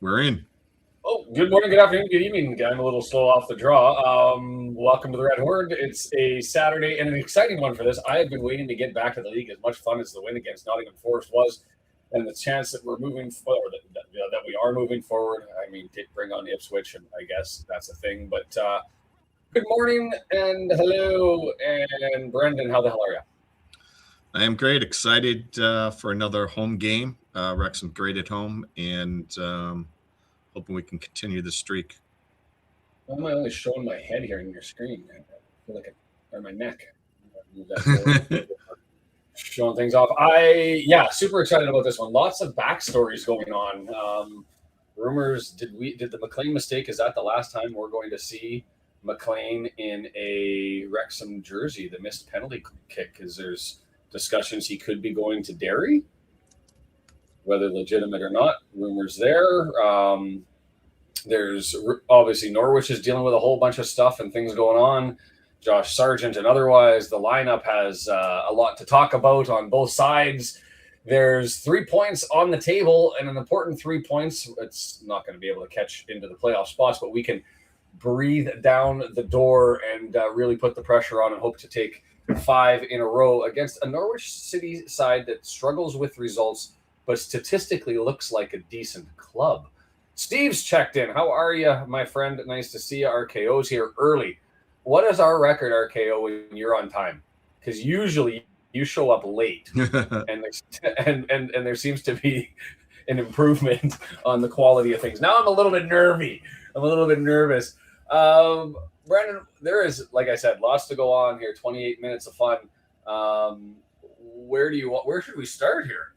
We're in. Oh, good morning, good afternoon, good evening. I'm a little slow off the draw. Welcome to the Red Horde. It's a Saturday and an exciting one for this. I have been waiting to get back to the league. As much fun as the win against Nottingham Forest was, and the chance that we're moving forward, that we are moving forward. I mean, bring on Ipswich, and I guess that's a thing. But good morning and hello, and Brendan, how the hell are you? I am great. Excited for another home game. Wrexham's great at home, and hoping we can continue the streak. Why am I only showing my head here in your screen? I feel like or my neck. Move that forward. Showing things off. Super excited about this one. Lots of backstories going on. Rumors. Did the McLean mistake? Is that the last time we're going to see McLean in a Wrexham jersey? The missed penalty kick. Because there's discussions he could be going to Derry, whether legitimate or not. Rumors there. There's obviously Norwich is dealing with a whole bunch of stuff and things going on. Josh Sargent and otherwise, the lineup has a lot to talk about on both sides. There's 3 points on the table and an important 3 points. It's not going to be able to catch into the playoff spots, but we can breathe down the door and really put the pressure on and hope to take 5 in a row against a Norwich City side that struggles with results, but statistically looks like a decent club. Steve's checked in. How are you, my friend? Nice to see you. RKO's here early. What is our record, RKO, when you're on time? Because usually you show up late, and there seems to be an improvement on the quality of things. Now I'm a little bit nervy. I'm a little bit nervous. Brendan, there is, like I said, lots to go on here. 28 minutes of fun. Where should we start here?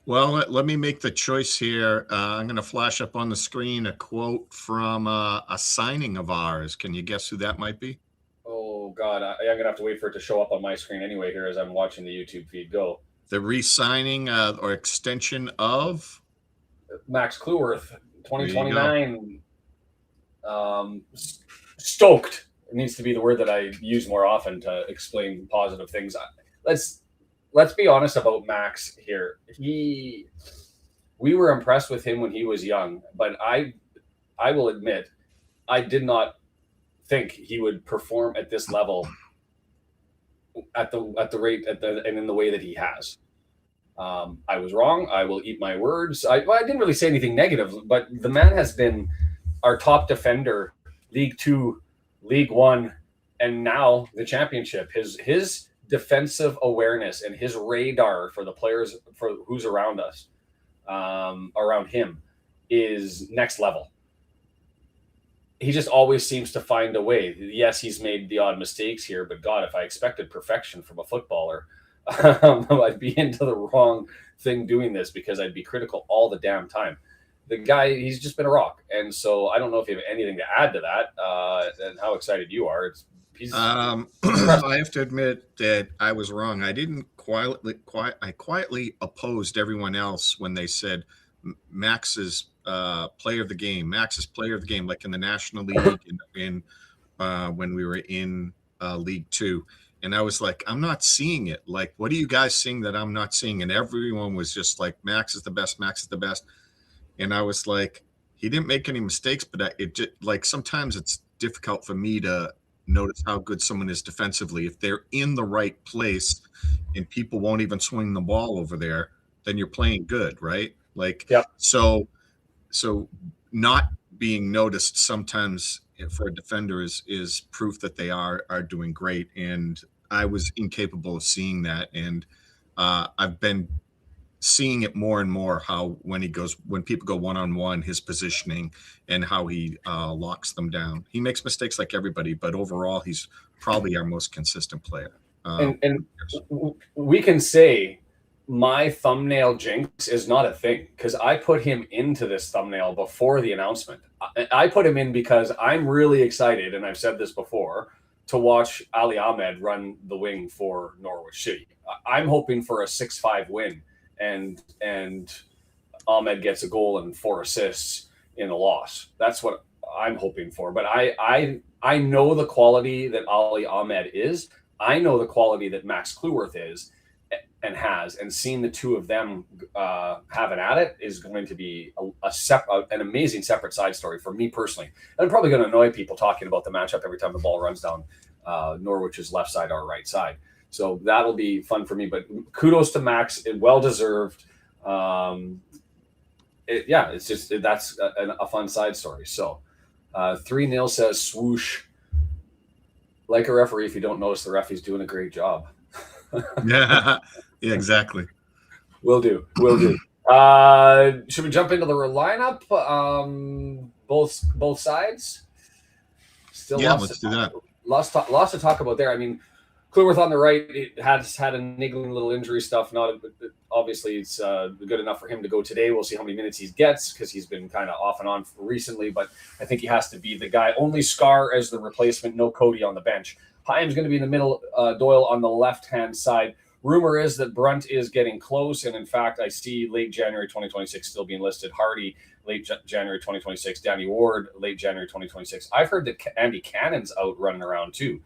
Well, let me make the choice here. I'm going to flash up on the screen a quote from a signing of ours. Can you guess who that might be? Oh, God. I'm going to have to wait for it to show up on my screen anyway here as I'm watching the YouTube feed go. The re-signing or extension of? Max Clueworth, 2029. Stoked. It needs to be the word that I use more often to explain positive things. Let's be honest about Max here. We were impressed with him when he was young, but I will admit I did not think he would perform at this level at the rate and in the way that he has. I was wrong. I will eat my words. I didn't really say anything negative, but the man has been our top defender, League Two, League One, and now the championship. His defensive awareness and his radar for the players for who's around us, around him, is next level. He just always seems to find a way. Yes, he's made the odd mistakes here, but God, if I expected perfection from a footballer, I'd be into the wrong thing doing this because I'd be critical all the damn time. The guy, he's just been a rock. And so I don't know if you have anything to add to that and how excited you are. I have to admit that I was wrong. I didn't I quietly opposed everyone else when they said Max's player of the game. Max's player of the game, like in the National League in when we were in League Two. And I was like, I'm not seeing it. Like, what are you guys seeing that I'm not seeing? And everyone was just like, Max is the best. Max is the best. And I was like, he didn't make any mistakes, but it just, like, sometimes it's difficult for me to notice how good someone is defensively. If they're in the right place and people won't even swing the ball over there, then you're playing good, right? Like, yep. So not being noticed sometimes for a defender is proof that they are doing great. And I was incapable of seeing that. And I've been seeing it more and more, how when people go one-on-one, his positioning and how he locks them down. He makes mistakes like everybody, but overall he's probably our most consistent player. And we can say my thumbnail jinx is not a thing because I put him into this thumbnail before the announcement. I put him in because I'm really excited, and I've said this before, to watch Ali Ahmed run the wing for Norwich City. I'm hoping for a 6-5 win, and Ahmed gets a goal and 4 assists in a loss. That's what I'm hoping for. But I know the quality that Ali Ahmed is. I know the quality that Max Cleworth is. and has, and seeing the two of them having at it is going to be an amazing separate side story for me personally. And I'm probably going to annoy people talking about the matchup every time the ball runs down Norwich's left side or right side. So that'll be fun for me. But kudos to Max, well deserved. It's just that's a fun side story. So 3-0 says swoosh. Like a referee, if you don't notice the ref, he's doing a great job. Yeah, exactly. Will do. Should we jump into the lineup? Both sides. Still, let's do that. Lots to talk about there. I mean, Cleworth on the right, it has had a niggling little injury stuff. Obviously, it's good enough for him to go today. We'll see how many minutes he gets because he's been kind of off and on recently. But I think he has to be the guy. Only Scar as the replacement. No Cody on the bench. Hyam's going to be in the middle. Doyle on the left-hand side. Rumor is that Brunt is getting close, and in fact, I see late January 2026 still being listed. Hardy, late January 2026. Danny Ward, late January 2026. I've heard that Andy Cannon's out running around too,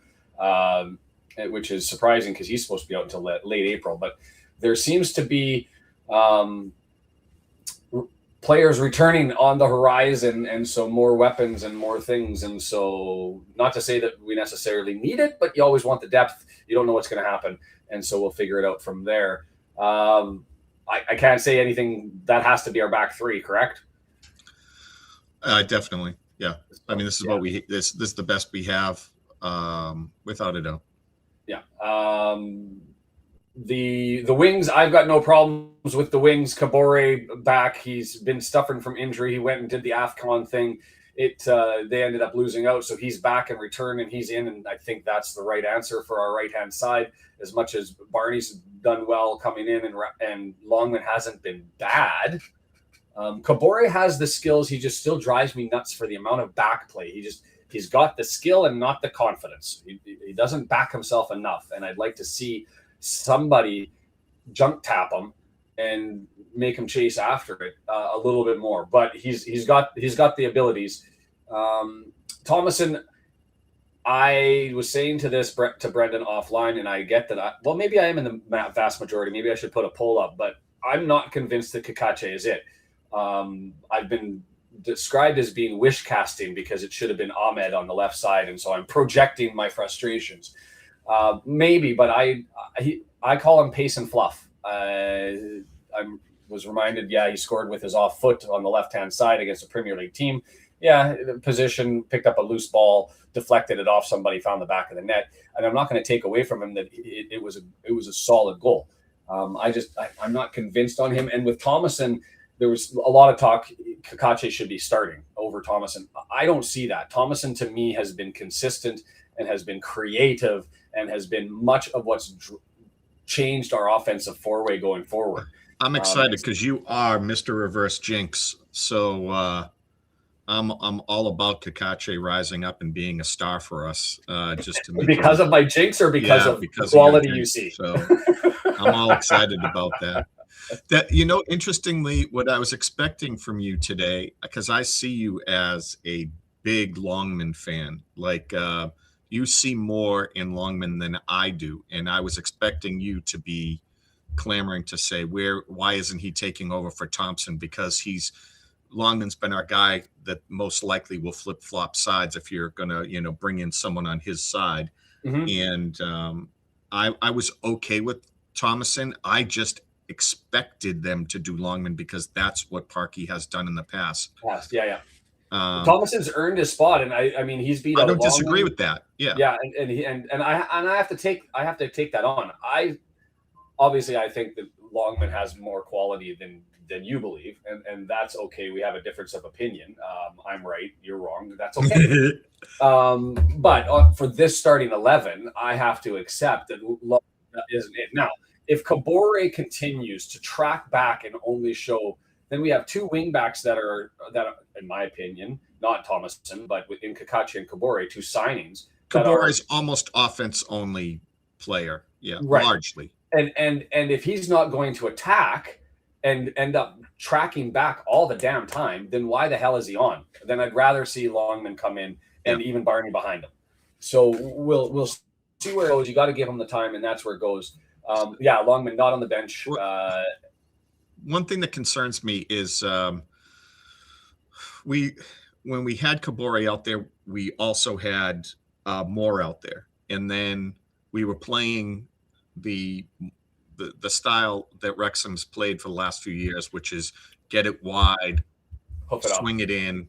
which is surprising because he's supposed to be out until late April. But there seems to be players returning on the horizon, and so more weapons and more things. And so, not to say that we necessarily need it, but you always want the depth. You don't know what's going to happen. And so we'll figure it out from there. I can't say anything. That has to be our back three, correct? Definitely, yeah. I mean, this is what this is the best we have, without a doubt. Yeah. The wings, I've got no problems with the wings. Kabore back. He's been suffering from injury. He went and did the AFCON thing. They ended up losing out, so he's back and returned, and he's in, and I think that's the right answer for our right-hand side. As much as Barney's done well coming in, and Longman hasn't been bad, Kabore has the skills. He just still drives me nuts for the amount of back play. He's got the skill and not the confidence. He doesn't back himself enough, and I'd like to see somebody junk tap him and make him chase after it a little bit more. But he's got the abilities. Thomason, I was saying to Brendan offline, and I get that. Maybe I am in the vast majority. Maybe I should put a poll up, but I'm not convinced that Kakache is it. I've been described as being wish casting because it should have been Ahmed on the left side, and so I'm projecting my frustrations. Maybe, but I call him pace and fluff. I was reminded, he scored with his off foot on the left-hand side against a Premier League team. Yeah, position, picked up a loose ball, deflected it off somebody, found the back of the net. And I'm not going to take away from him that it was a solid goal. I'm not convinced on him. And with Thomason, there was a lot of talk Kakache should be starting over Thomason. I don't see that. Thomason, to me, has been consistent and has been creative and has been much of what's changed our offensive four-way going forward. I'm excited because you are Mr. Reverse Jinx. So I'm all about Kakache rising up and being a star for us. Just to because of my jinx or because of the quality you see. So I'm all excited about that. Interestingly, what I was expecting from you today, because I see you as a big Longman fan, like you see more in Longman than I do, and I was expecting you to be clamoring to say why isn't he taking over for Thompson, because Longman's been our guy that most likely will flip-flop sides if you're gonna bring in someone on his side. And I was okay with Thomason. I just expected them to do Longman because that's what Parkey has done in the past. Thomason's earned his spot, and I mean he's beat. I don't disagree with that. Yeah, and I have to take that on. I think that Longman has more quality than you believe, and that's okay. We have a difference of opinion. I'm right, you're wrong. That's okay. But for this starting 11, I have to accept that Longman isn't it. Now, if Kabore continues to track back and only show, then we have two wingbacks that are, in my opinion, not Thomason, but within Kakache and Kabore, two signings. Kabore is almost offense only player, largely. And if he's not going to attack and end up tracking back all the damn time, then why the hell is he on? Then I'd rather see Longman come in and even Barney behind him. So we'll see where it goes. You got to give him the time, and that's where it goes. Longman not on the bench. One thing that concerns me is when we had Kabore out there, we also had Moore out there, and then we were playing the style that Wrexham's played for the last few years, which is get it wide, swing it in,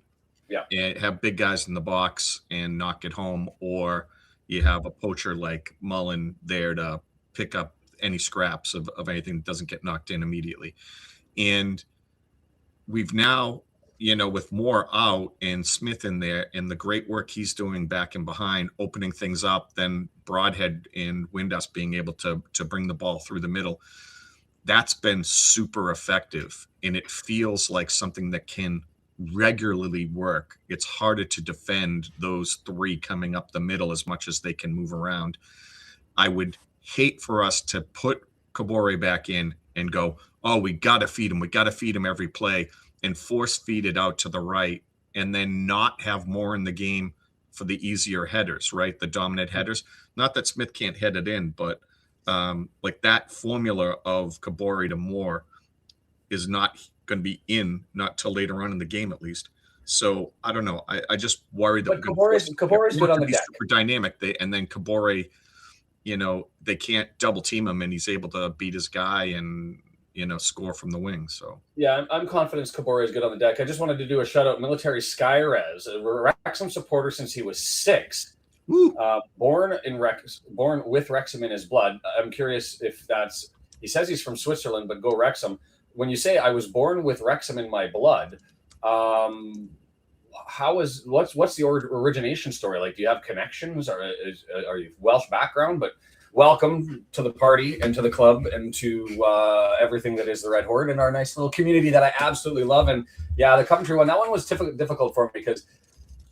and have big guys in the box and knock it home, or you have a poacher like Mullen there to pick up any scraps of anything that doesn't get knocked in immediately. And we've now, with Moore out and Smith in there and the great work he's doing back and behind, opening things up, then Broadhead and Windass being able to bring the ball through the middle, that's been super effective. And it feels like something that can regularly work. It's harder to defend those three coming up the middle as much as they can move around. I would hate for us to put Kabore back in and go, oh, we got to feed him. We got to feed him every play and force feed it out to the right and then not have more in the game for the easier headers, right? The dominant headers. Not that Smith can't head it in, but like that formula of Kabore to Moore is not going to be not till later on in the game, at least. So I don't know. I just worry that Kabore's good on the deck. Super dynamic. And then Kabore, they can't double team him, and he's able to beat his guy and score from the wing. So yeah, I'm confident Kabore is good on the deck. I just wanted to do a shout out, Military Skyrez, a Wrexham supporter since he was 6. Born with Wrexham in his blood. I'm curious if he says he's from Switzerland, but go Wrexham. When you say I was born with Wrexham in my blood, what's the origination story? Like, do you have connections? Are you Welsh background? But welcome to the party and to the club and to everything that is the Red Horde and our nice little community that I absolutely love. And yeah, the Coventry one, that one was difficult for me because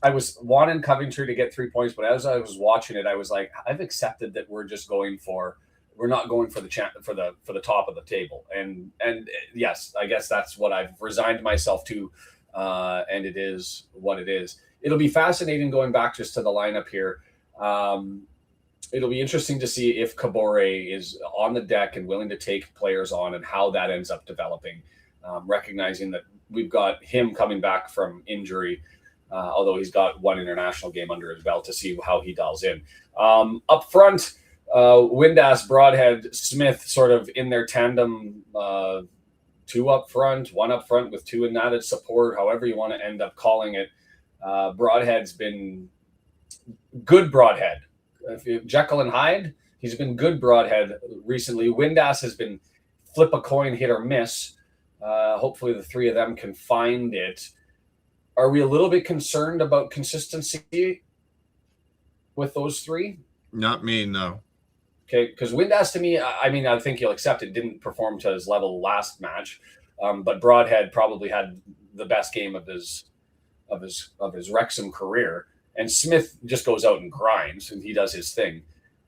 I was wanting Coventry to get 3 points, but as I was watching it, I was like, I've accepted that we're not going for the top of the table. And yes, I guess that's what I've resigned myself to. And it is what it is. It'll be fascinating going back just to the lineup here. It'll be interesting to see if Kabore is on the deck and willing to take players on and how that ends up developing, recognizing that we've got him coming back from injury, although he's got one international game under his belt, to see how he dials in. Up front, Windass, Broadhead, Smith sort of in their tandem, 2 up front, 1 up front with 2 in added support, however you want to end up calling it. Broadhead's been good Broadhead. Jekyll and Hyde, he's been good Broadhead recently. Windass has been flip a coin, hit or miss. Hopefully the 3 of them can find it. Are we a little bit concerned about consistency with those 3? Not me, no. Okay, because Windass, to me, I think you'll accept it, didn't perform to his level last match, but Broadhead probably had the best game of his Wrexham career, and Smith just goes out and grinds and he does his thing.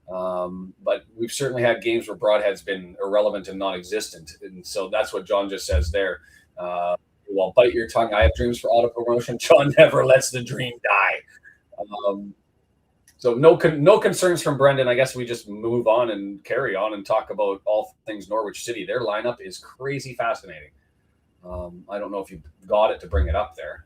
But we've certainly had games where Broadhead's been irrelevant and non-existent, and so that's what John just says there. Well, bite your tongue. I have dreams for auto promotion. John never lets the dream die. So no concerns from Brendan. I guess we just move on and carry on and talk about all things Norwich City. Their lineup is crazy fascinating. I don't know if you've got it to bring it up there.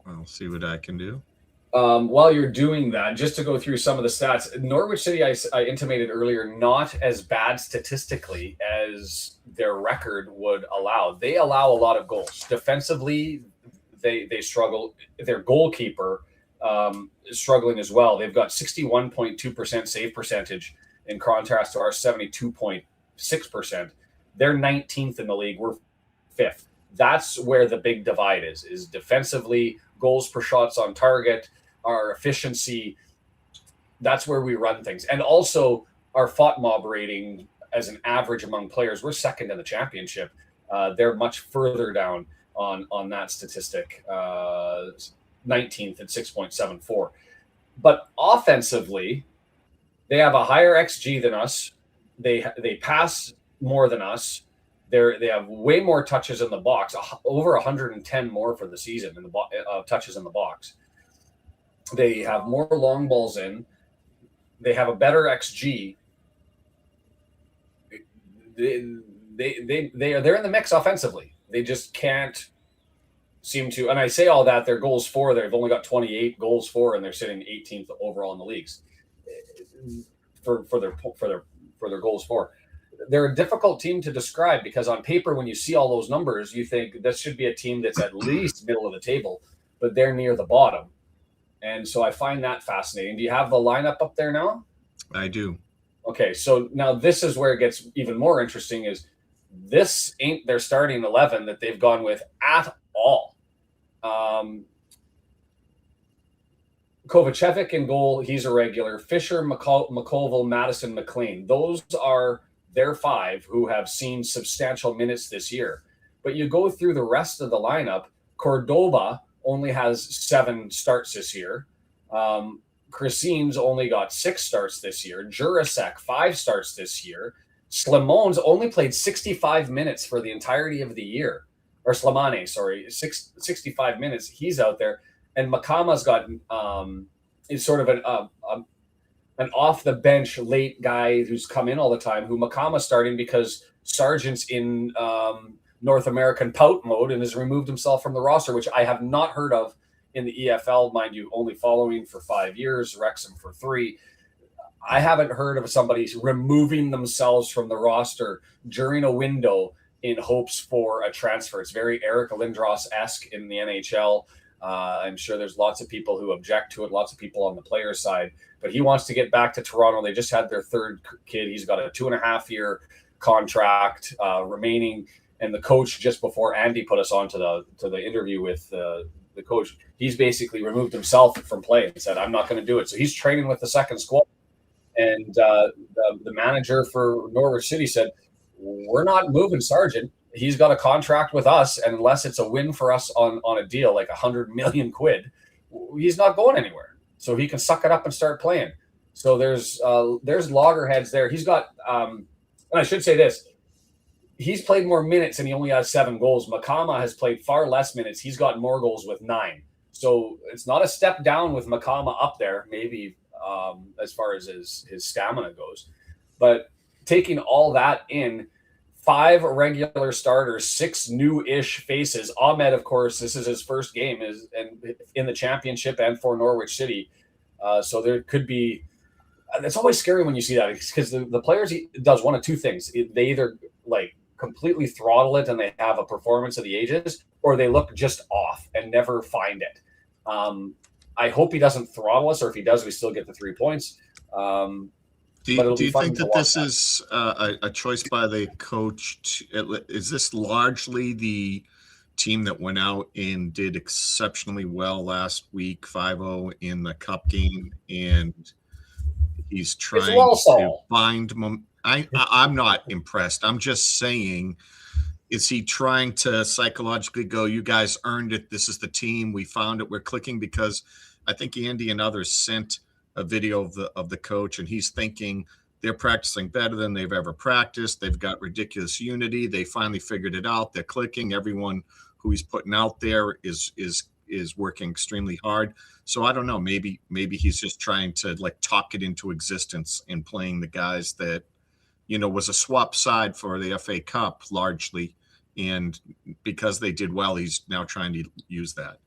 I'll see what I can do. While you're doing that, just to go through some of the stats, Norwich City, I intimated earlier, not as bad statistically as their record would allow. They allow a lot of goals. Defensively, they struggle. Their goalkeeper is struggling as well. They've got 61.2% save percentage in contrast to our 72.6%. They're 19th in the league. We're 5th. That's where the big divide is defensively, goals per shots on target, our efficiency. That's where we run things. And also our FOTMOB rating as an average among players, we're 2nd in the championship. They're much further down on that statistic. 19th at 6.74. But offensively, they have a higher XG than us. They pass more than us. They have way more touches in the box, over 110 more for the season in the touches in the box. They have more long balls in. They have a better XG, they're in the mix offensively. They just can't seem to. And I say all that, their goals for, they've only got 28 goals for, and they're sitting 18th overall in the leagues for their goals for. They're a difficult team to describe because on paper, when you see all those numbers, you think this should be a team that's at least middle of the table, but they're near the bottom. And so I find that fascinating. Do you have the lineup up there now? I do. Okay, so now this is where it gets even more interesting is this ain't their starting 11 that they've gone with at all. Kovacevic in goal, he's a regular. Fisher, McColville, Madison, McLean. Those are their five who have seen substantial minutes this year. But you go through the rest of the lineup, Cordoba only has 7 starts this year. Crassine's only got 6 starts this year. Jurasek, 5 starts this year. Slimone's only played 65 minutes for the entirety of the year. Or Slimane, sorry, 65 minutes. He's out there. And Makama's got is sort of an off-the-bench late guy who's come in all the time, who Makama's starting because Sargent's in North American pout mode and has removed himself from the roster, which I have not heard of in the EFL, mind you, only following for 5 years, Wrexham for 3. I haven't heard of somebody removing themselves from the roster during a window in hopes for a transfer. It's very Eric Lindros-esque in the NHL. I'm sure there's lots of people who object to it, lots of people on the player side, but he wants to get back to Toronto. They just had their 3rd kid. He's got a 2.5-year contract remaining. And the coach, just before Andy put us on to the interview with the coach, he's basically removed himself from play and said, I'm not going to do it. So he's training with the second squad. And the manager for Norwich City said, we're not moving Sargent. He's got a contract with us, and unless it's a win for us on a deal like 100 million quid, he's not going anywhere. So he can suck it up and start playing. So there's loggerheads there. He's got, and I should say this, he's played more minutes and he only has 7 goals. Makama has played far less minutes. He's got more goals with 9. So it's not a step down with Makama up there, maybe as far as his stamina goes. But taking all that in, 5 regular starters, 6 new-ish faces. Ahmed, of course, this is his first game in the championship and for Norwich City. So there could be – it's always scary when you see that because the players, he does one of 2 things. They either like completely throttle it and they have a performance of the ages, or they look just off and never find it. I hope he doesn't throttle us, or if he does, we still get the 3 points. Do you think that this is a choice by the coach? Is this largely the team that went out and did exceptionally well last week, 5-0 in the cup game, and he's trying to find I'm not impressed. I'm just saying, is he trying to psychologically go, you guys earned it, this is the team, we found it, we're clicking? Because I think Andy and others sent a video of the coach, and he's thinking they're practicing better than they've ever practiced. They've got ridiculous unity. They finally figured it out. They're clicking. Everyone who he's putting out there is working extremely hard. So I don't know. Maybe he's just trying to like talk it into existence and playing the guys that, was a swap side for the FA Cup largely, and because they did well, he's now trying to use that.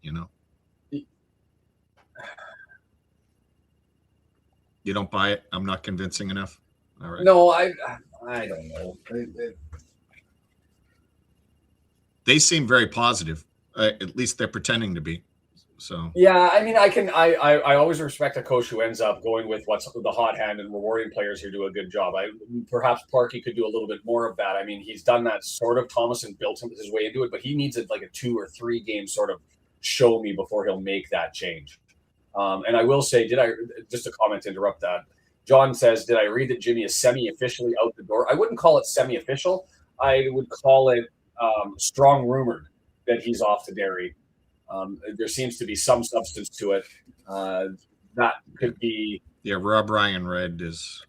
You don't buy it? I'm not convincing enough? All right. No, I don't know. They seem very positive. At least they're pretending to be. So yeah, I mean, I always respect a coach who ends up going with what's the hot hand and rewarding players who do a good job. Perhaps Parkey could do a little bit more of that. I mean, he's done that sort of. Thomason built his way into it, but he needs like a 2 or 3 game sort of show me before he'll make that change. And I will say, just a comment to interrupt that. John says, did I read that Jimmy is semi-officially out the door? I wouldn't call it semi-official. I would call it strong rumored that he's off to Derry. There seems to be some substance to it. That could be. Yeah, Rob Ryan read is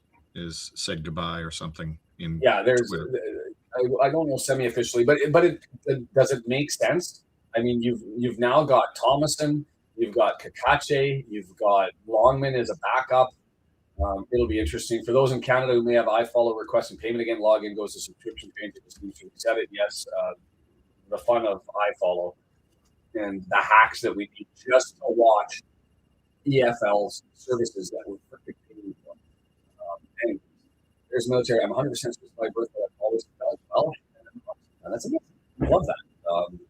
said goodbye or something. There's. I don't know semi-officially, but does it make sense? I mean, you've now got Thomason. You've got Kakache, you've got Longman as a backup. It'll be interesting. For those in Canada who may have iFollow requesting payment again, login goes to subscription page. We said it, yes. The fun of iFollow and the hacks that we need just to watch EFL's services that we're paying for. And there's military. I'm 100% Swiss by birth, but I've always felt well. And that's amazing. I love that.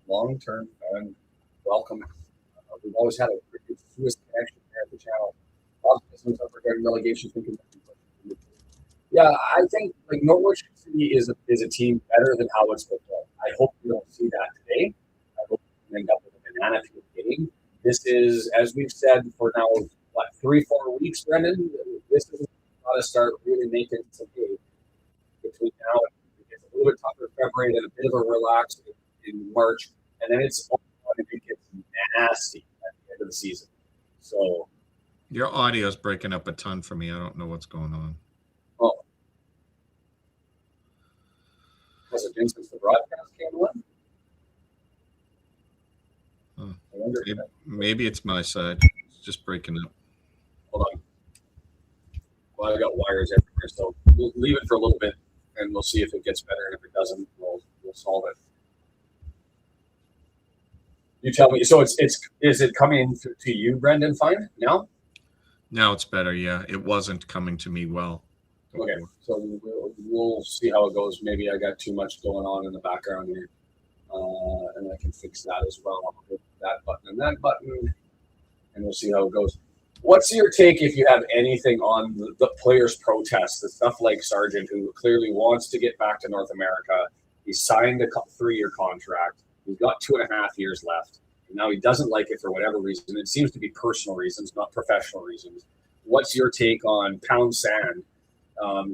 Long-term and welcome. We've always had a pretty Swiss connection here at the channel. Regarding relegation, thinking. Yeah, I think like Norwich City is a team better than how it's looked like. I hope we don't see that today. I hope we end up with a banana peel game. This is, as we've said for now, what, 3-4 weeks, Brendan? This is got to start really making some hay between now and it gets a little bit tougher in February, then a bit of a relax in March, and then it's all going to get nasty at the end of the season. So. Your audio is breaking up a ton for me. I don't know what's going on. Oh. Has it been since the broadcast came on? Maybe it's my side. It's just breaking up. Hold on. Well, I've got wires everywhere, so we'll leave it for a little bit, and we'll see if it gets better. And if it doesn't, we'll solve it. You tell me. So is it coming to you, Brendan? Fine now. Now it's better, yeah. It wasn't coming to me well. Okay, so we'll see how it goes. Maybe I got too much going on in the background here, and I can fix that as well. I'll hit that button and that button, and we'll see how it goes. What's your take, if you have anything, on the players' protests, the stuff like Sargent, who clearly wants to get back to North America? He signed a 3-year contract. He's got 2.5 years left. Now he doesn't like it for whatever reason. It seems to be personal reasons, not professional reasons. What's your take on Pound Sand,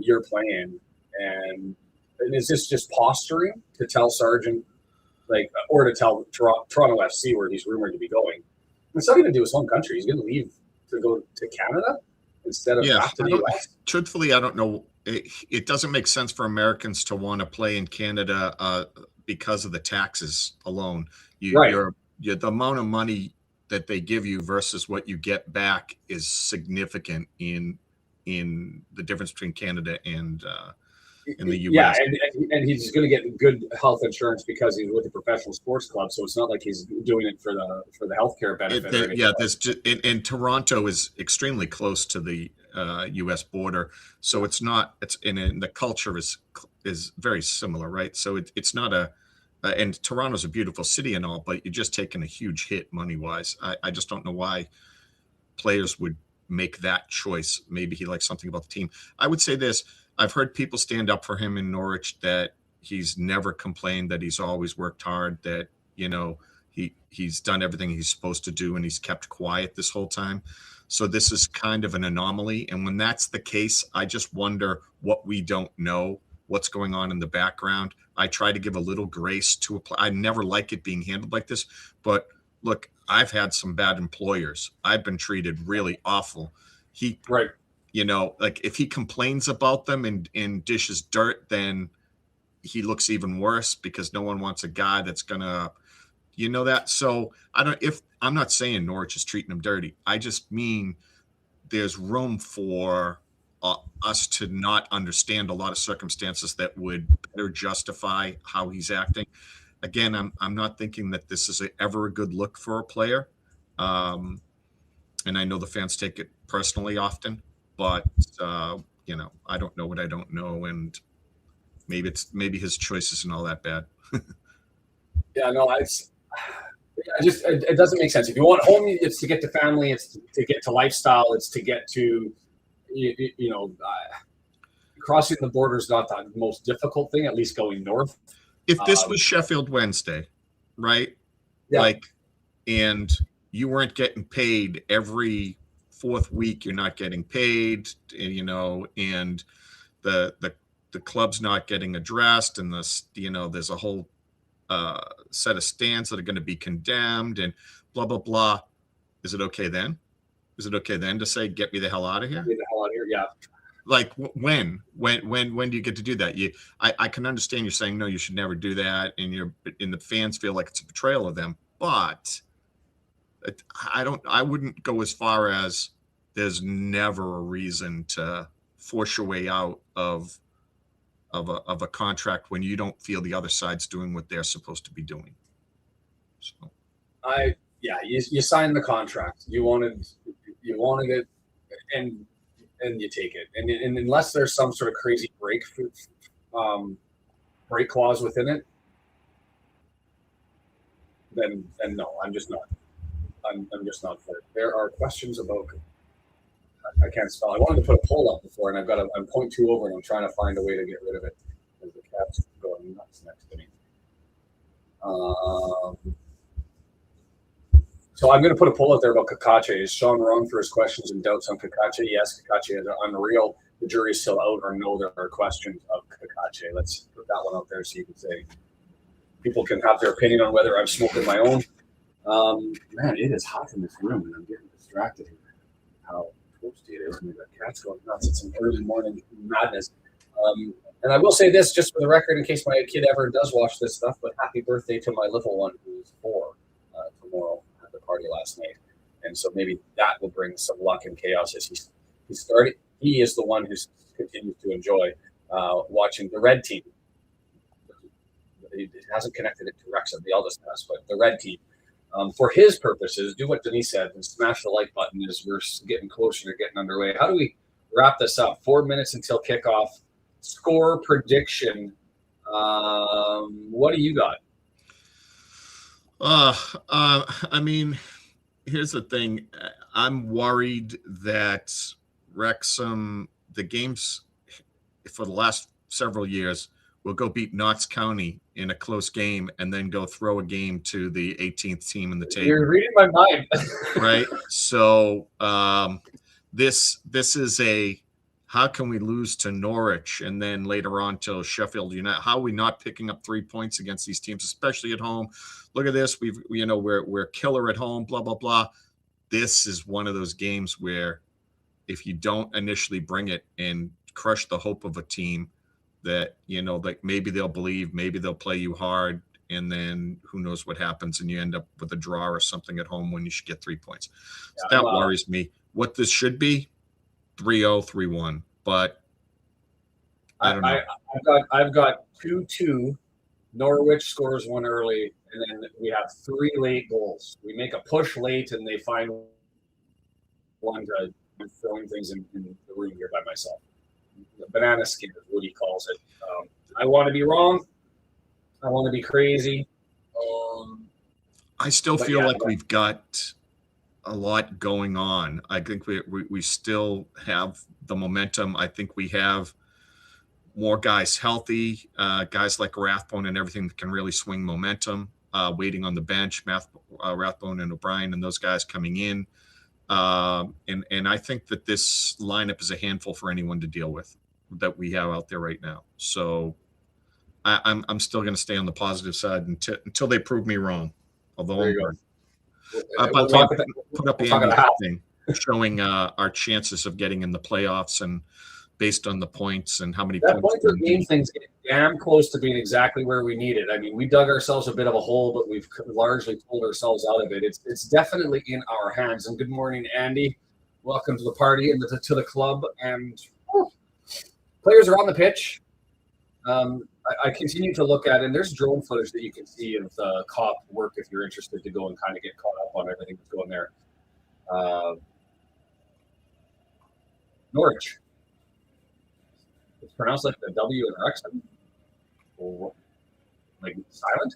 your plan? And is this just posturing to tell Sargent, like, or to tell Toronto FC where he's rumored to be going? It's nothing to do with his home country. He's going to leave to go to Canada instead of back to the US. Truthfully, I don't know. It doesn't make sense for Americans to want to play in Canada because of the taxes alone. Right. The amount of money that they give you versus what you get back is significant in the difference between Canada and the US. Yeah, and he's going to get good health insurance because he's with a professional sports club. So it's not like he's doing it for the healthcare benefit. And Toronto is extremely close to the US border, so it's not. And the culture is very similar, right? So it's not a. And Toronto's a beautiful city and all, but you're just taking a huge hit money-wise. I just don't know why players would make that choice. Maybe he likes something about the team. I would say this. I've heard people stand up for him in Norwich, that he's never complained, that he's always worked hard, that, he's done everything he's supposed to do, and he's kept quiet this whole time. So this is kind of an anomaly. And when that's the case, I just wonder what we don't know, what's going on in the background. I try to give a little grace to a player. I never like it being handled like this, but look, I've had some bad employers. I've been treated really awful. Right. Like if he complains about them and dishes dirt, then he looks even worse, because no one wants a guy that's gonna, that. So I'm not saying Norwich is treating him dirty. I just mean there's room for us to not understand a lot of circumstances that would better justify how he's acting. Again, I'm not thinking that this is ever a good look for a player, and I know the fans take it personally often, but I don't know what I don't know, and maybe his choice isn't all that bad. Yeah, no, it doesn't make sense. If you want home, it's to get to family, it's to get to lifestyle, it's to get to crossing the border is not the most difficult thing, at least going north. If this was Sheffield Wednesday, right? Yeah. And you weren't getting paid every 4th week, you're not getting paid, and the club's not getting addressed, and there's a whole set of stands that are going to be condemned and blah, blah, blah. Is it okay then? Is it okay then to say, get me the hell out of here? Get me the hell out of here, yeah. Like when do you get to do that? I can understand you're saying, no, you should never do that. And the fans feel like it's a betrayal of them, but I wouldn't go as far as there's never a reason to force your way out of a contract when you don't feel the other side's doing what they're supposed to be doing. So you signed the contract. You wanted it, and you take it. And unless there's some sort of crazy break clause within it, then no, I'm just not. I'm just not for it. There are questions about. I can't spell. I wanted to put a poll up before, and I'm 0.2 over, and I'm trying to find a way to get rid of it because the cat's going nuts next to me. So I'm going to put a poll out there about Kakache. Is Shaun wrong for his questions and doubts on Kakache? Yes, Kakache is unreal. The jury's still out, or no, there are questions of Kakache. Let's put that one out there so you can say people can have their opinion on whether I'm smoking my own. Man, it is hot in this room, and I'm getting distracted here. How toasty it is, and the cat's going nuts. It's an early morning madness. And I will say this, just for the record, in case my kid ever does watch this stuff, but happy birthday to my little one who's 4 tomorrow at the party last night. And so maybe that will bring some luck and chaos as he started. He is the one who continues to enjoy watching the red team. He hasn't connected it to Wrexham, the eldest has, but the red team. For his purposes, do what Denise said and smash the like button as we're getting closer to getting underway. How do we wrap this up? 4 minutes until kickoff. Score prediction. What do you got? I mean, here's the thing. I'm worried that Wrexham, the games for the last several years, will go beat Notts County in a close game and then go throw a game to the 18th team in the table. You're reading my mind. Right? So this is a how can we lose to Norwich and then later on to Sheffield United? How are we not picking up 3 points against these teams, especially at home? Look at this. We're killer at home, blah, blah, blah. This is one of those games where if you don't initially bring it and crush the hope of a team that, like maybe they'll believe, maybe they'll play you hard, and then who knows what happens and you end up with a draw or something at home when you should get 3 points. So that worries me. What this should be, 3-0, 3-1, but I don't know. I've got 2-2. Norwich scores one early, and then we have 3 late goals. We make a push late, and they find one to. I'm throwing things in the room here by myself. The banana skin is what he calls it. I want to be wrong. I want to be crazy. I still feel like we've got a lot going on. I think we still have the momentum. I think we have more guys healthy, guys like Rathbone and everything that can really swing momentum, waiting on the bench, Rathbone and O'Brien and those guys coming in. And I think that this lineup is a handful for anyone to deal with that we have out there right now. So I'm still going to stay on the positive side until they prove me wrong. Although I'm put up the thing showing our chances of getting in the playoffs and based on the points and how many that points. Point per game thing's getting damn close to being exactly where we need it. I mean, we dug ourselves a bit of a hole, but we've largely pulled ourselves out of it. It's definitely in our hands. And good morning, Andy. Welcome to the party and to the club. And players are on the pitch. I continue to look at, and there's drone footage that you can see of the cop work if you're interested to go and kind of get caught up on everything that's going there. Norwich. It's pronounced like the W in Wrexham. Or like silent?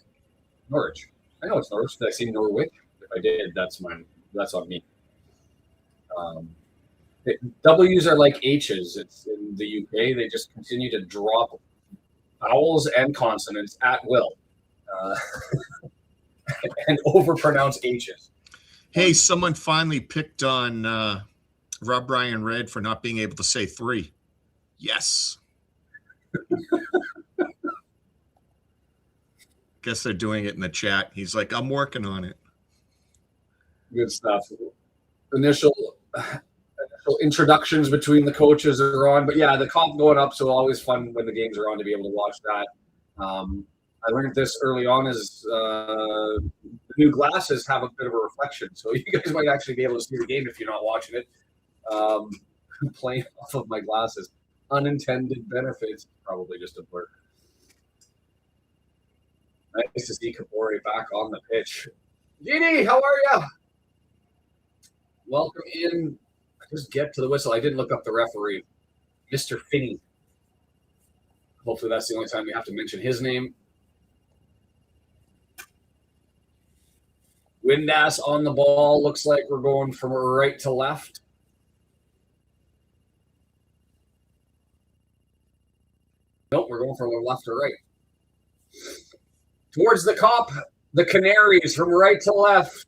Norwich. I know it's Norwich. Did I say Norwich? If I did, that's on me. W's are like H's. It's in the UK. They just continue to drop vowels and consonants at will. And overpronounce H's. Hey, someone finally picked on Rob Ryan Red for not being able to say 3. Yes. Guess they're doing it in the chat. He's like, I'm working on it. Good stuff. Initial introductions between the coaches are on, but yeah, the comp going up, so always fun when the games are on to be able to watch that. I learned this early on is the new glasses have a bit of a reflection, so you guys might actually be able to see the game if you're not watching it. Playing off of my glasses. Unintended benefits. Probably just a blur. Nice to see Kabori back on the pitch. Genie, how are you? Welcome in. Just get to the whistle. I didn't look up the referee. Mr. Finney. Hopefully that's the only time we have to mention his name. Windass on the ball. Looks like we're going from right to left. Nope, we're going from left to right. Towards the cop, the Canaries from right to left.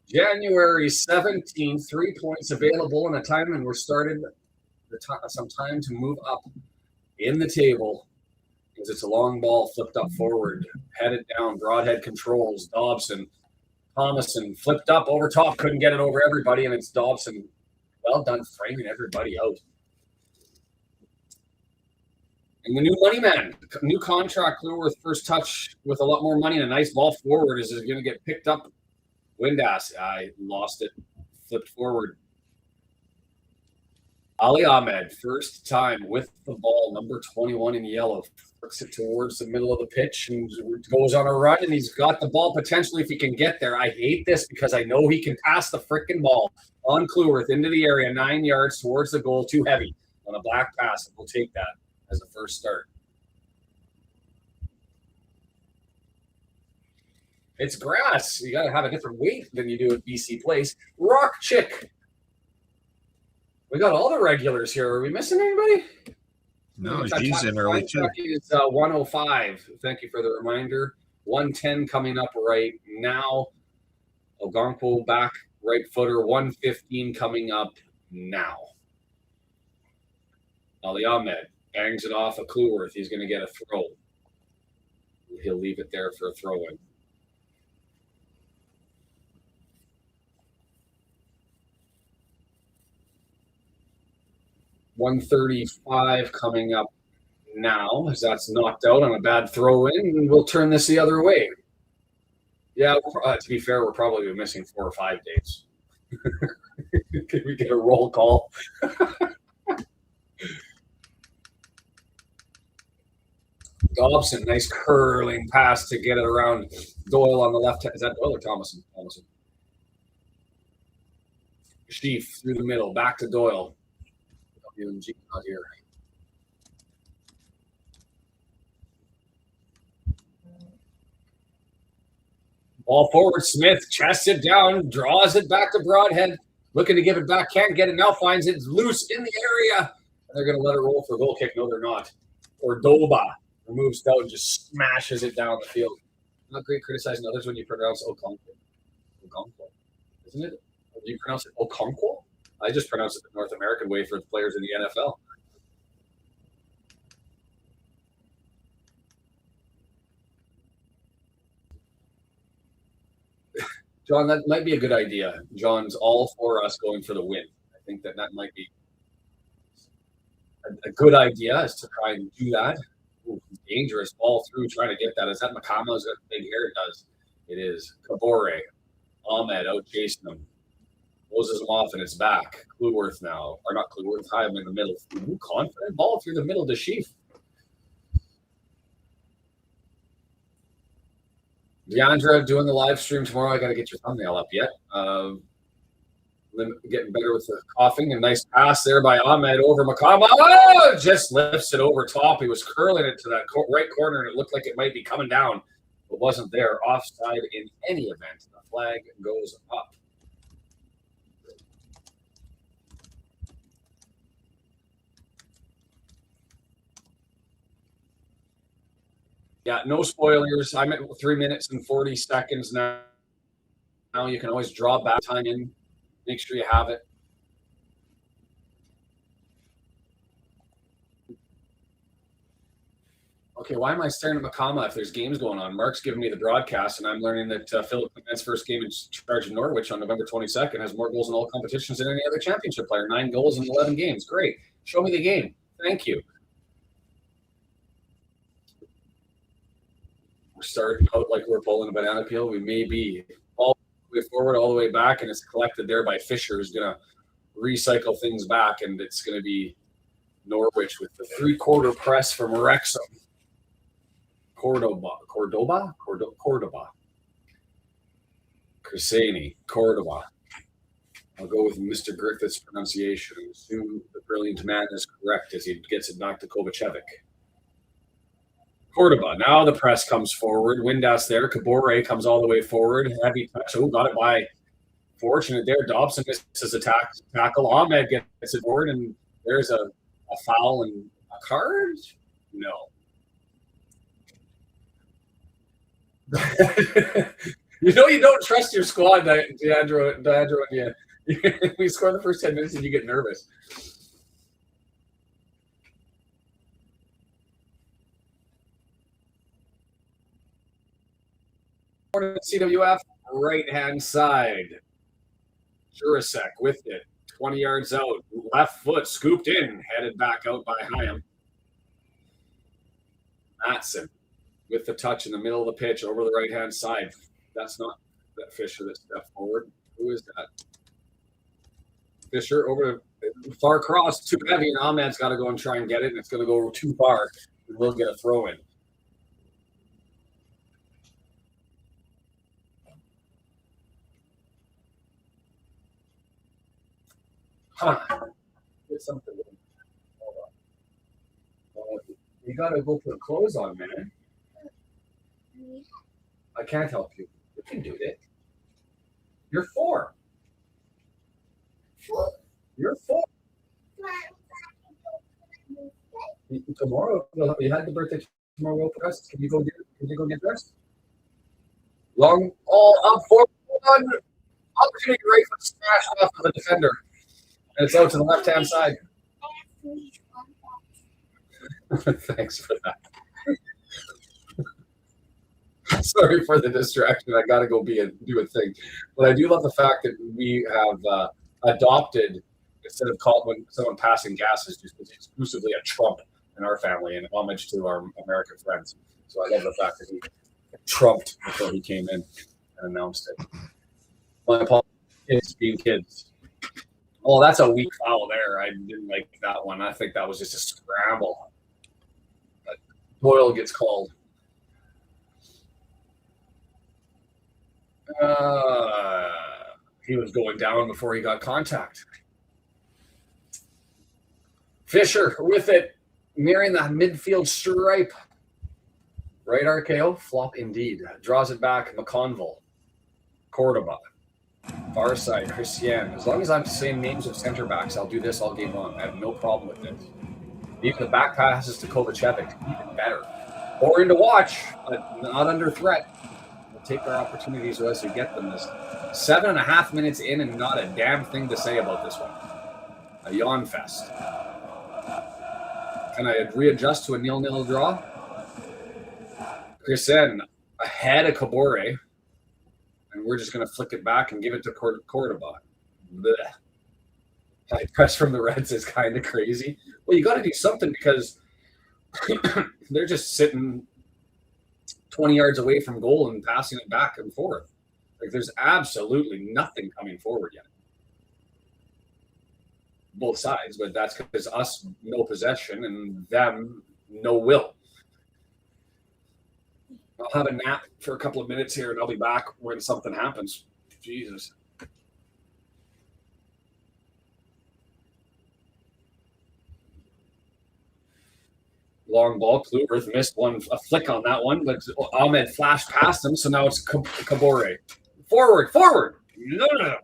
January 17th, 3 points available in a time, and we're starting some time to move up in the table because it's a long ball flipped up forward, headed down, broadhead controls. Dobson, Thomason flipped up over top, couldn't get it over everybody, and it's Dobson. Well done framing everybody out. And the new money man, new contract, Cleworth, first touch with a lot more money and a nice ball forward is going to get picked up. Windass, I lost it, flipped forward. Ali Ahmed, first time with the ball, number 21 in yellow, flicks it towards the middle of the pitch and goes on a run, and he's got the ball potentially if he can get there. I hate this because I know he can pass the frickin' ball on Cleworth into the area, 9 yards towards the goal, too heavy on a black pass. We'll take that as a first start. It's grass. You got to have a different weight than you do at BC Place. Rock Chick. We got all the regulars here. Are we missing anybody? No, G's in early too. It's 105. Thank you for the reminder. 110 coming up right now. Ogonkwo back, right footer. 115 coming up now. Ali Ahmed bangs it off of Cleworth. He's going to get a throw. He'll leave it there for a throw-in. .135 coming up now as that's knocked out on a bad throw-in, and we'll turn this the other way. Yeah, to be fair, we're probably missing 4 or 5 days. Can we get a roll call? Dobson, nice curling pass to get it around Doyle on the left. Is that Doyle or Thomason? Thomason. Sheaf through the middle, back to Doyle. WMG out here. Ball forward, Smith chests it down, draws it back to Broadhead, looking to give it back, can't get it, now finds it loose in the area. And they're going to let it roll for a goal kick. No, they're not. Cordoba removes out and just smashes it down the field. Not great criticizing others when you pronounce Okonkwo. Okonkwo, isn't it? Do you pronounce it Okonkwo? I just pronounce it the North American way for the players in the NFL. John, that might be a good idea. John's all for us going for the win. I think that might be a good idea is to try and do that. Ooh, dangerous ball through trying to get that. Is that Makama's got big hair? It does. It is. Kabore. Ahmed out chasing him. Closes him off and it's back. Clueworth now. Or not Clueworth. High him in the middle. Ooh, confident ball through the middle to Sheaf. Deandra doing the live stream tomorrow. I got to get your thumbnail up yet. Getting better with the coughing. A nice pass there by Ahmed over Makama. Oh, just lifts it over top. He was curling it to that right corner, and it looked like it might be coming down, but wasn't there. Offside in any event. The flag goes up. Yeah, no spoilers. I'm at 3 minutes and 40 seconds now. Now you can always draw back time in. Make sure you have it. Okay, why am I staring at Makama if there's games going on? Mark's giving me the broadcast, and I'm learning that Philip Clement's first game in charge of Norwich on November 22nd has more goals in all competitions than any other championship player. 9 goals in 11 games. Great. Show me the game. Thank you. We're starting out like we're pulling a banana peel. We may be all the way forward, all the way back, and it's collected there by Fisher, who's going to recycle things back, and it's going to be Norwich with the 3/4 press from Wrexham. Cordoba. Cresani. Cordoba. I'll go with Mr. Griffith's pronunciation and assume the brilliant man is correct as he gets it back to Kovacevic. Cordoba. Now the press comes forward. Windass there. Kabore comes all the way forward. Heavy touch. Oh, got it by fortunate there. Dobson misses a tackle. Ahmed gets it forward, and there's a foul and a card? No. You know you don't trust your squad, Deandro. Yeah. We score the first 10 minutes and you get nervous. CWF, right-hand side. Jurasek with it. 20 yards out. Left foot scooped in. Headed back out by Hyam. Matson with the touch in the middle of the pitch over the right-hand side. That's not that Fisher that stepped forward. Who is that? Fisher over to far cross. Too heavy, and Ahmed's got to go and try and get it, and it's going to go too far. We'll get a throw in. Get something. Hold on. You got to go put clothes on, man. I can't help you. You can do it. You're 4. You're 4. Tomorrow, you had the birthday tomorrow. Well pressed. Can you go get dressed? Long all up for one. Opportunity right foot smashed off of the defender. And it's out to the left-hand side. Thanks for that. Sorry for the distraction. I got to go do a thing. But I do love the fact that we have adopted, instead of calling when someone passing gas is just exclusively a Trump in our family, and homage to our American friends. So I love the fact that he trumped before he came in and announced it. My apologies, being kids. Oh, that's a weak foul there. I didn't like that one. I think that was just a scramble. But Doyle gets called. He was going down before he got contact. Fisher with it, nearing the midfield stripe. Right RKO, flop indeed. Draws it back, McConville. Cordoba. Far side, Christian. As long as I'm saying names of center backs, I'll do this all game long. I have no problem with this. Even the back passes to Kovacevic, even better. Or into watch, but not under threat. We'll take our opportunities as we get them. This 7.5 minutes in and not a damn thing to say about this one. A yawn fest. Can I readjust to a 0-0 draw? Christian ahead of Kabore. And we're just going to flick it back and give it to Cordoba. High press from the Reds is kind of crazy. Well, you got to do something because they're just sitting 20 yards away from goal and passing it back and forth. Like there's absolutely nothing coming forward yet. Both sides, but that's because us no possession and them no will. I'll have a nap for a couple of minutes here, and I'll be back when something happens. Jesus. Long ball. Clueworth missed a flick on that one, but Ahmed flashed past him, so now it's Kabore. Forward. No.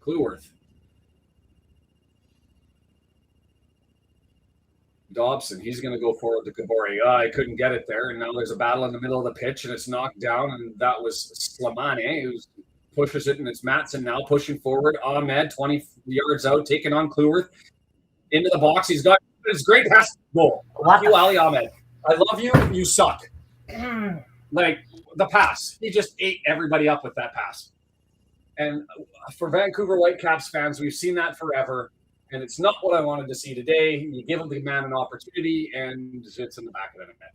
Clueworth. Dobson, he's going to go forward to Kabore. I couldn't get it there, and now there's a battle in the middle of the pitch, and it's knocked down, and that was Slamane who pushes it, and it's Matson now pushing forward. Ahmed, 20 yards out, taking on Clueworth. Into the box. He's got his great pass goal. You, Ali Ahmed. I love you. You suck. Like, the pass. He just ate everybody up with that pass. And for Vancouver Whitecaps fans, we've seen that forever. And it's not what I wanted to see today. You give the man an opportunity, and it's in the back of the net.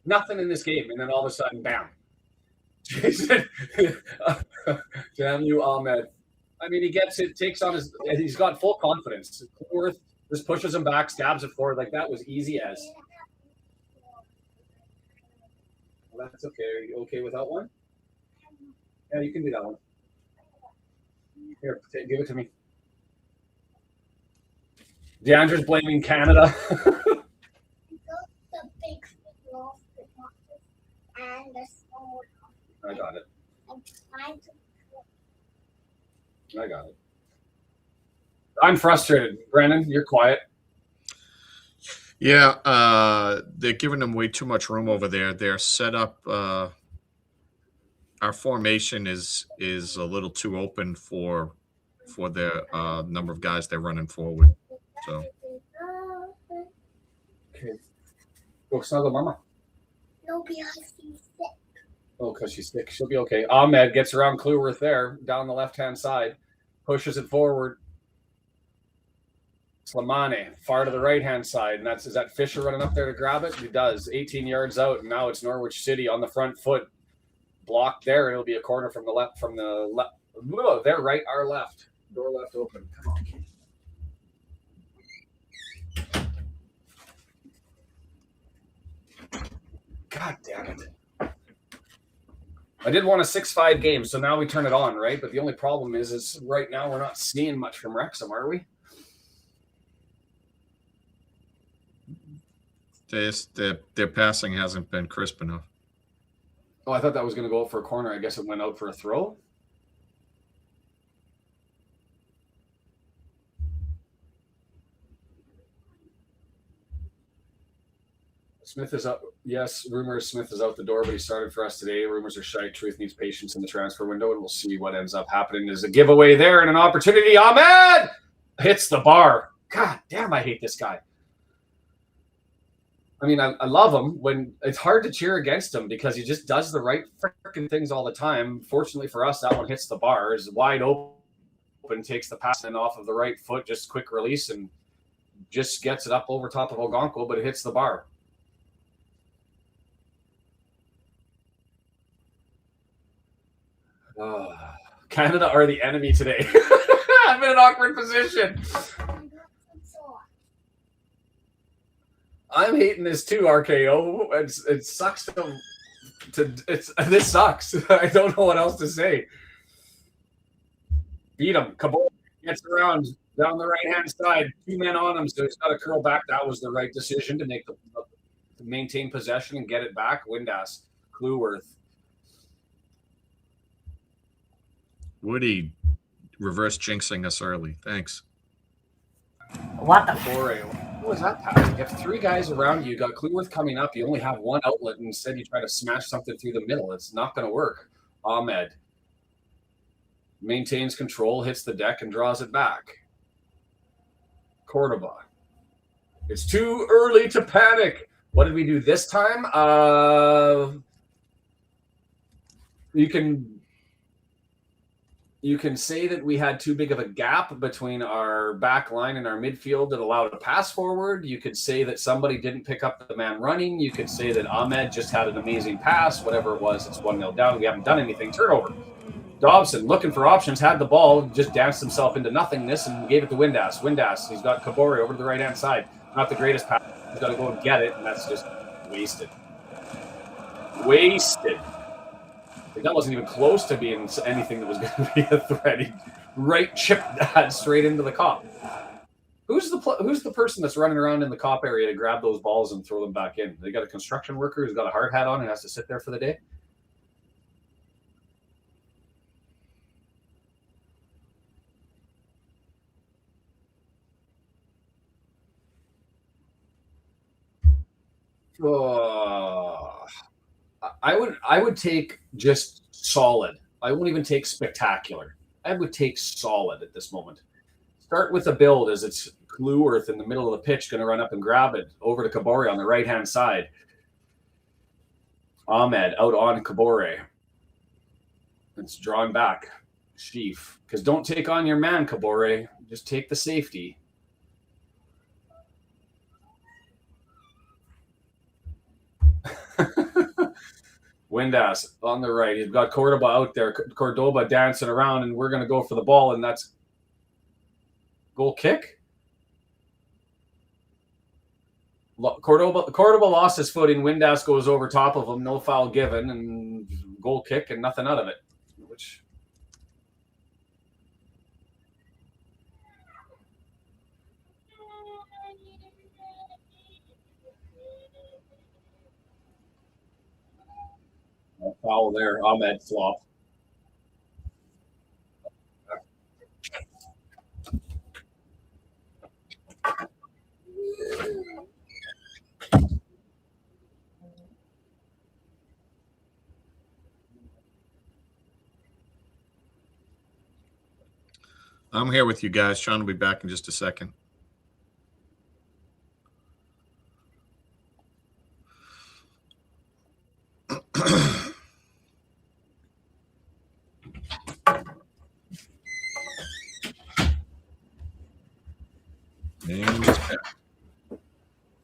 Nothing in this game, and then all of a sudden, bam. Jason, damn you, Ahmed. I mean, he gets it, takes on his, he's got full confidence. Cleworth just pushes him back, stabs it forward. Like, that was easy as. Well, that's okay. Are you okay with that one? Yeah, you can do that one. Here, give it to me. DeAndre's blaming Canada. I got it. I got it. I'm frustrated. Brendan, you're quiet. Yeah, they're giving them way too much room over there. They're set up. Our formation is a little too open for the number of guys they're running forward. So. Okay. Go snuggle, Mama. No, because she's sick. Oh, because she's sick. She'll be okay. Ahmed gets around Clueworth there, down the left-hand side, pushes it forward. Slimane, far to the right-hand side, and is that Fisher running up there to grab it? He does. 18 yards out, and now it's Norwich City on the front foot. Blocked there, and it'll be a corner from the left. Whoa, they're right, our left. Door left open. Come on. God damn it. I did want a 6-5 game, so now we turn it on, right? But the only problem is right now we're not seeing much from Wrexham, are we? Their passing hasn't been crisp enough. Oh, I thought that was going to go out for a corner. I guess it went out for a throw. Smith is up. Yes, rumors Smith is out the door, but he started for us today. Rumors are shite. Truth needs patience in the transfer window, and we'll see what ends up happening. There's a giveaway there and an opportunity. Ahmed hits the bar. God damn, I hate this guy. I mean, I love him. When it's hard to cheer against him because he just does the right freaking things all the time. Fortunately for us, that one hits the bar. Is wide open, takes the pass in off of the right foot, just quick release, and just gets it up over top of Ogonko, but it hits the bar. Canada are the enemy today. I'm in an awkward position. I'm hating this too, RKO. It sucks this sucks. I don't know what else to say. Beat him. Kabul gets around down the right-hand side. 2 men on him, so he's got to curl back. That was the right decision to make to maintain possession and get it back. Windass. Clueworth. Woody reverse jinxing us early. Thanks. What the What was that pass? You have 3 guys around you. You got Cleworth coming up. You only have 1 outlet, and instead you try to smash something through the middle. It's not going to work. Ahmed maintains control, hits the deck, and draws it back. Cordoba. It's too early to panic. What did we do this time? You can say that we had too big of a gap between our back line and our midfield that allowed a pass forward. You could say that somebody didn't pick up the man running. You could say that Ahmed just had an amazing pass. Whatever it was, it's 1-0 down. We haven't done anything. Turnover. Dobson, looking for options, had the ball, just danced himself into nothingness and gave it to Windass. Windass, he's got Kabori over to the right-hand side. Not the greatest pass. He's got to go and get it, and that's just wasted. Wasted. That wasn't even close to being anything that was going to be a threat. He right chipped that straight into the cop. Who's the person that's running around in the cop area to grab those balls and throw them back in? They got a construction worker who's got a hard hat on and has to sit there for the day? I would take just solid. I won't even take spectacular. I would take solid at this moment. Start with a build as it's Clueworth in the middle of the pitch, going to run up and grab it over to Kabore on the right-hand side. Ahmed out on Kabore. It's drawn back. Sheaf. Because don't take on your man, Kabore. Just take the safety. Windass on the right. He's got Cordoba out there. Cordoba dancing around, and we're going to go for the ball, and that's goal kick. Cordoba lost his footing. Windass goes over top of him. No foul given, and goal kick, and nothing out of it. Which no foul there. Ahmed flop. I'm here with you guys. Shaun will be back in just a second. And it's back.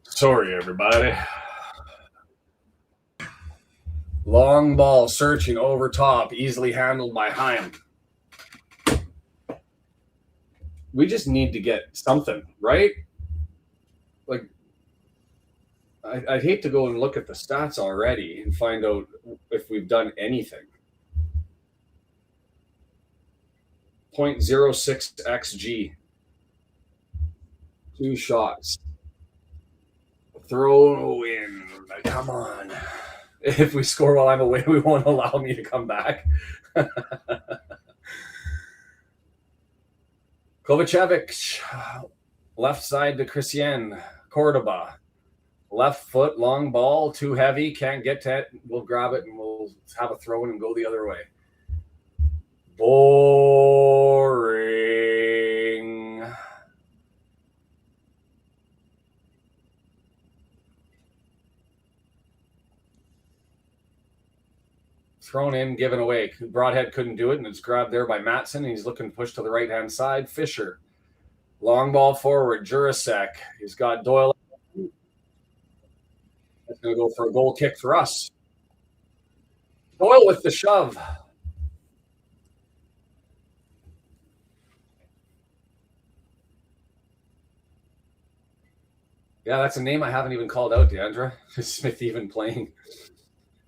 Sorry, everybody. Long ball searching over top, easily handled by Heim. We just need to get something, right? Like, I'd hate to go and look at the stats already and find out if we've done anything. 0.06 XG. 2 shots. Throw in. Come on. If we score while I'm away, we won't allow me to come back. Kovacevic, left side to Christian. Cordoba, left foot, long ball, too heavy, can't get to it. We'll grab it and we'll have a throw in and go the other way. Boring. Thrown in, given away. Broadhead couldn't do it, and it's grabbed there by Matson. He's looking to push to the right-hand side. Fisher. Long ball forward. Jurasek. He's got Doyle. That's going to go for a goal kick for us. Doyle with the shove. Yeah, that's a name I haven't even called out, Deandra. Is Smith even playing?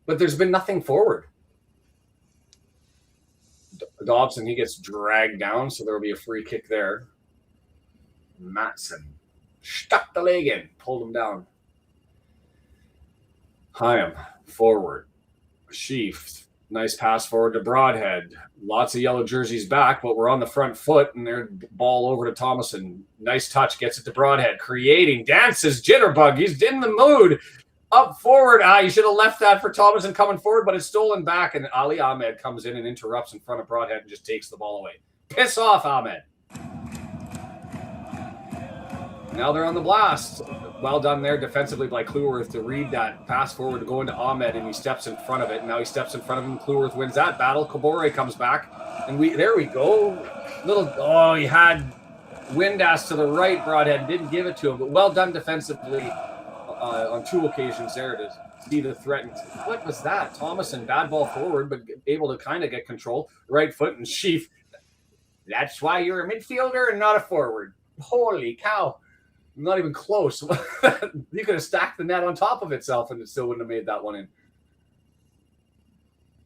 But there's been nothing forward. Dobson, he gets dragged down, so there will be a free kick there. Matson stuck the leg in, pulled him down. Hyam, forward. Sheaf, nice pass forward to Broadhead. Lots of yellow jerseys back, but we're on the front foot, and their ball over to Thomason. Nice touch, gets it to Broadhead, creating, dances, jitterbug. He's in the mood. Up forward. You should have left that for Thomason coming forward, but it's stolen back, and Ali Ahmed comes in and interrupts in front of Broadhead and just takes the ball away. Piss off, Ahmed. Now they're on the blast. Well done there defensively by Clueworth to read that pass forward to go into Ahmed, and he steps in front of it. And now he steps in front of him. Clueworth wins that battle. Kabore comes back, and there we go. He had Windass to the right. Broadhead didn't give it to him, but well done defensively. On 2 occasions there to see the threat. What was that? Thomason, bad ball forward, but able to kind of get control. Right foot and Sheaf. That's why you're a midfielder and not a forward. Holy cow. Not even close. You could have stacked the net on top of itself and it still wouldn't have made that one in.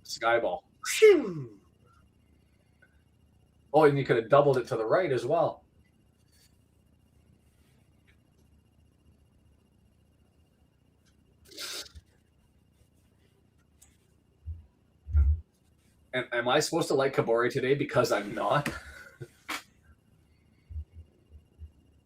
Skyball. Oh, and you could have doubled it to the right as well. And am I supposed to like Kabore today because I'm not?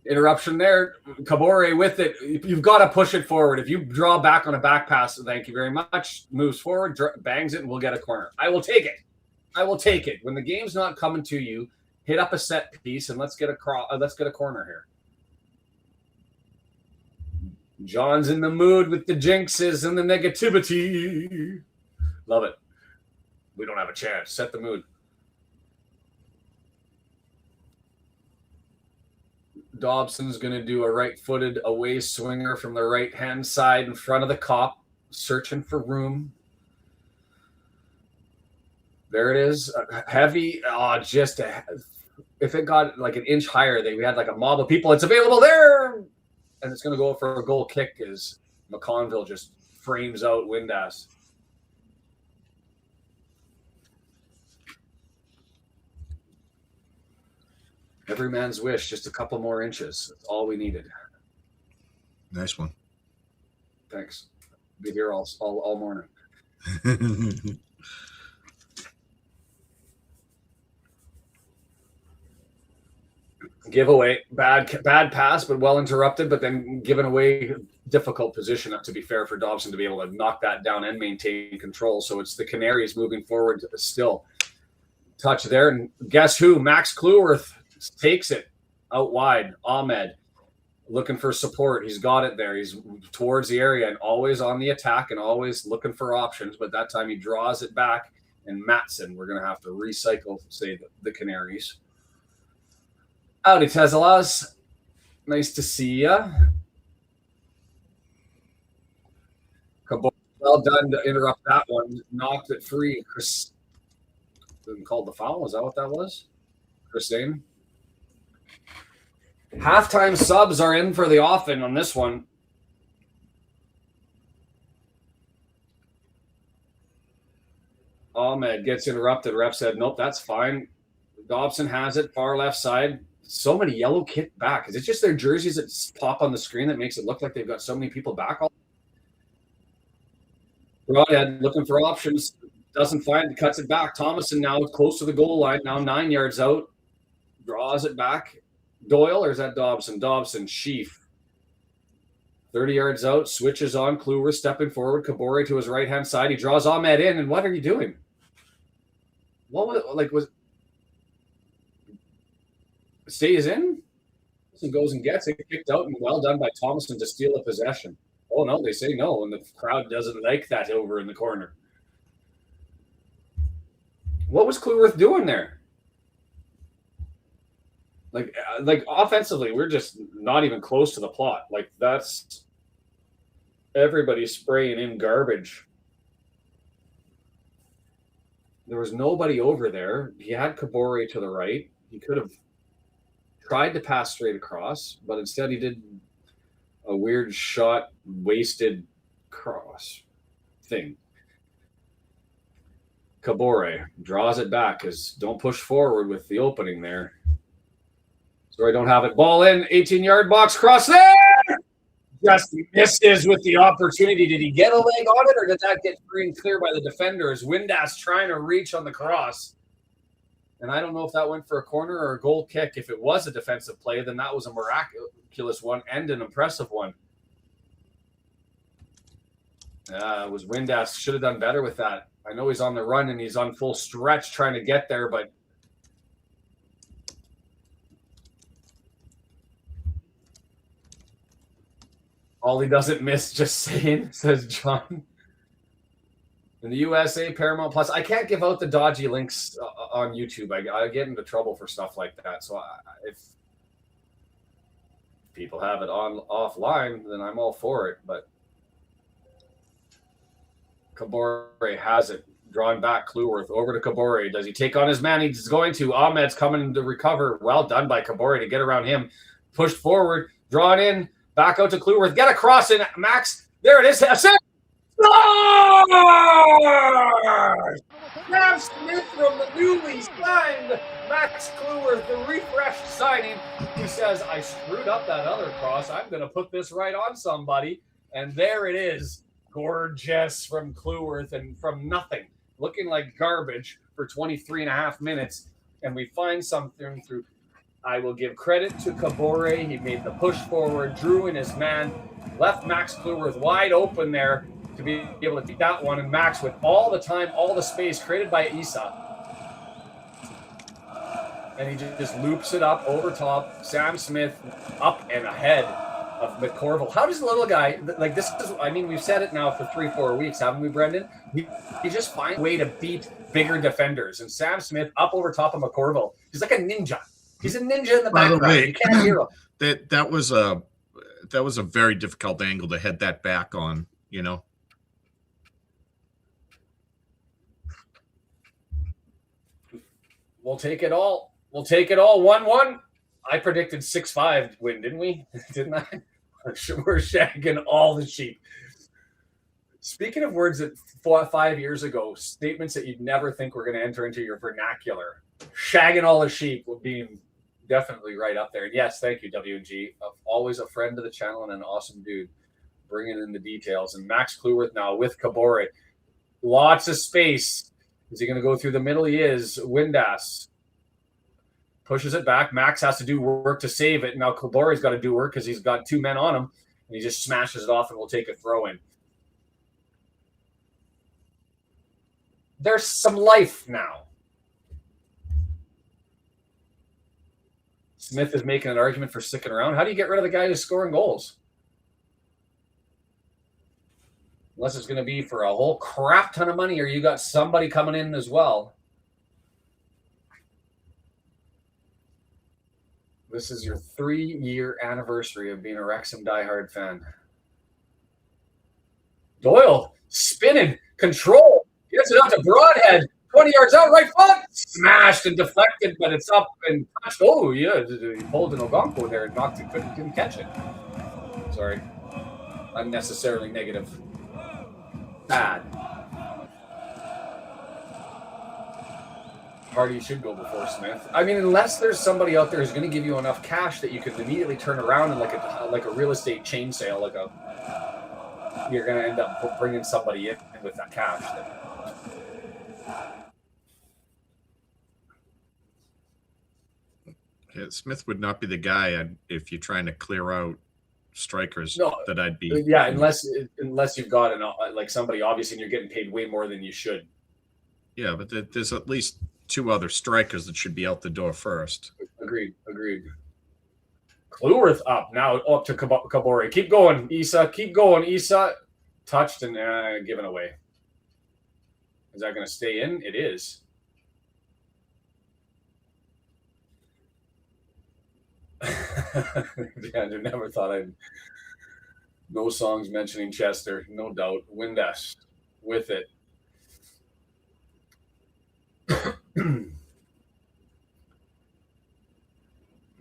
Interruption there. Kabore with it. You've got to push it forward. If you draw back on a back pass, thank you very much. Moves forward, bangs it, and we'll get a corner. I will take it. I will take it. When the game's not coming to you, hit up a set piece and let's get a corner here. John's in the mood with the jinxes and the negativity. Love it. We don't have a chance. Set the mood. Dobson's going to do a right-footed away swinger from the right-hand side in front of the cop, searching for room. There it is. Heavy. If it got like an inch higher, we had like a mob of people. It's available there, and it's going to go for a goal kick as McConville just frames out Windass. Every man's wish, just a couple more inches. That's all we needed. Nice one. Thanks. Be here all morning. Giveaway, bad pass, but well interrupted, but then given away. Difficult position, to be fair, for Dobson to be able to knock that down and maintain control. So it's the Canaries moving forward still. Touch there, and guess who? Max Cleworth takes it out wide. Ahmed looking for support. He's got it there. He's towards the area and always on the attack and always looking for options. But that time he draws it back, and Matson, we're going to have to recycle, say, the Canaries. Howdy, Teslas. Nice to see ya. Well done to interrupt that one. Knocked it free. Chris called the foul. Is that what that was? Christine. Halftime subs are in for the offing on this one. Ahmed gets interrupted. Ref said, nope, that's fine. Dobson has it, far left side. So many yellow kit back. Is it just their jerseys that pop on the screen that makes it look like they've got so many people back? Broadhead looking for options. Doesn't find it, cuts it back. Thomason now close to the goal line, now 9 yards out. Draws it back. Doyle, or is that Dobson? Dobson, Sheaf. 30 yards out, switches on. Clueworth stepping forward. Kabore to his right-hand side. He draws Ahmed in, and what are you doing? Stays in? And goes and gets it, kicked out, and well done by Thomason to steal a possession. Oh, no, they say no, and the crowd doesn't like that over in the corner. What was Clueworth doing there? Like offensively, we're just not even close to the plot. Like, that's everybody spraying in garbage. There was nobody over there. He had Kabore to the right. He could have tried to pass straight across, but instead he did a weird shot, wasted cross thing. Kabore draws it back because don't push forward with the opening there. Sorry, don't have it. Ball in, 18-yard box, cross there! Just misses with the opportunity. Did he get a leg on it, or did that get free and clear by the defenders? Windass trying to reach on the cross. And I don't know if that went for a corner or a goal kick. If it was a defensive play, then that was a miraculous one and an impressive one. It was Windass. Should have done better with that. I know he's on the run and he's on full stretch trying to get there, but all he doesn't miss, just saying, says John. In the USA, Paramount Plus. I can't give out the dodgy links on YouTube. I get into trouble for stuff like that. So if people have it on offline, then I'm all for it. But Kabore has it. Drawn back, Cleworth over to Kabore. Does he take on his man? He's going to. Ahmed's coming to recover. Well done by Kabore to get around him. Pushed forward, drawn in, back out to Cleworth. Get across in, Max. There it is. Sam Smith from the newly signed Max Cleworth, the refreshed signing. He says, I screwed up that other cross. I'm going to put this right on somebody. And there it is. Gorgeous from Cleworth, and from nothing, looking like garbage for 23 and a half minutes. And we find something through. I will give credit to Kabore. He made the push forward, drew in his man, left Max Cleworth wide open there to be able to take that one. And Max, with all the time, all the space created by Isa. And he just loops it up over top. Sam Smith up and ahead of McCorville. How does the little guy, like this is, I mean, we've said it now for 3-4 weeks, haven't we, Brendan? He just finds a way to beat bigger defenders. And Sam Smith up over top of McCorville. He's like a ninja. He's a ninja in the background. You can't hear him. That was a very difficult angle to head that back on, you know. We'll take it all. We'll take it all. 1-1. I predicted 6-5 win, didn't we? Didn't I? We're shagging all the sheep. Speaking of words that 5 years ago, statements that you'd never think were going to enter into your vernacular, shagging all the sheep would be definitely right up there. And yes, thank you, W&G. Always a friend of the channel and an awesome dude, bringing in the details. And Max Cleworth now with Kabore. Lots of space. Is he going to go through the middle? He is. Windass pushes it back. Max has to do work to save it. Now Kabore's got to do work because he's got 2 men on him. And he just smashes it off and will take a throw in. There's some life now. Smith is making an argument for sticking around. How do you get rid of the guy who's scoring goals? Unless it's going to be for a whole crap ton of money or you got somebody coming in as well. This is your 3-year anniversary of being a Wrexham diehard fan. Doyle spinning, control. Gets it out to Broadhead. 20 yards out, right foot. Smashed and deflected, but it's up and touched. Oh, yeah. He pulled an Ogonko there and knocked it. Didn't catch it. Sorry. Unnecessarily negative. Bad. Hardy should go before Smith. I mean, unless there's somebody out there who's going to give you enough cash that you can immediately turn around and like a real estate chain sale, you're going to end up bringing somebody in with that cash. Yeah, Smith would not be the guy if you're trying to clear out strikers that I'd be. Yeah, unless you've got somebody obviously and you're getting paid way more than you should. Yeah, but there's at least 2 other strikers that should be out the door first. Agreed. Clueworth up now, up to Kabore. Keep going, Issa. Keep going, Issa. Touched and given away. Is that going to stay in? It is. Yeah, I never thought I'd. No songs mentioning Chester, no doubt. Windass with it.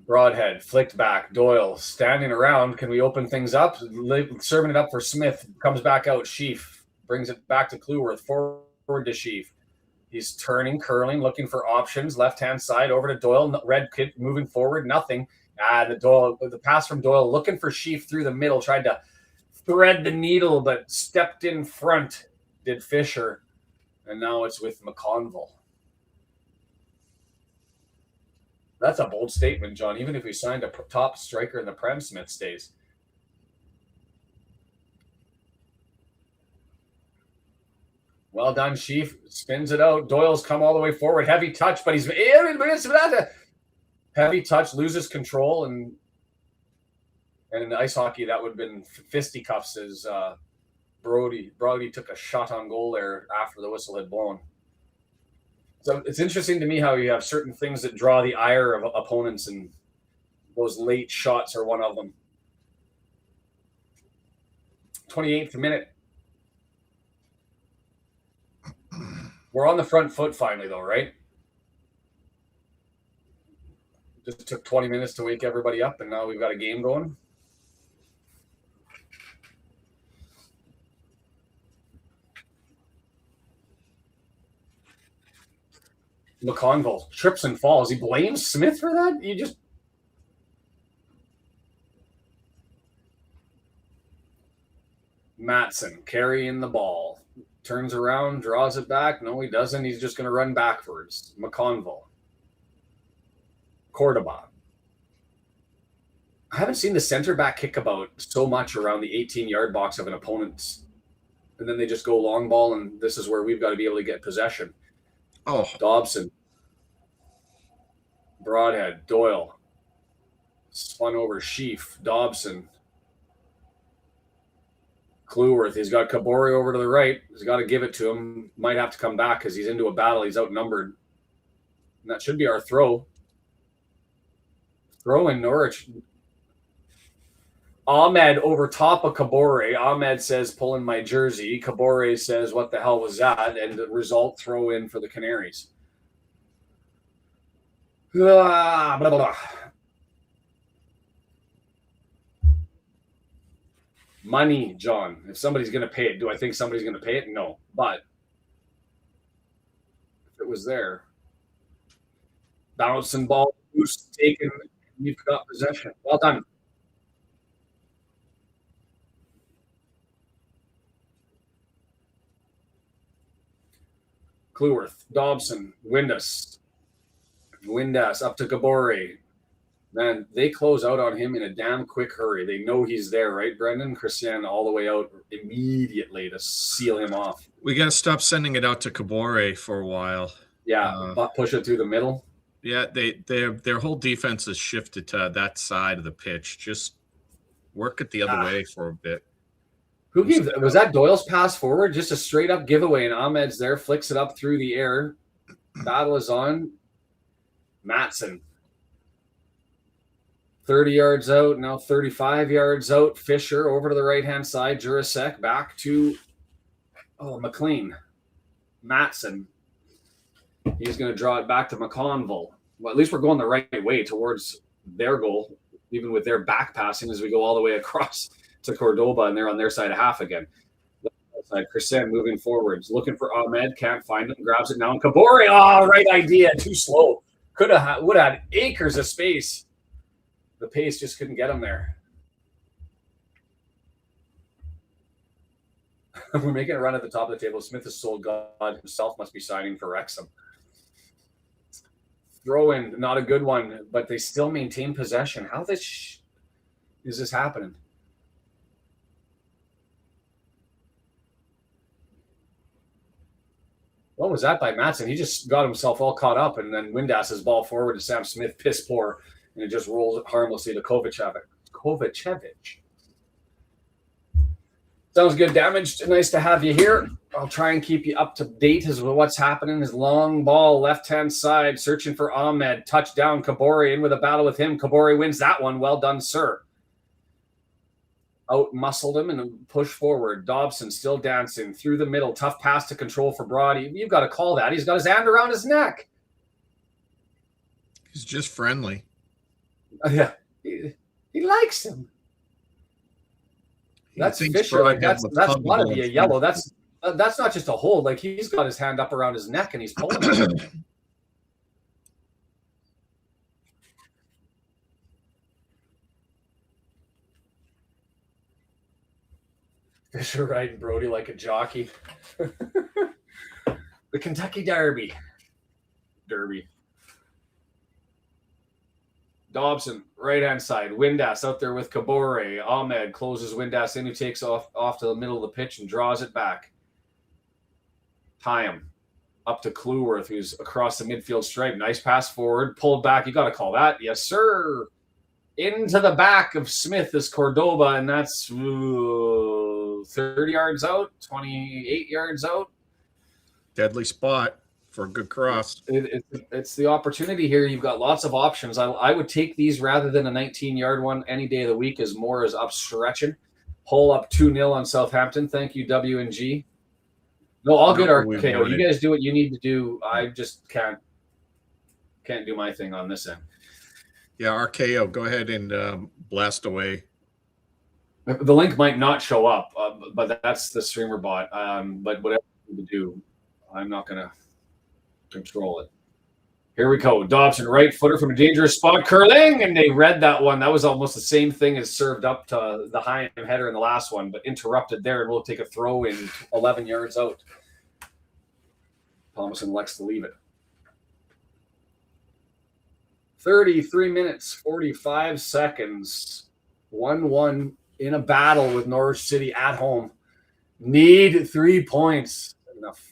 Broadhead flicked back. Doyle standing around. Can we open things up? Serving it up for Smith. Comes back out. Sheaf brings it back to Clueworth. Forward to Sheaf. He's turning, curling, looking for options. Left-hand side over to Doyle. Red kid moving forward. Nothing. The pass from Doyle looking for Sheaf through the middle. Tried to thread the needle, but stepped in front. Did Fisher. And now it's with McConville. That's a bold statement, John. Even if we signed a top striker in the Prem, Smith stays. Well done, Sheaf. Spins it out. Doyle's come all the way forward. Heavy touch, but he's heavy touch, loses control, and in ice hockey that would have been fisticuffs as Brody took a shot on goal there after the whistle had blown. So it's interesting to me how you have certain things that draw the ire of opponents, and those late shots are one of them. 28th minute. We're on the front foot finally, though, right? Just took 20 minutes to wake everybody up, and now we've got a game going. McConville trips and falls. He blames Smith for that? You just... Matson carrying the ball. Turns around, draws it back. No, he doesn't. He's just going to run backwards. McConville. Cordoba. I haven't seen the center back kick about so much around the 18-yard box of an opponent's. And then they just go long ball, and this is where we've got to be able to get possession. Oh. Dobson. Broadhead. Doyle. Spun over. Sheaf. Dobson. Clueworth. He's got Kabore over to the right. He's got to give it to him. Might have to come back because he's into a battle. He's outnumbered. And that should be our throw. Throw in Norwich. Ahmed over top of Kabore. Ahmed says, pulling my jersey. Kabore says, what the hell was that? And the result, throw in for the Canaries. Blah, blah, blah. Money, John. If somebody's going to pay it, do I think somebody's going to pay it? No. But if it was there, bouncing ball, loose, taken, you've got possession. Well done. Cleworth, Dobson, Windass up to Gabori. Man, they close out on him in a damn quick hurry. They know he's there, right, Brendan? Christian all the way out immediately to seal him off. We got to stop sending it out to Kabore for a while. Yeah, push it through the middle. Yeah, their whole defense has shifted to that side of the pitch. Just work it the other way for a bit. Who gave that? Was that Doyle's pass forward? Just a straight up giveaway, and Ahmed's there, flicks it up through the air. Battle is on. Matson. 30 yards out, now 35 yards out. Fisher over to the right-hand side. Jurasek back to McLean. Matson. He's going to draw it back to McConville. Well, at least we're going the right way towards their goal, even with their back passing as we go all the way across to Cordoba, and they're on their side of half again. Side, Christian moving forwards, looking for Ahmed, can't find him, grabs it now, and Kabori, right idea, too slow. Would have had acres of space. The pace just couldn't get him there. We're making a run at the top of the table. Smith has sold God himself, must be signing for Wrexham. Throw in, not a good one, but they still maintain possession. How is this happening? What was that by Matson? He just got himself all caught up, and then Windass's ball forward to Sam Smith, piss poor, and it just rolls harmlessly to Kovacevic. Sounds good, Damaged. Nice to have you here. I'll try and keep you up to date as to what's happening. His long ball, left-hand side, searching for Ahmed. Touchdown, Kabori in with a battle with him. Kabori wins that one. Well done, sir. Out-muscled him and push forward. Dobson still dancing through the middle. Tough pass to control for Brody. You've got to call that. He's got his hand around his neck. He's just friendly. Yeah, he likes him. That's Fisher. Like that's got to be a yellow. That's not just a hold. Like he's got his hand up around his neck and he's pulling it. Fisher riding Brody like a jockey. The Kentucky Derby. Dobson, right-hand side. Windass out there with Kabore. Ahmed closes Windass in, who takes off to the middle of the pitch and draws it back. Tie him up to Clueworth, who's across the midfield stripe. Nice pass forward. Pulled back. You got to call that. Yes, sir. Into the back of Smith is Cordoba, and that's 30 yards out, 28 yards out. Deadly spot for a good cross. It's the opportunity here. You've got lots of options. I would take these rather than a 19-yard one any day of the week, as more is up stretching. Hull up 2-0 on Southampton. Thank you, W&G. No, all good, RKO. You guys do what you need to do. I just can't do my thing on this end. Yeah, RKO, go ahead and blast away. The link might not show up, but that's the streamer bot. But whatever you need to do, I'm not going to control it. Here we go. Dobson, right footer from a dangerous spot. Curling, and they read that one. That was almost the same thing as served up to the high header in the last one, but interrupted there, and we'll take a throw in 11 yards out. Thomason elects to leave it. 33 minutes, 45 seconds. 1-1 in a battle with Norwich City at home. Need 3 points. Enough.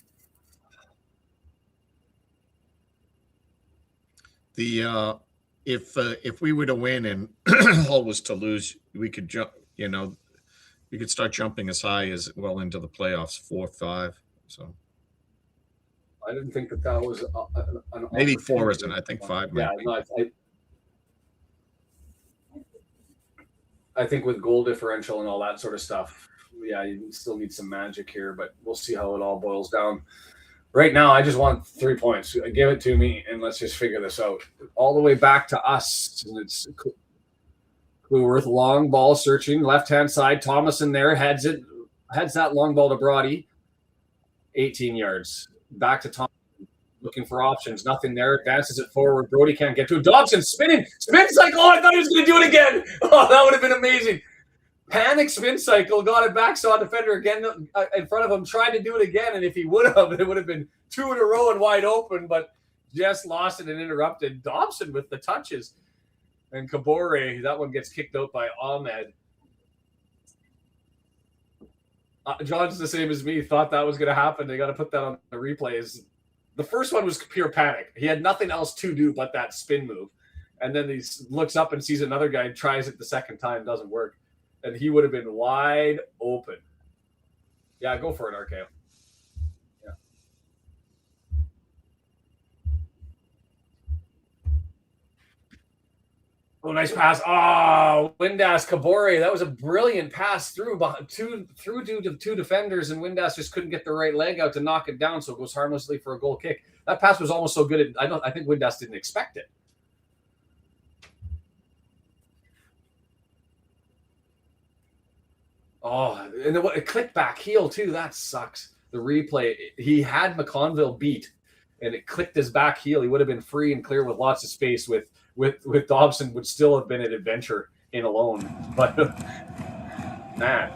If we were to win and Hull was to lose, we could jump. We could start jumping as high as well into the playoffs, 4-5. So I didn't think that was an maybe 4 isn't. I think 5. Yeah, no, I think with goal differential and all that sort of stuff, yeah, you still need some magic here, but we'll see how it all boils down. Right now, I just want 3 points. Give it to me, and let's just figure this out. All the way back to us. It's Cleworth, long ball searching, left-hand side. Thomas in there, heads that long ball to Brody. 18 yards. Back to Thomas, looking for options. Nothing there. Advances it forward. Brody can't get to it. Dobson spinning. Spin cycle. Oh, I thought he was going to do it again. Oh, that would have been amazing. Panic spin cycle. Got it back. Saw a defender again in front of him. Tried to do it again. And if he would have, it would have been 2 in a row and wide open. But just lost it and interrupted. Dobson with the touches. And Kabore, that one gets kicked out by Ahmed. John's the same as me. Thought that was going to happen. They got to put that on the replays. The first one was pure panic. He had nothing else to do but that spin move. And then he looks up and sees another guy, tries it the second time, doesn't work. And he would have been wide open. Yeah, go for it, RKO. Yeah. Oh, nice pass. Oh, Windass Kabore. That was a brilliant pass through two defenders, and Windass just couldn't get the right leg out to knock it down, so it goes harmlessly for a goal kick. That pass was almost so good. I think Windass didn't expect it. Oh, and it clicked back heel too. That sucks. The replay. He had McConville beat, and it clicked his back heel. He would have been free and clear with lots of space. With Dobson would still have been an adventure in alone. But man.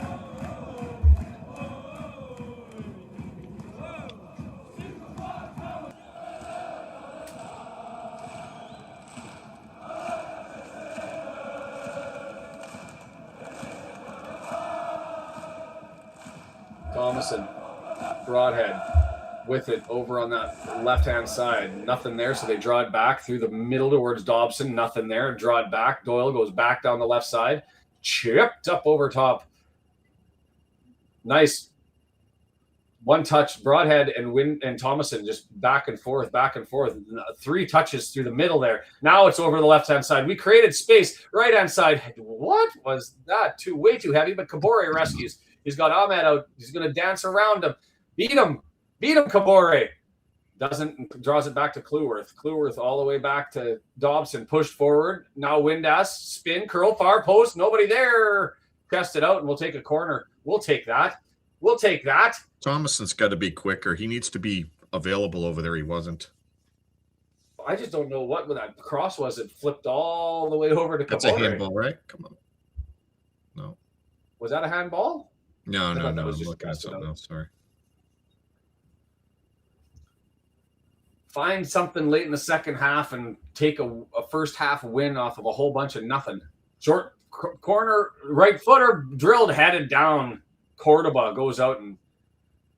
Thomason, Broadhead with it over on that left-hand side. Nothing there, so they draw it back through the middle towards Dobson. Nothing there. Draw it back. Doyle goes back down the left side. Chipped up over top. Nice. One touch. Broadhead and Thomason just back and forth, back and forth. 3 touches through the middle there. Now it's over the left-hand side. We created space. Right-hand side. What was that? Way too heavy, but Kabore rescues. He's got Ahmed out. He's going to dance around him. Beat him, Kabore. Doesn't, draws it back to Clueworth. Clueworth all the way back to Dobson. Pushed forward. Now Windass. Spin, curl, far post. Nobody there. Test it out, and we'll take a corner. We'll take that. Thomason's got to be quicker. He needs to be available over there. He wasn't. I just don't know what that cross was. It flipped all the way over to Kabore. That's a handball, right? Come on. No. Was that a handball? No. I'm looking at something else. Sorry. Find something late in the second half and take a first half win off of a whole bunch of nothing. Short corner, right footer, drilled, headed down. Cordoba goes out and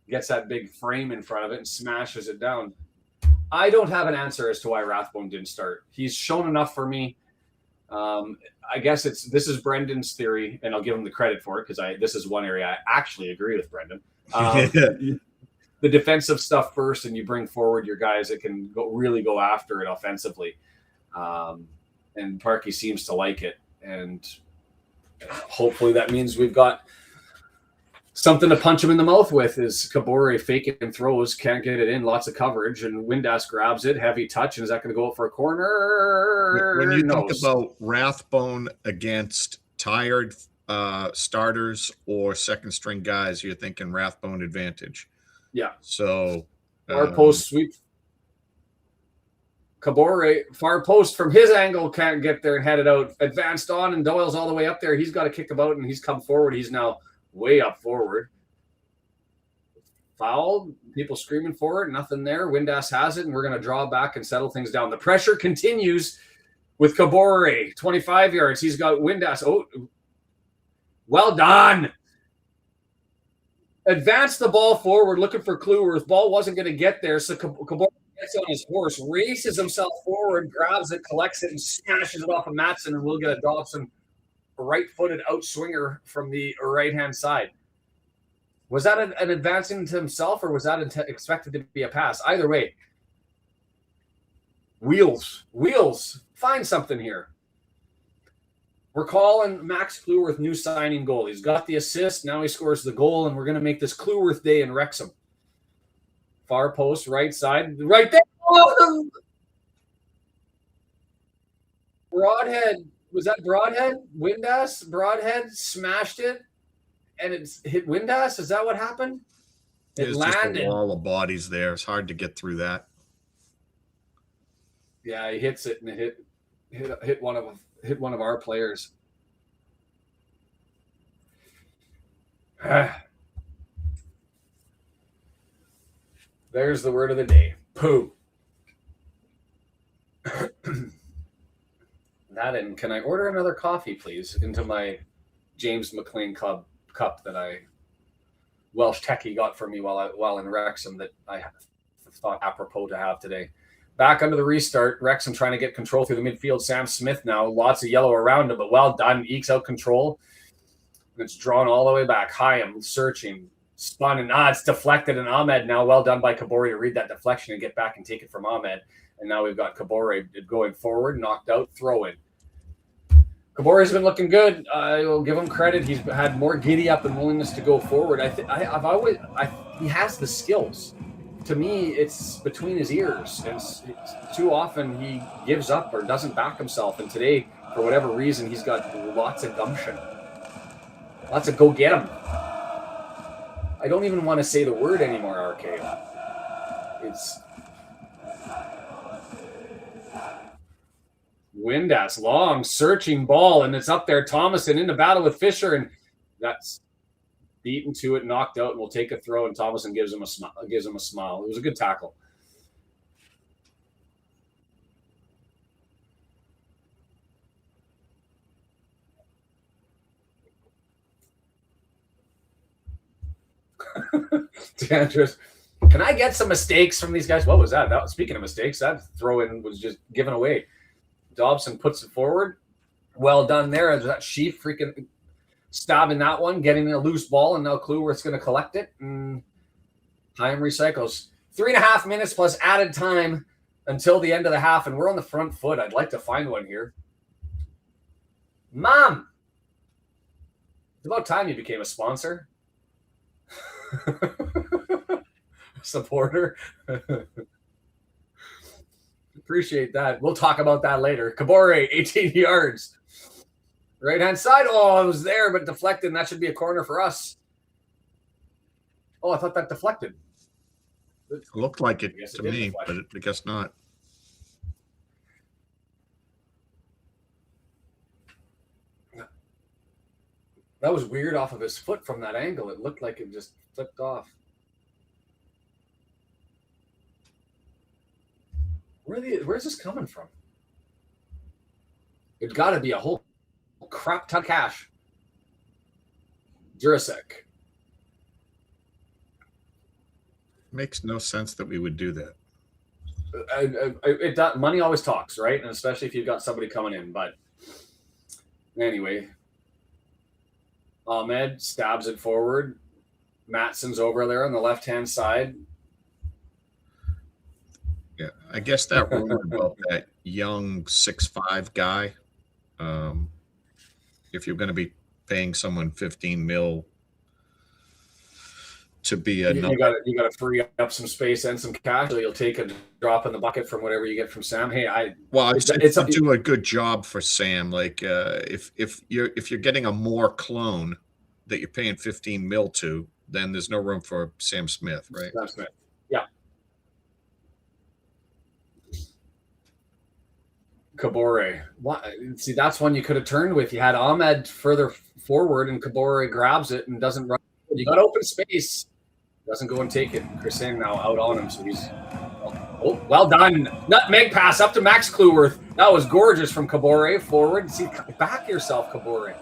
gets that big frame in front of it and smashes it down. I don't have an answer as to why Rathbone didn't start. He's shown enough for me. I guess this is Brendan's theory, and I'll give him the credit for it because this is one area I actually agree with Brendan. The defensive stuff first, and you bring forward your guys that can really go after it offensively. And Parkey seems to like it, and hopefully that means we've got something to punch him in the mouth with. Is Kabore faking and throws, can't get it in, lots of coverage, and Windass grabs it, heavy touch, and is that going to go for a corner? When you think about Rathbone against tired starters or second string guys, you're thinking Rathbone advantage. Yeah. So far post sweep. Kabore, far post from his angle, can't get there and head it out. Advanced on, and Doyle's all the way up there. He's got to kick him out, and he's come forward. He's now way up forward. Foul. People screaming for it. Nothing there. Windass has it, and we're going to draw back and settle things down. The pressure continues with Kabore. 25 yards. He's got Windass. Oh, well done. Advance the ball forward, looking for Cleworth. Ball wasn't going to get there, so Kabore gets on his horse, races himself forward, grabs it, collects it, and smashes it off of Matson, and we'll get a Dobson right-footed outswinger from the right-hand side. Was that an advancing to himself, or was that expected to be a pass? Either way, wheels, find something here. We're calling Max Cleworth new signing goal. He's got the assist. Now he scores the goal, and we're going to make this Cleworth day in Wrexham. Far post, right side, right there. Oh, the broadhead. Was that broadhead? Windass? Broadhead smashed it and it hit Windass? Is that what happened? It There's landed. just a wall of bodies there. It's hard to get through that. Yeah, he hits it and it hit one of our players. There's the word of the day. Poo. That and can I order another coffee, please, into my James McLean cup that I Welsh techie got for me while in Wrexham that I thought apropos to have today. Back under the restart, Wrexham trying to get control through the midfield. Sam Smith now, lots of yellow around him, but well done. Ekes out control. It's drawn all the way back. Hyam searching, spun, and it's deflected. And Ahmed now, well done by Kabore to read that deflection and get back and take it from Ahmed. And now we've got Kabore going forward, knocked out, throw in. Kabore's been looking good. I will give him credit. He's had more giddy up and willingness to go forward. He has the skills. To me, it's between his ears, and too often he gives up or doesn't back himself. And today, for whatever reason, he's got lots of gumption, lots of go get him. I don't even want to say the word anymore, RKO. It's Windass, long searching ball, and it's up there. Thomason in the battle with Fisher, and that's beaten to it, knocked out, and we'll take a throw. And Thomason gives him a smile. It was a good tackle. Andrews, can I get some mistakes from these guys? What was that? Speaking of mistakes, that throw in was just given away. Dobson puts it forward. Well done there. That Sheaf freaking stabbing that one, getting a loose ball, and now Clueworth's going to collect it. And Hyam recycles. 3.5 minutes plus added time until the end of the half, and we're on the front foot. I'd like to find one here. Mom! It's about time you became a sponsor. Supporter. Appreciate that. We'll talk about that later. Kabore, 18 yards. Right-hand side. Oh, it was there, but deflected, and that should be a corner for us. Oh, I thought that deflected. It looked like it to me, deflect. but I guess not. That was weird off of his foot from that angle. It looked like it just flipped off. Where's this coming from? It's got to be a whole crap ton of cash. Jurasek. Makes no sense that we would do It that. money always talks, right? And especially if you've got somebody coming in. But anyway, Ahmed stabs it forward. Matson's over there on the left-hand side. Yeah, I guess that rumor about that young 6'5" guy. If you're going to be paying someone 15 mil to be a you got to free up some space and some cash, so you'll take a drop in the bucket from whatever you get from Sam. Hey, it's do a good job for Sam. Like if you're getting a more clone that you're paying 15 mil to, then there's no room for Sam Smith, right? Sam Smith. Yeah. Kabore. See, that's one you could have turned with. You had Ahmed further forward, and Kabore grabs it and doesn't run. You got open space. Doesn't go and take it. Christian now out on him, so he's well done. Nutmeg pass up to Max Cleworth. That was gorgeous from Kabore forward. See, back yourself, Kabore.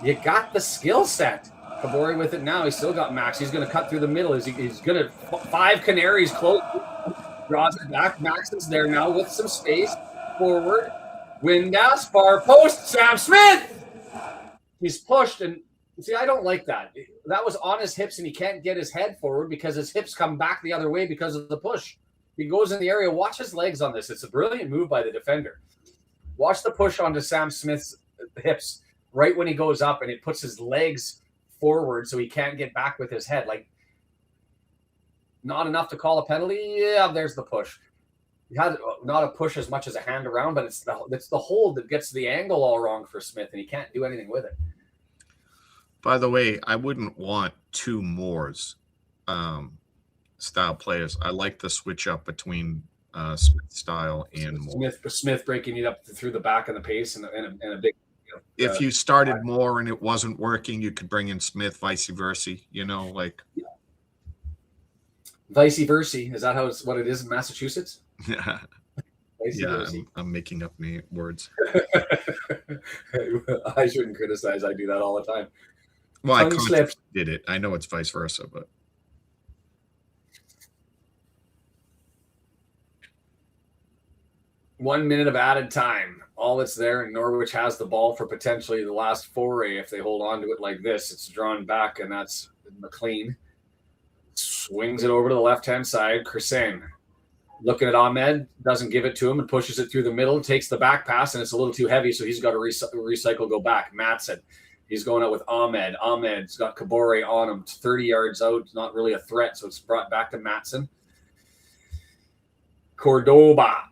You got the skill set. Kabore with it now. He's still got Max. He's going to cut through the middle. He's going to 5 Canaries close. Draws it back. Max is there now with some space. Forward. Windass. Far post. Sam Smith. He's pushed. And see, I don't like that. That was on his hips, and he can't get his head forward because his hips come back the other way because of the push. He goes in the area. Watch his legs on this. It's a brilliant move by the defender. Watch the push onto Sam Smith's hips right when he goes up, and it puts his legs forward so he can't get back with his head. Like, not enough to call a penalty. Yeah, there's the push. He had not a push as much as a hand around, but it's the hold that gets the angle all wrong for Smith, and he can't do anything with it. By the way, I wouldn't want two Moores style players. I like the switch up between Smith style and Moore. Smith breaking it up through the back and the pace and a big. If you started Moore and it wasn't working, you could bring in Smith, vice versa. Vice versa. Is that what it is in Massachusetts? Yeah. Yeah, I'm making up words. I shouldn't criticize. I do that all the time. Well, I did it. I know it's vice versa, but 1 minute of added time. All that's there, and Norwich has the ball for potentially the last foray if they hold on to it like this. It's drawn back, and that's McLean. Swings it over to the left-hand side. Chrisen looking at Ahmed, doesn't give it to him and pushes it through the middle, takes the back pass, and it's a little too heavy, so he's got to recycle, go back. Matson, he's going out with Ahmed. Ahmed's got Kabore on him, 30 yards out, not really a threat, so it's brought back to Matson. Cordoba.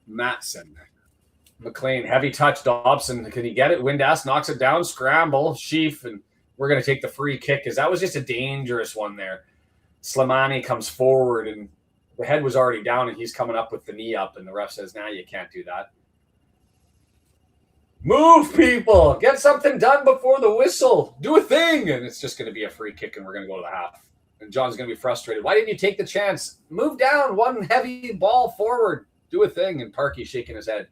Matson. McLean, heavy touch. Dobson, can he get it? Windass knocks it down. Scramble. Sheaf, and we're going to take the free kick because that was just a dangerous one there. Slimani comes forward, and the head was already down, and he's coming up with the knee up, and the ref says, "Nah, you can't do that." Move, people! Get something done before the whistle. Do a thing! And it's just going to be a free kick, and we're going to go to the half. And John's going to be frustrated. Why didn't you take the chance? Move down one heavy ball forward. Do a thing. And Parky's shaking his head.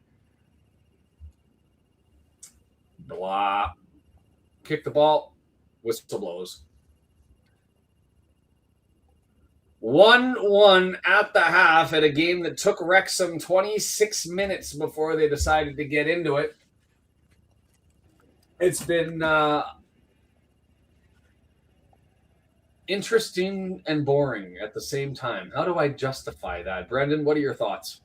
Blah. Kick the ball. Whistle blows. 1-1 at the half at a game that took Wrexham 26 minutes before they decided to get into it. It's been interesting and boring at the same time. How do I justify that? Brendan, what are your thoughts?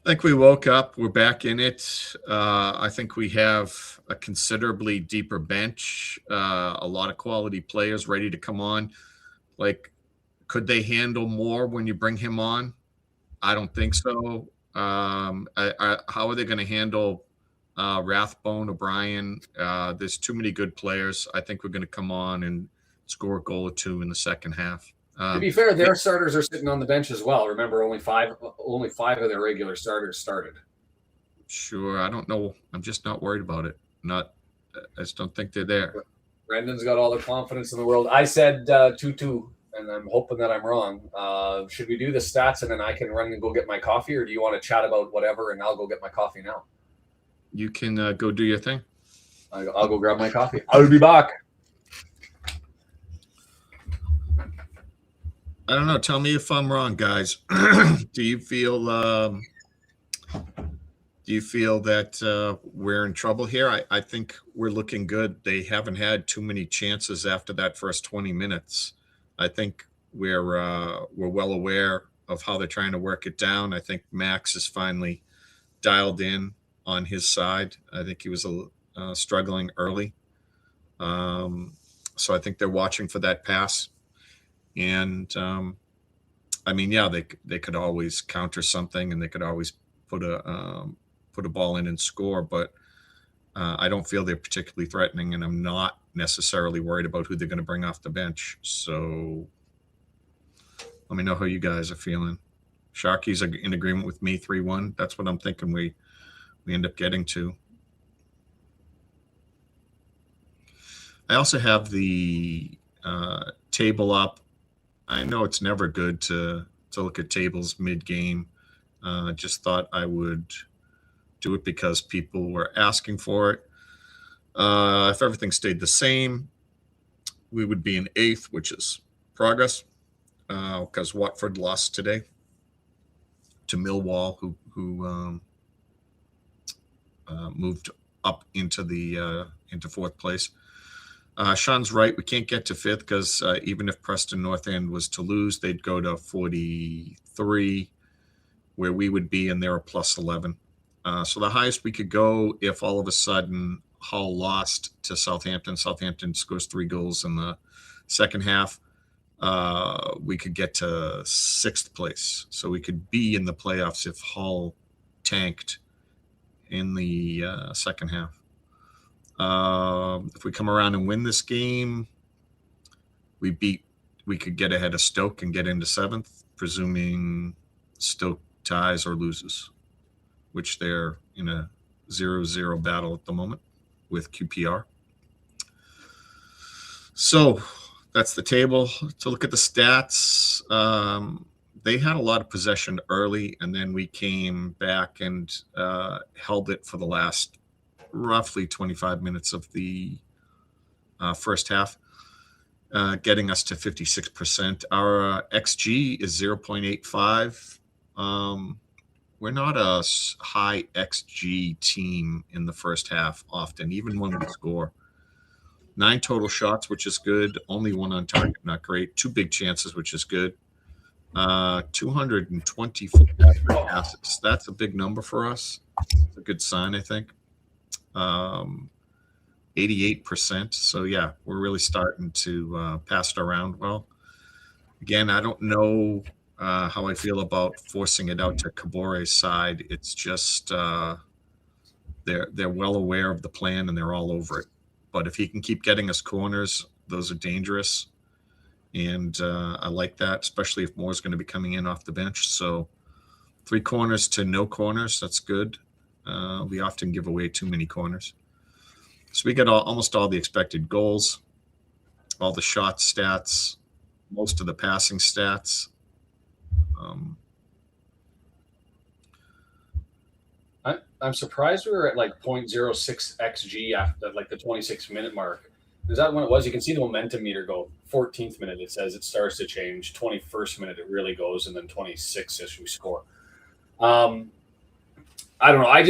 I think we woke up. We're back in it. I think we have a considerably deeper bench, a lot of quality players ready to come on. Like, could they handle more when you bring him on? I don't think so. How are they going to handle Rathbone, O'Brien? There's too many good players. I think we're going to come on and score a goal or two in the second half. To be fair, their starters are sitting on the bench as well. Remember, only five of their regular starters started. Sure, I don't know. I'm just not worried about it. I just don't think they're there. Brendan's got all the confidence in the world. I said 2-2, and I'm hoping that I'm wrong. Should we do the stats and then I can run and go get my coffee, or do you want to chat about whatever and I'll go get my coffee now? You can go do your thing. I'll go grab my coffee. I'll be back. I don't know. Tell me if I'm wrong, guys. Do you feel that we're in trouble here? I think we're looking good. They haven't had too many chances after that first 20 minutes. I think we're well aware of how they're trying to work it down. I think Max is finally dialed in on his side. I think he was struggling early. So I think they're watching for that pass. And I mean, yeah, they could always counter something, and they could always put a ball in and score. But I don't feel they're particularly threatening, and I'm not necessarily worried about who they're going to bring off the bench. So let me know how you guys are feeling. Sharky's in agreement with me, 3-1. That's what I'm thinking we end up getting to. I also have the table up. I know it's never good to look at tables mid-game. Just thought I would do it because people were asking for it. If everything stayed the same, we would be in 8th, which is progress, because Watford lost today to Millwall, who moved up into 4th place. Sean's right. We can't get to 5th because even if Preston North End was to lose, they'd go to 43, where we would be, and they're a plus 11. So the highest we could go if all of a sudden Hull lost to Southampton. Southampton scores 3 goals in the second half. We could get to 6th place. So we could be in the playoffs if Hull tanked in the second half. If we come around and win this game, we could get ahead of Stoke and get into 7th, presuming Stoke ties or loses, which they're in a 0-0 battle at the moment with QPR. So that's the table. To look at the stats, they had a lot of possession early, and then we came back and held it for the last roughly 25 minutes of the first half, getting us to 56%. Our XG is 0.85. We're not a high XG team in the first half often, even when we score. 9 total shots, which is good. Only 1 on target, not great. 2 big chances, which is good. 224 passes. That's a big number for us. It's a good sign, I think. 88%. So, yeah, we're really starting to pass it around well. Again, I don't know how I feel about forcing it out to Cabore's side. It's just they're well aware of the plan and they're all over it. But if he can keep getting us corners, those are dangerous. And I like that, especially if Moore's going to be coming in off the bench. So 3 corners to no corners, that's good. We often give away too many corners. So we get almost all the expected goals, all the shot stats, most of the passing stats. I'm surprised we were at like 0.06 XG after like the 26-minute mark. Is that when it was? You can see the momentum meter go. 14th minute, it says it starts to change. 21st minute, it really goes. And then 26-ish, we score. I don't know.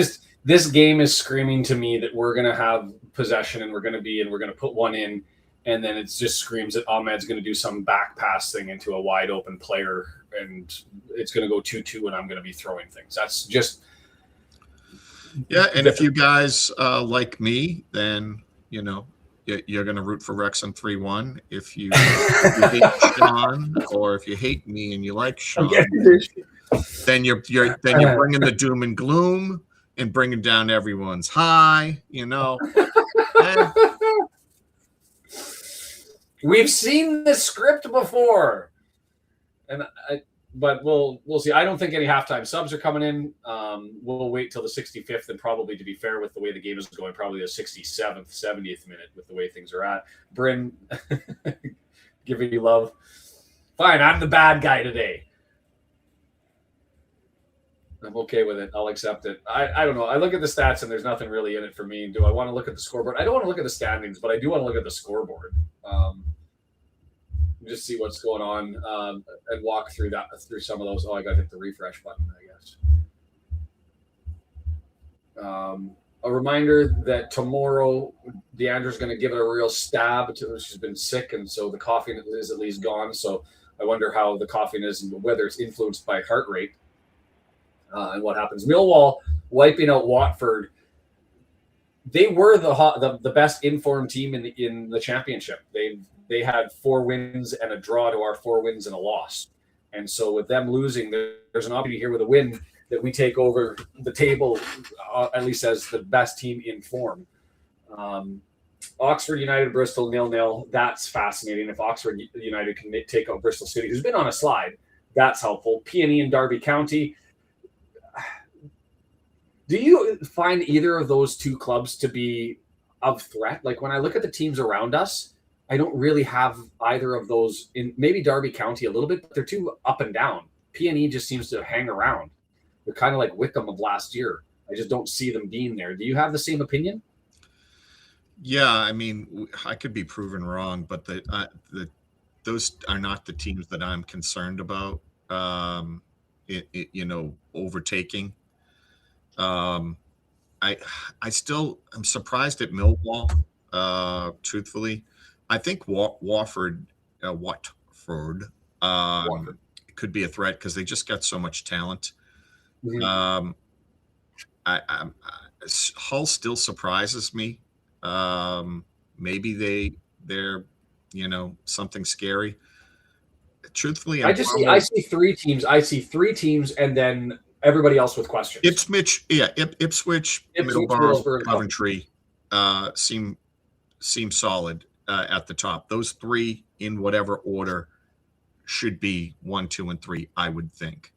This game is screaming to me that we're going to have possession and we're going to put one in. And then it just screams that Ahmed's going to do some back pass thing into a wide open player. And it's going to go 2-2 and I'm going to be throwing things. That's just. Yeah. And if you guys like me, then, you're going to root for Wrexham 3-1. If you hate Shaun, or if you hate me and you like Shaun, then you're bringing the doom and gloom and bringing down everyone's high. We've seen the script before, but we'll see. I don't think any halftime subs are coming in. We'll wait till the 65th, and probably, to be fair, with the way the game is going, probably the 67th, 70th minute with the way things are at. Bryn, giving you love. Fine, I'm the bad guy today. I'm okay with it. I'll accept it. I don't know. I look at the stats, and there's nothing really in it for me. Do I want to look at the scoreboard? I don't want to look at the standings, but I do want to look at the scoreboard. Just see what's going on and walk through some of those. Oh, I got to hit the refresh button, I guess. A reminder that tomorrow Deandra's going to give it a real stab. She's been sick, and so the coughing is at least gone. So I wonder how the coughing is and whether it's influenced by heart rate and what happens. Millwall wiping out Watford. They were the best informed team in the championship. They had 4 wins and a draw to our 4 wins and a loss. And so with them losing, there's an opportunity here with a win that we take over the table, at least as the best team in form. Oxford United, Bristol 0-0. That's fascinating. If Oxford United can take out Bristol City, who's been on a slide, that's helpful. P&E and Derby County. Do you find either of those 2 clubs to be of threat? Like when I look at the teams around us, I don't really have either of those in. Maybe Derby County a little bit, but they're too up and down. P&E just seems to hang around. They're kind of like Wickham of last year. I just don't see them being there. Do you have the same opinion? Yeah, I mean, I could be proven wrong, but those are not the teams that I'm concerned about. Overtaking. I'm surprised at Millwall. Truthfully. I think Watford could be a threat because they just got so much talent. Mm-hmm. Hull still surprises me. Maybe they're something scary. Truthfully, I see three teams. I see three teams, and then everybody else with questions. Ipswich, Middlesbrough, Middlesbrough, and Coventry seem solid at the top. Those three, in whatever order, should be 1, 2, and 3. I would think.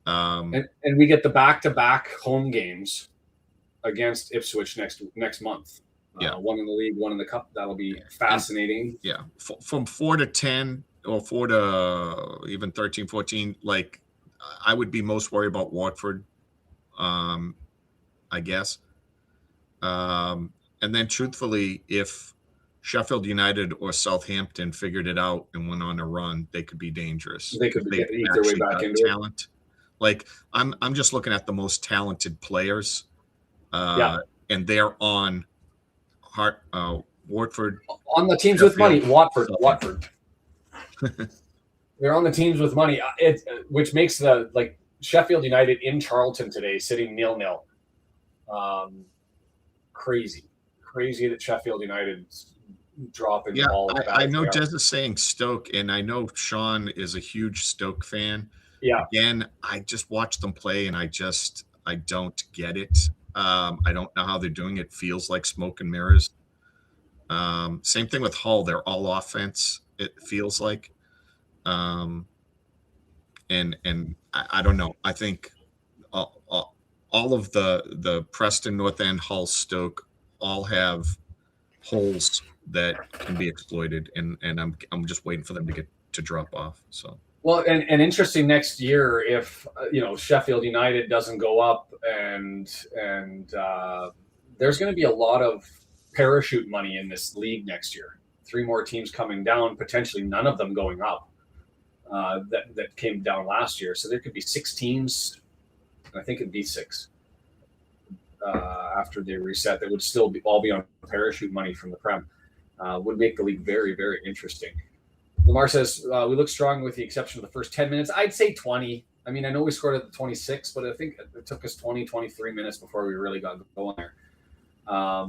And we get the back-to-back home games against Ipswich next month. Yeah, one in the league, one in the cup. That'll be fascinating. Yeah, from 4 to 10 or 4 to even 13, 14. Like, I would be most worried about Watford. I guess. And then, truthfully, if Sheffield United or Southampton figured it out and went on a run, they could be dangerous. They could eat their way back into talent. It. Like, I'm just looking at the most talented players, and they're on Watford. On the teams with money, Watford. They're on the teams with money, which makes Sheffield United in Charlton today sitting 0-0. Crazy that Sheffield United dropping the ball. I know Des is saying Stoke, and I know Shaun is a huge Stoke fan. Yeah. Again, I just watch them play, and I don't get it. I don't know how they're doing it. Feels like smoke and mirrors. Same thing with Hull. They're all offense, it feels like. And I don't know. I think all of the Preston, North End, Hull, Stoke all have holes that can be exploited, and I'm just waiting for them to drop off. So. Well, and interesting next year if Sheffield United doesn't go up, and there's going to be a lot of parachute money in this league next year. 3 more teams coming down, potentially none of them going up. That came down last year, so there could be 6 teams. I think it'd be 6 after they reset. That would still all be on parachute money from the Prem. Would make the league very, very interesting. Lamar says, we look strong with the exception of the first 10 minutes. I'd say 20. I mean, I know we scored at the 26, but I think it took us 20, 23 minutes before we really got going there. I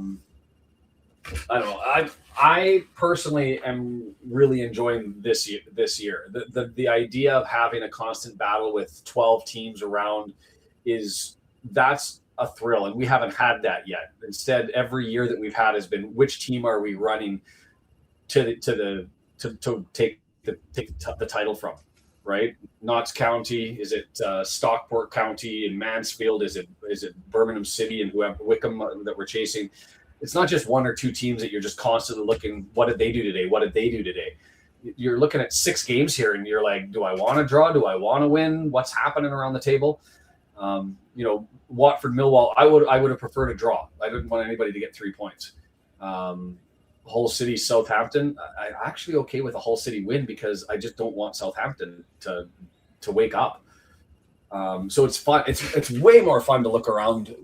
don't know. I personally am really enjoying this year. The idea of having a constant battle with 12 teams around that's a thrill, and we haven't had that yet. Instead, every year that we've had has been which team are we running to take the title from, right? Notts County, is it Stockport County and Mansfield? Is it Birmingham City and Wickham that we're chasing? It's not just 1 or 2 teams that you're just constantly looking. What did they do today? What did they do today? You're looking at 6 games here, and you're like, do I want to draw? Do I want to win? What's happening around the table? Watford, Millwall. I would have preferred a draw. I didn't want anybody to get 3 points. Hull City, Southampton. I'm actually okay with a Hull City win because I just don't want Southampton to wake up. So it's fun. It's way more fun to look around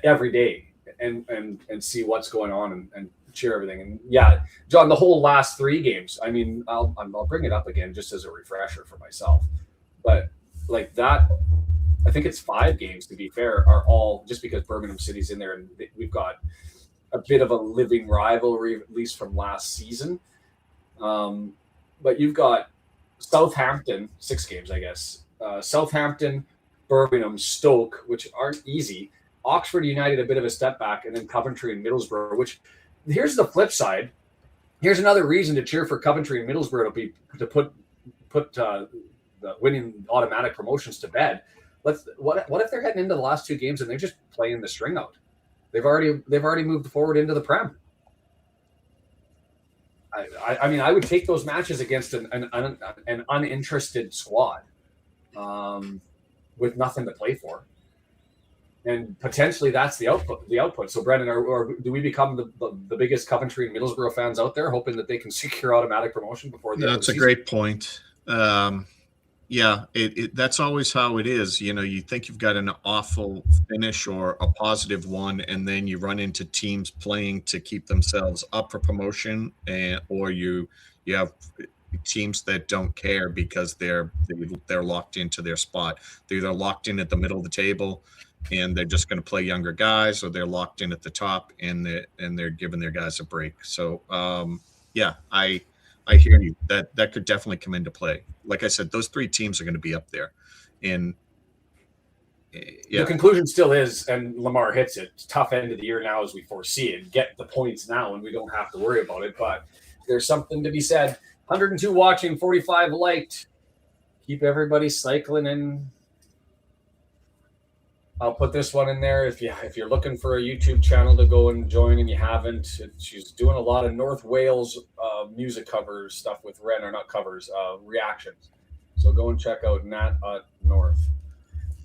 every day and see what's going on and cheer everything. And yeah, John, the whole last 3 games. I mean, I'll bring it up again just as a refresher for myself. But like that, I think it's 5 games to be fair, are all just because Birmingham City's in there, and we've got a bit of a living rivalry, at least from last season. But you've got Southampton, 6 games, I guess. Southampton, Birmingham, Stoke, which aren't easy. Oxford United, a bit of a step back, and then Coventry and Middlesbrough, which here's the flip side. Here's another reason to cheer for Coventry and Middlesbrough to put the winning automatic promotions to bed. What if they're heading into the last 2 games and they're just playing the string out? They've already moved forward into the Prem. I mean, I would take those matches against an uninterested squad with nothing to play for, and potentially that's the output. So, Brendan, or do we become the biggest Coventry and Middlesbrough fans out there, hoping that they can secure automatic promotion before the? That's a great point. Yeah, that's always how it is. You think you've got an awful finish or a positive one, and then you run into teams playing to keep themselves up for promotion, or you have teams that don't care because they're locked into their spot. They're either locked in at the middle of the table, and they're just going to play younger guys, or they're locked in at the top, and they're giving their guys a break. So yeah, I hear you. That could definitely come into play. Like I said, those three teams are going to be up there, and yeah. The conclusion still is, and Lamar hits it, it's tough end of the year now as we foresee it. Get the points now, and we don't have to worry about it. But there's something to be said. 102 watching, 45 liked. Keep everybody cycling in. I'll put this one in there if you're looking for a YouTube channel to go and join and you haven't. She's doing a lot of North Wales music covers stuff with Ren, or not covers, reactions. So go and check out Nat North.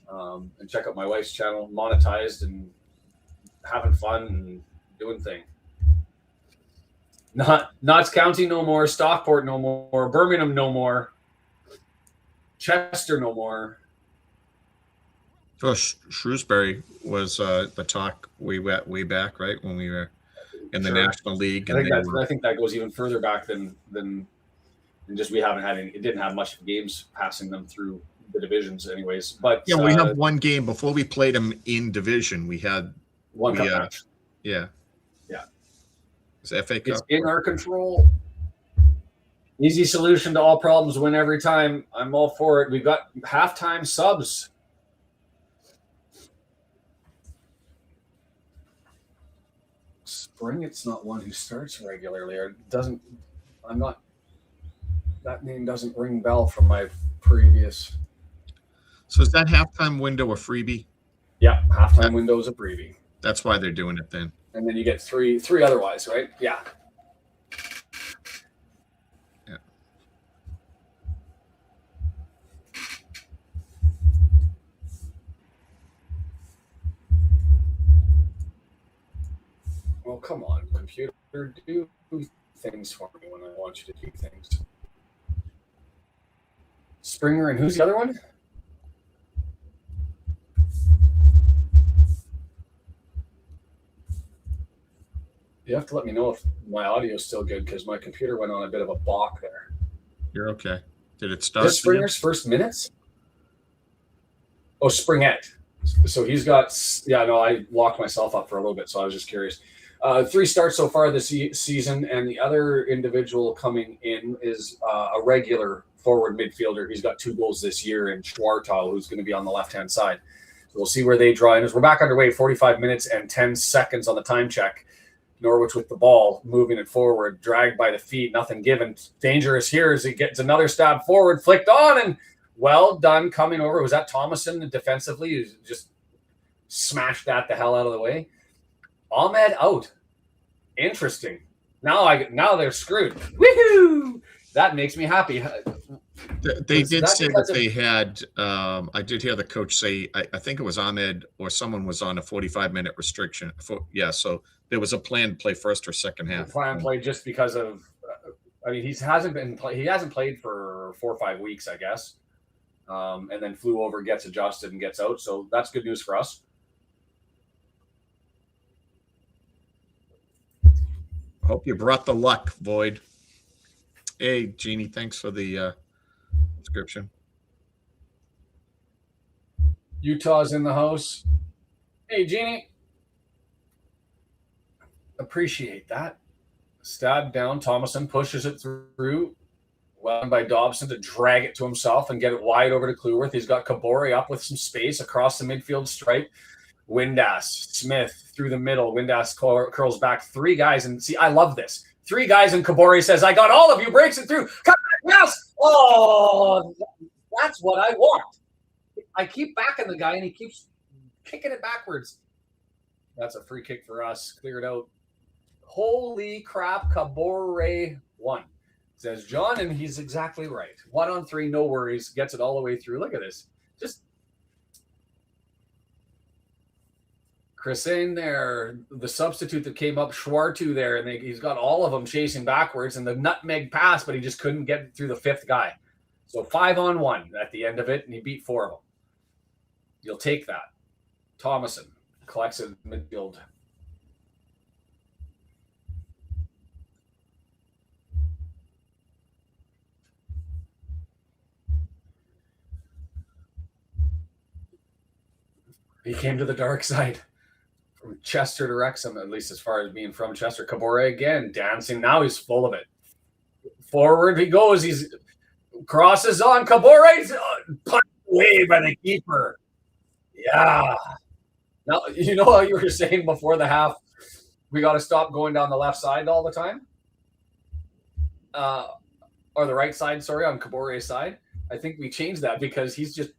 And check out my wife's channel, monetized and having fun and doing things. Notts County no more, Stockport no more, Birmingham no more, Chester no more. Oh, Shrewsbury was the talk way back, right, when we were in the National League. I think that goes even further back than just we haven't had any. It didn't have much games passing them through the divisions, anyways. But yeah, we have one game before we played them in division. We had one cup match. Yeah. It's FA Cup. It's in our control. Easy solution to all problems. Win every time. I'm all for it. We've got halftime subs. Spring, it's not one who starts regularly, or doesn't. I'm not. That name doesn't ring bell from my previous. So is that halftime window a freebie? Yeah, halftime window is a freebie. That's why they're doing it then. And then you get three otherwise, right? Yeah. Yeah. Well, come on, computer, do things for me when I want you to do things. Springer, and who's the other one? You have to let me know if my audio is still good, because my computer went on a bit of a balk there. You're okay. Did it start? This Springer's first minutes? Oh, Springett. So he's got, I locked myself up for a little bit, so I was just curious. 3 starts so far this season, and the other individual coming in is a regular forward midfielder. He's got 2 goals this year in Schwartau, who's going to be on the left-hand side. So we'll see where they draw in. As we're back underway, 45 minutes and 10 seconds on the time check. Norwich with the ball, moving it forward, dragged by the feet, nothing given. Dangerous here as he gets another stab forward, flicked on, and well done coming over. Was that Thomason defensively? Who just smashed that the hell out of the way. Ahmed out. Interesting. Now they're screwed. Woohoo! That makes me happy. They did say that they had. I did hear the coach say. I think it was Ahmed or someone was on a 45-minute restriction. So there was a plan to play first or second half. Plan play just because of. He hasn't played for 4 or 5 weeks, I guess, and then flew over, gets adjusted, and gets out. So that's good news for us. Hope you brought the luck, Void. Hey, Jeannie, thanks for the subscription. Utah's in the house. Hey, Jeannie. Appreciate that. Stab down. Thomason pushes it through. Well done by Dobson to drag it to himself and get it wide over to Cleworth. He's got Kabori up with some space across the midfield stripe. Windass, Smith through the middle. Windass curls back. 3 guys. And see, I love this. 3 guys, and Kabori says, I got all of you. Breaks it through. Come back, yes. Oh, that's what I want. I keep backing the guy, and he keeps kicking it backwards. That's a free kick for us. Cleared out. Holy crap, Kabori won, says John, and he's exactly right. 1 on 3, no worries. Gets it all the way through. Look at this. Just Chrisane there, the substitute that came up, Schwartu there, and he's got all of them chasing backwards, and the nutmeg pass, but he just couldn't get through the 5th guy. So 5 on 1 at the end of it, and he beat 4 of them. You'll take that. Thomason collects it in midfield. He came to the dark side. From Chester to Wrexham, at least as far as being from Chester. Kabore again, dancing. Now he's full of it. Forward he goes. He's crosses on. Kabore's punched away by the keeper. Yeah. Now, you know how you were saying before the half, we got to stop going down the left side all the time? Or the right side, sorry, on Kabore's side. I think we changed that because he's just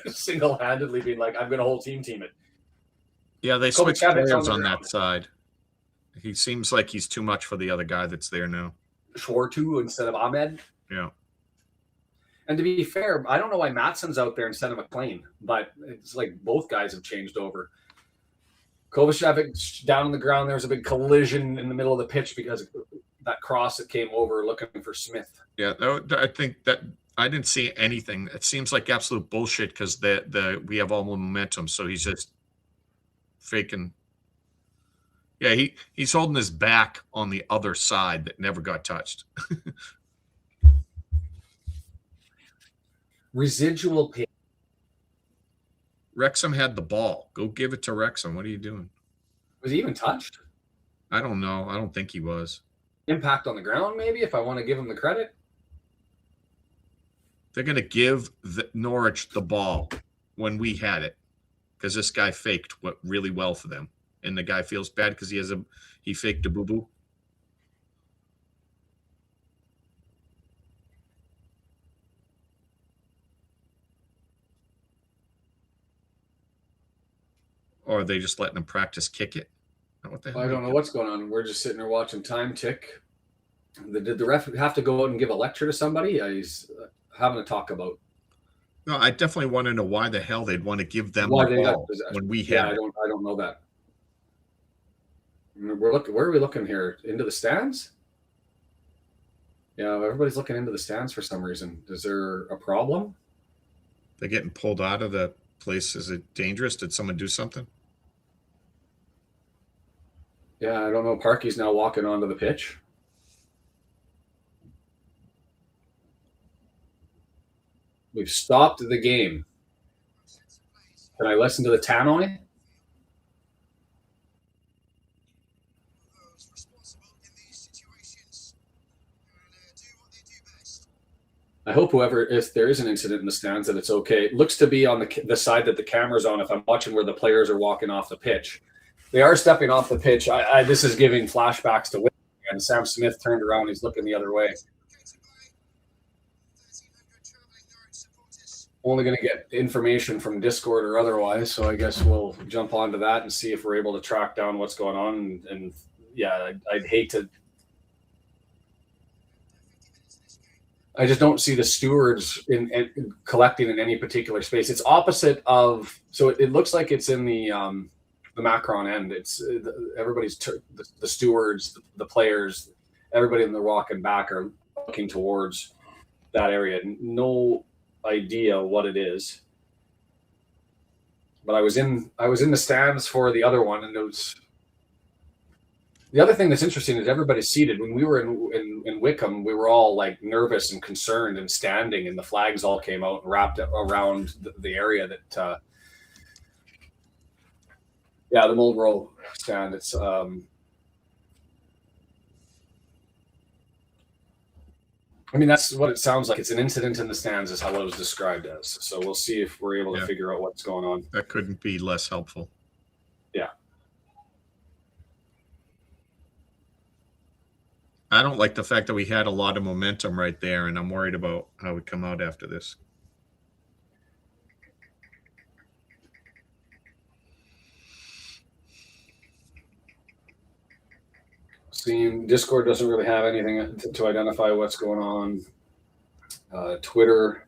single-handedly being like, I'm going to whole team it. Yeah, they switched players on that side. He seems like he's too much for the other guy that's there now. Schwartu instead of Ahmed. Yeah. And to be fair, I don't know why Matsson's out there instead of McLean, but it's like both guys have changed over. Kovacevic down on the ground. There was a big collision in the middle of the pitch because of that cross that came over looking for Smith. Yeah, I think that I didn't see anything. It seems like absolute bullshit because we have all the momentum, so he's just faking. Yeah, he's holding his back on the other side that never got touched. Residual pain. Wrexham had the ball. Go give it to Wrexham. What are you doing? Was he even touched? I don't know. I don't think he was. Impact on the ground, maybe, if I want to give him the credit. They're going to give Norwich the ball when we had it because this guy faked really well for them. And the guy feels bad because he faked a boo-boo. Or are they just letting him practice kick it? What the hell? I don't know what's going on. We're just sitting there watching time tick. Did the ref have to go out and give a lecture to somebody? He's having a talk about. No, I definitely want to know why the hell they'd want to give them the ball when we had it. I don't know that. We're looking. Where are we looking here? Into the stands? Yeah, everybody's looking into the stands for some reason. Is there a problem? They're getting pulled out of the place. Is it dangerous? Did someone do something? Yeah, I don't know. Parky's now walking onto the pitch. We've stopped the game. Can I listen to the tannoy? I hope if there is an incident in the stands, that it's okay. It looks to be on the side that the camera's on if I'm watching where the players are walking off the pitch. They are stepping off the pitch. This is giving flashbacks to Wick, and Sam Smith turned around. He's looking the other way. Only going to get information from Discord or otherwise, so I guess we'll jump onto that and see if we're able to track down what's going on. And yeah, I'd hate to. I just don't see the stewards in collecting in any particular space. It's opposite of, so it looks like it's in the Macron end. It's everybody's the stewards, the players, everybody in the walking back are looking towards that area. No idea what it is, but I was in the stands for the other one, and it was. The other thing that's interesting is everybody's seated. When we were in Wickham, we were all like nervous and concerned and standing, and the flags all came out and wrapped around the area that. The Mulgrove stand. It's I mean, that's what it sounds like. It's an incident in the stands, is how it was described as. So we'll see if we're able to figure out what's going on. That couldn't be less helpful. Yeah. I don't like the fact that we had a lot of momentum right there, and I'm worried about how we come out after this. Seeing Discord doesn't really have anything to identify what's going on. Twitter.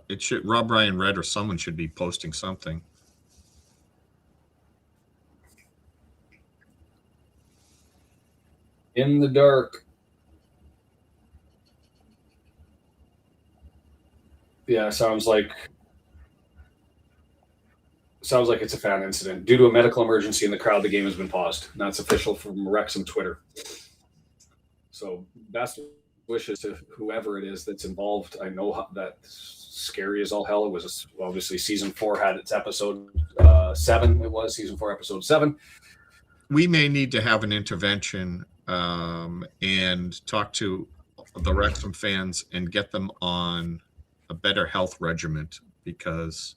It should. Rob Ryan Red or someone should be posting something. In the dark. Yeah, sounds like it's a fan incident. Due to a medical emergency in the crowd, the game has been paused. And that's official from Wrexham Twitter. So that's wishes to whoever it is that's involved. I know that's scary as all hell. It was obviously season 4 had its episode 7. It was season 4, episode 7. We may need to have an intervention and talk to the Wrexham fans and get them on a better health regimen, because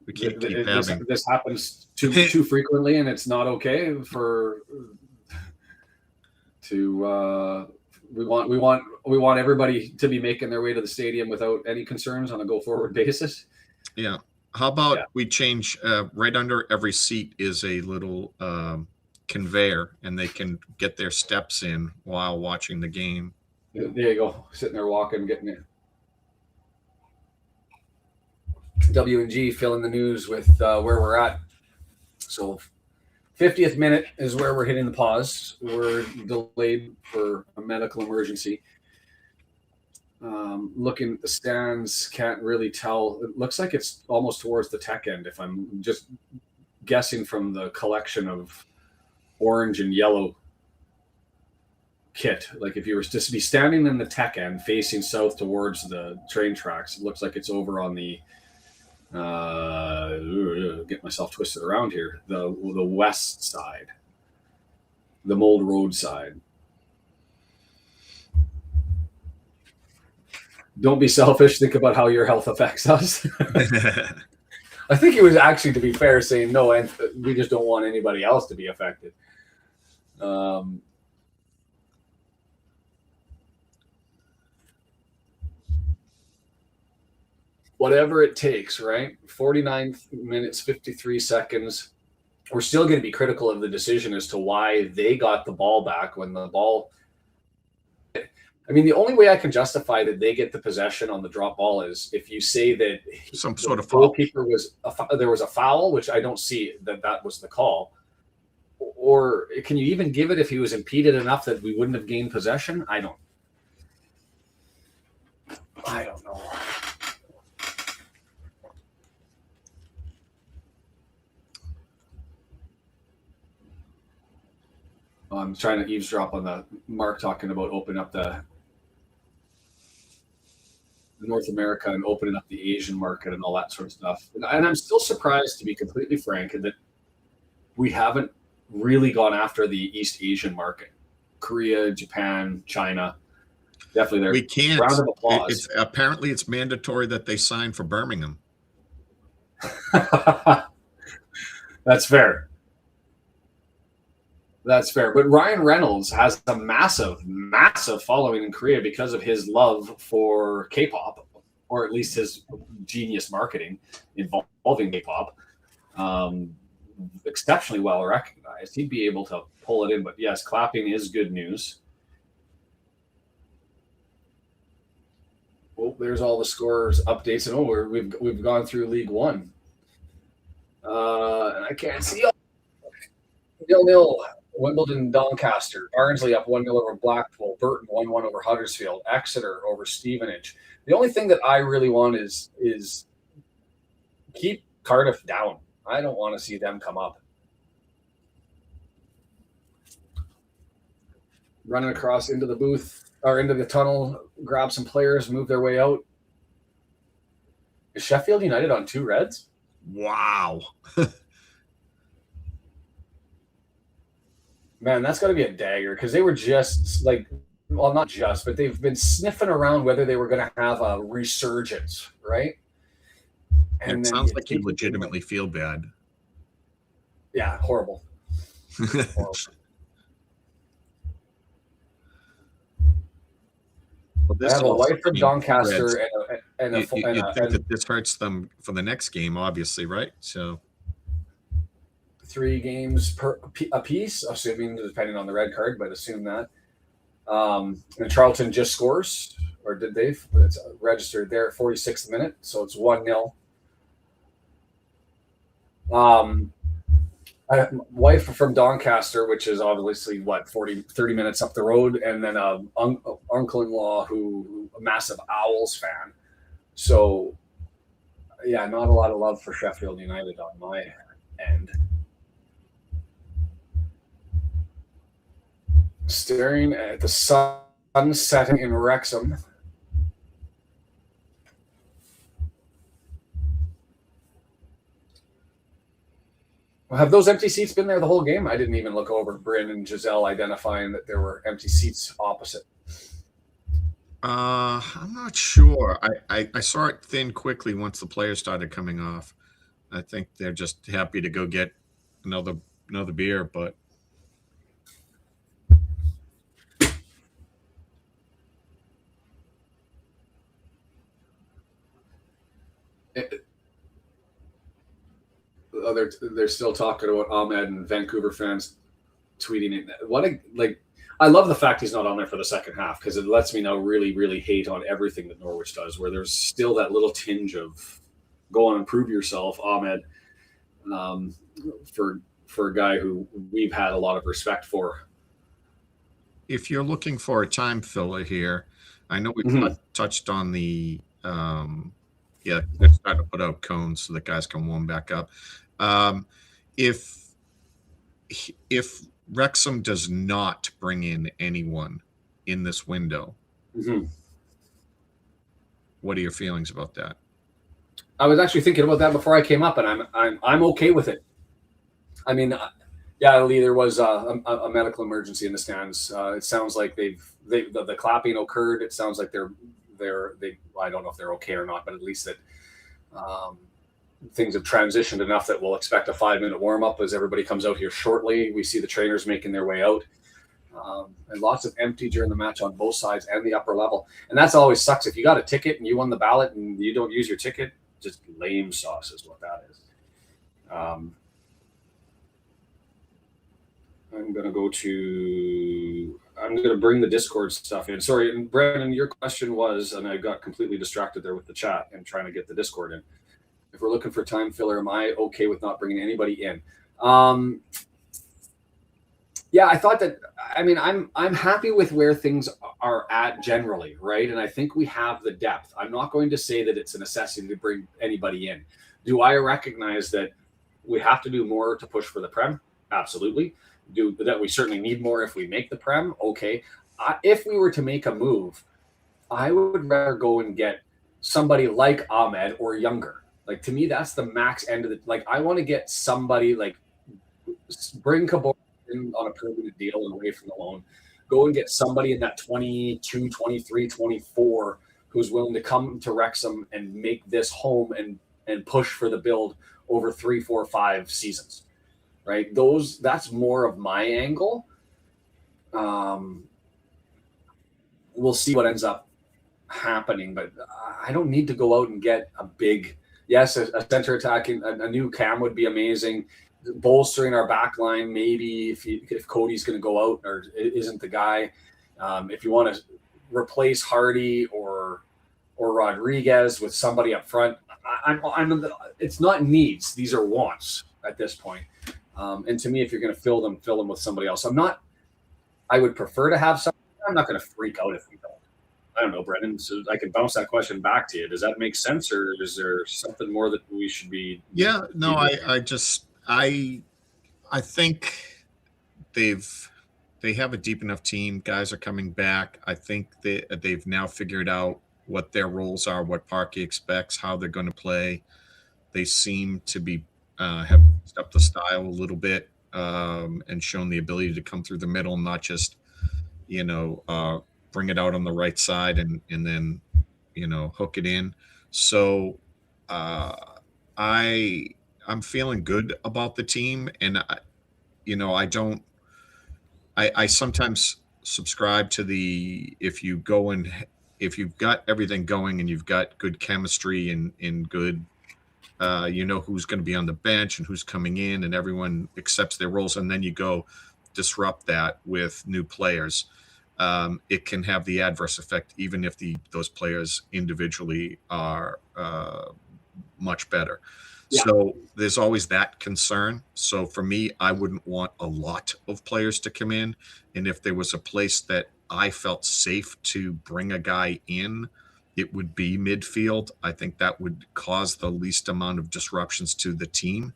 we can't keep having this happens too frequently, and it's not okay we want everybody to be making their way to the stadium without any concerns on a go forward basis. Yeah. How about we change right under every seat is a little conveyor, and they can get their steps in while watching the game. There you go. Sitting there walking, getting it. W&G filling the news with where we're at. So 50th minute is where we're hitting the pause. We're delayed for a medical emergency. Looking at the stands, can't really tell. It looks like it's almost towards the tech end, if I'm just guessing from the collection of orange and yellow kit. Like if you were to be standing in the tech end facing south towards the train tracks, it looks like it's over on the get myself twisted around here, the west side, the Mold Road side. Don't be selfish. Think about how your health affects us. I think it was actually, to be fair, saying no, and we just don't want anybody else to be affected. Whatever it takes, right? 49 minutes, 53 seconds. We're still going to be critical of the decision as to why they got the ball back when the ball. I mean, the only way I can justify that they get the possession on the drop ball is if you say that some sort of goalkeeper there was a foul, which I don't see that was the call. Or can you even give it if he was impeded enough that we wouldn't have gained possession? I don't know. I'm trying to eavesdrop on the Mark talking about opening up the North America and opening up the Asian market and all that sort of stuff. And I'm still surprised, to be completely frank, that we haven't really gone after the East Asian market. Korea, Japan, China, definitely there. We can't. Round of applause. Apparently it's mandatory that they sign for Birmingham. That's fair. That's fair. But Ryan Reynolds has a massive, massive following in Korea because of his love for K-pop, or at least his genius marketing involving K-pop. Exceptionally well recognized. He'd be able to pull it in. But yes, clapping is good news. Oh, there's all the scores updates. And we've gone through League One. And I can't see. 0-0. Wimbledon, Doncaster. Barnsley up 1-0 over Blackpool. Burton 1-1 over Huddersfield. Exeter over Stevenage. The only thing that I really want is keep Cardiff down. I don't want to see them come up. Running across into the booth or into the tunnel, grab some players, move their way out. Is Sheffield United on 2 reds? Wow. Man, that's got to be a dagger, because they were just like, well, not just, but they've been sniffing around whether they were going to have a resurgence, right? And it sounds like you legitimately feel bad. Yeah, horrible. Horrible. Well, I have a wife from Doncaster and you think that this hurts them for the next game, obviously, right? So 3 games a piece, assuming, depending on the red card, but assume that. And Charlton just scores, or did they? It's registered there at 46th minute, so it's 1-0. Wife from Doncaster, which is obviously 30 minutes up the road, and then uncle-in-law who a massive Owls fan. So yeah, not a lot of love for Sheffield United on my end. Staring at the sun sun setting in Wrexham. Have those empty seats been there the whole game? I didn't even look over Brendan and Giselle identifying that there were empty seats opposite. I'm not sure. I saw it thin quickly once the players started coming off. I think they're just happy to go get another beer, but They're still talking about Ahmed and Vancouver fans tweeting it. I love the fact he's not on there for the second half because it lets me now really, really hate on everything that Norwich does, where there's still that little tinge of go on and prove yourself, Ahmed, for a guy who we've had a lot of respect for. if you're looking for a time filler here, I know we touched on the they're starting to put out cones so that guys can warm back up. If Wrexham does not bring in anyone in this window, what are your feelings about that? I was actually thinking about that before I came up, and I'm okay with it. I mean, yeah, Lee, there was a medical emergency in the stands. It sounds like the clapping occurred. It sounds like they I don't know if they're okay or not, but at least that things have transitioned enough that we'll expect a 5-minute warm up as everybody comes out here shortly. We see the trainers making their way out, and lots of empty during the match on both sides and the upper level. And that's always sucks. If you got a ticket and you won the ballot and you don't use your ticket, just lame sauce is what that is. I'm going to bring the Discord stuff in. Sorry, Brendan, your question was, and I got completely distracted there with the chat and trying to get the Discord in. If we're looking for time filler, am I okay with not bringing anybody in? Yeah, I thought that, I mean, I'm happy with where things are at generally, right? And I think we have the depth. I'm not going to say that it's a necessity to bring anybody in. Do I recognize that we have to do more to push for the Prem? Absolutely. That we certainly need more if we make the Prem? Okay. If we were to make a move, I would rather go and get somebody like Ahmed or younger. Like, to me, that's the max end of the, like, I want to get somebody like bring Cabot in on a permanent deal and away from the loan. Go and get somebody in that 22, 23, 24 who's willing to come to Wrexham and make this home and push for the build over 3, 4, 5 seasons. Right? That's more of my angle. We'll see what ends up happening, but I don't need to go out and get a big, yes, a center attacking, a new Cam would be amazing. Bolstering our back line, maybe if Cody's going to go out or isn't the guy. If you want to replace Hardy or Rodriguez with somebody up front, it's not needs. These are wants at this point. And to me, if you're going to fill them with somebody else. I would prefer to have somebody. I'm not going to freak out if we don't. I don't know, Brendan. So I can bounce that question back to you. Does that make sense, or is there something more that we should be? Yeah, no, I think they have a deep enough team. Guys are coming back. I think they've now figured out what their roles are, what Parky expects, how they're going to play. They seem to be have stepped the style a little bit and shown the ability to come through the middle, not just bring it out on the right side and then hook it in. So I'm feeling good about the team, and I sometimes subscribe to the if you've got everything going and you've got good chemistry and good who's going to be on the bench and who's coming in, and everyone accepts their roles, and then you go disrupt that with new players. It can have the adverse effect, even if those players individually are much better. Yeah. So there's always that concern. So for me, I wouldn't want a lot of players to come in. And if there was a place that I felt safe to bring a guy in, it would be midfield. I think that would cause the least amount of disruptions to the team.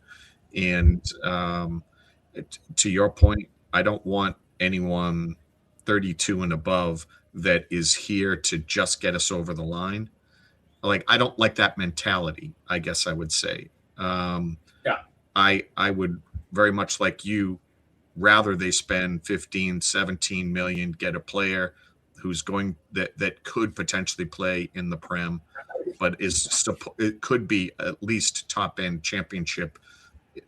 And to your point, I don't want anyone 32 and above that is here to just get us over the line. Like, I don't like that mentality, I guess I would say. Yeah. I would very much like you rather they spend 15, 17 million, get a player who's going that could potentially play in the Prem, but it could be at least top end championship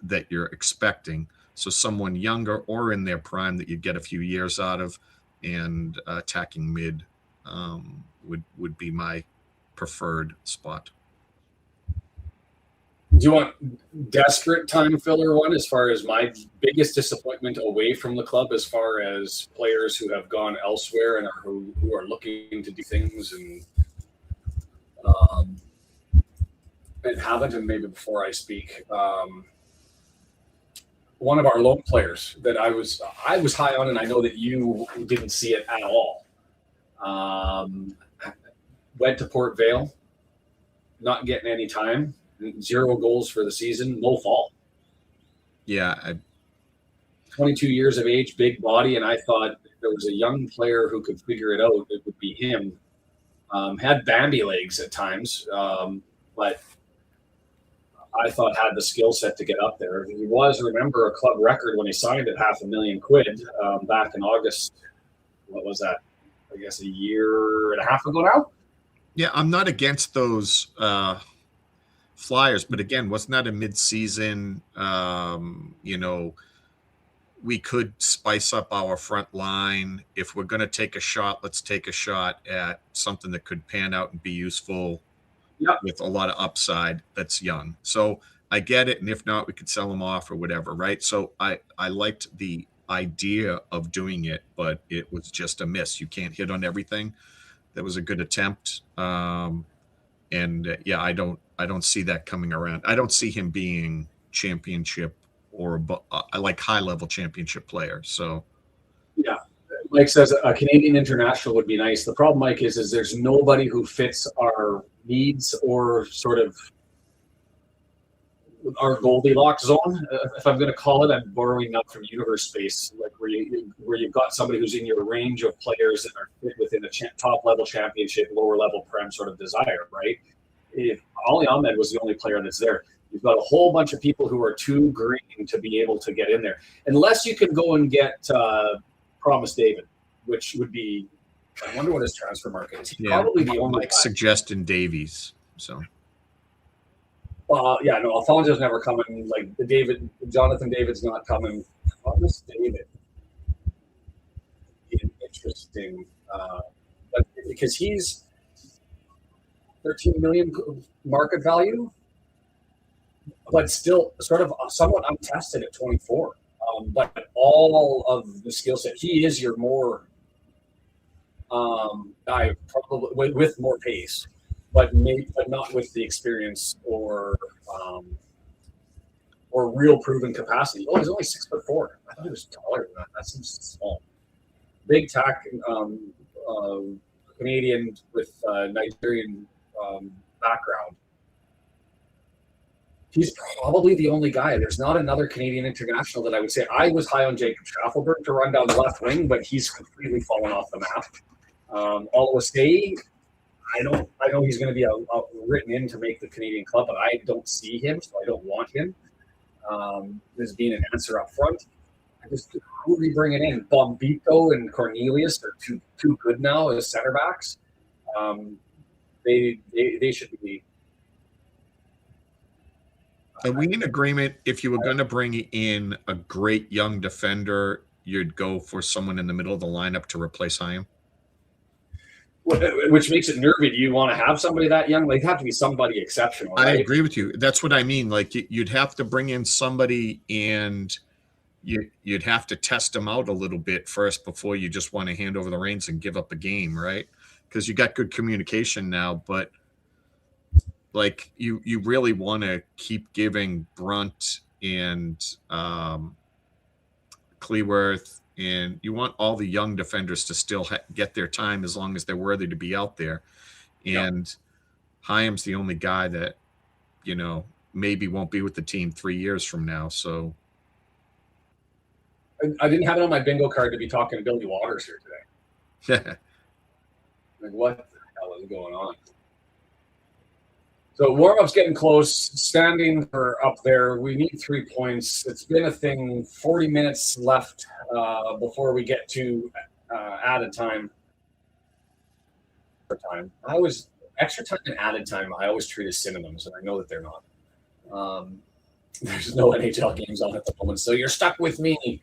that you're expecting. So someone younger or in their prime that you get a few years out of, and attacking mid would be my preferred spot. Do you want desperate time filler one as far as my biggest disappointment away from the club, as far as players who have gone elsewhere and who are looking to do things and haven't? And maybe before I speak, one of our loan players that I was high on, and I know that you didn't see it at all. Went to Port Vale, not getting any time. 0 goals for the season, no fault. Yeah. 22 years of age, big body, and I thought if there was a young player who could figure it out, it would be him. Had Bambi legs at times, but I thought had the skill set to get up there. He was, remember, a club record when he signed at $500,000 back in August. What was that? I guess a year and a half ago now. Yeah, I'm not against those flyers, but again, wasn't that a mid-season? We could spice up our front line. If we're going to take a shot, let's take a shot at something that could pan out and be useful. Yep. With a lot of upside that's young. So I get it. And if not, we could sell them off or whatever, right? So I liked the idea of doing it, but it was just a miss. You can't hit on everything. That was a good attempt. I don't see that coming around. I don't see him being championship or like high-level championship player. So, yeah, Mike says a Canadian international would be nice. The problem, Mike, is there's nobody who fits our needs or sort of our Goldilocks zone, if I'm going to call it. I'm borrowing up from universe space, like where you've got somebody who's in your range of players that are fit within a top level championship, lower level prem sort of desire, right? If Ali Ahmed was the only player that's there, you've got a whole bunch of people who are too green to be able to get in there, unless you can go and get Promise David, which would be, I wonder what his transfer market is. He's probably the only like suggesting Davies. So Alfonso's never coming. Like Jonathan David's not coming. Promise David, interesting, but because he's 13 million market value, but still sort of somewhat untested at 24. But all of the skill set, he is your more guy, probably with more pace, but not with the experience or real proven capacity. Oh, he's only 6'4". I thought he was taller than that. That seems small. Big tack, Canadian with Nigerian background. He's probably the only guy. There's not another Canadian international that I would say. I was high on Jacob Schaffelberg to run down the left wing, but he's completely fallen off the map. Olawase, I know he's going to be written in to make the Canadian club, but I don't see him, so I don't want him. There's being an answer up front. Who are we bringing in? Bombito and Cornelius are too good now as center backs. They should be. Are we in agreement? If you were going to bring in a great young defender, you'd go for someone in the middle of the lineup to replace Hyam? Which makes it nervy. Do you want to have somebody that young? Like, have to be somebody exceptional. Right? I agree with you. That's what I mean. Like, you'd have to bring in somebody, and you'd have to test them out a little bit first before you just want to hand over the reins and give up a game, right? Because you got good communication now, but like you really want to keep giving Brunt and Cleworth, and you want all the young defenders to still get their time as long as they're worthy to be out there. And Hyam's the only guy that, maybe won't be with the team 3 years from now. So I didn't have it on my bingo card to be talking to Billy Waters here today. Like, what the hell is going on? So warm-up's getting close. Standing for up there. We need 3 points. It's been a thing. 40 minutes left before we get to added time. Extra time and added time. I always treat as synonyms, and I know that they're not. There's no NHL games on at the moment, so you're stuck with me.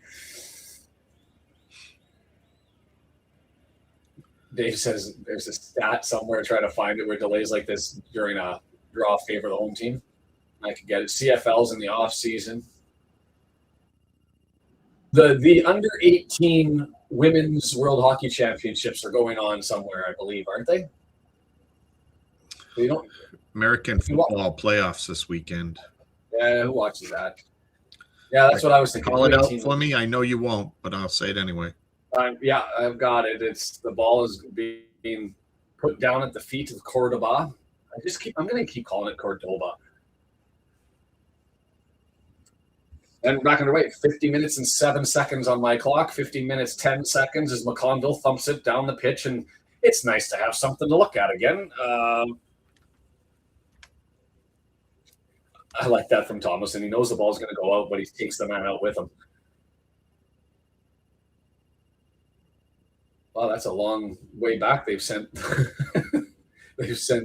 Dave says there's a stat somewhere. Try to find it where delays like this during a draw favor the home team. I could get it. CFL's in the off season. The under 18 women's World Hockey Championships are going on somewhere, I believe, aren't they? You don't. American football playoffs this weekend. Yeah, who watches that? Yeah, that's what I was thinking. Call it out for me. I know you won't, but I'll say it anyway. Yeah, I've got it. It's the ball is being put down at the feet of Cordoba. I'm going to keep calling it Cordoba. And back underway. 50 minutes and 7 seconds on my clock. 15 minutes 10 seconds as McConville thumps it down the pitch, and it's nice to have something to look at again. I like that from Thomas, and he knows the ball's going to go out, but he takes the man out with him. Wow, that's a long way back. They've sent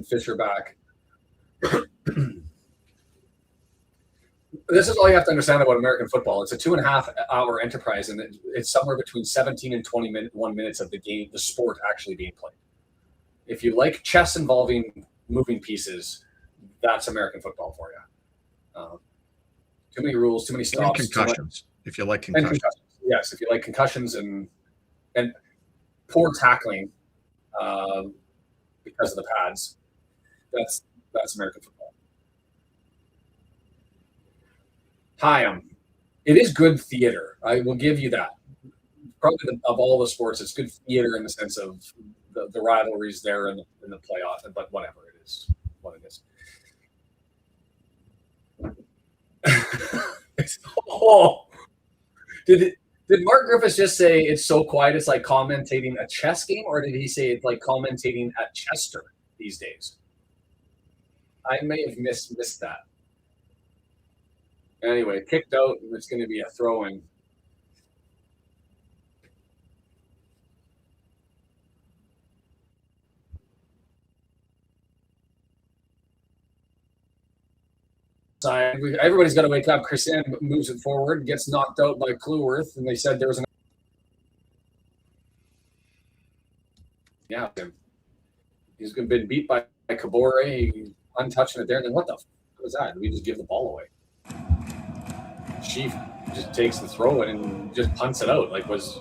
Fisher back. This is all you have to understand about American football. It's a 2.5-hour enterprise, and it's somewhere between 17 and 21 minutes of the game, the sport actually being played. If you like chess involving moving pieces, that's American football for you. Too many rules, too many stops. And concussions. If you like concussions. Yes, if you like concussions and poor tackling because of the pads, that's American football. It is good theater. I will give you that. Probably of all the sports, it's good theater in the sense of the rivalries there in the playoff, but whatever it is, what it is. Did Mark Griffiths just say it's so quiet it's like commentating a chess game, or did he say it's like commentating at Chester these days? I may have missed that. Anyway, kicked out, and it's going to be a throw-in. Everybody's got to wake up. Chris Ann moves it forward, gets knocked out by Clueworth, and they said there was an. Yeah, he's been beat by Kabore, untouching it there. And then what the fuck was that? We just give the ball away. Chief just takes the throw and just punts it out. Like was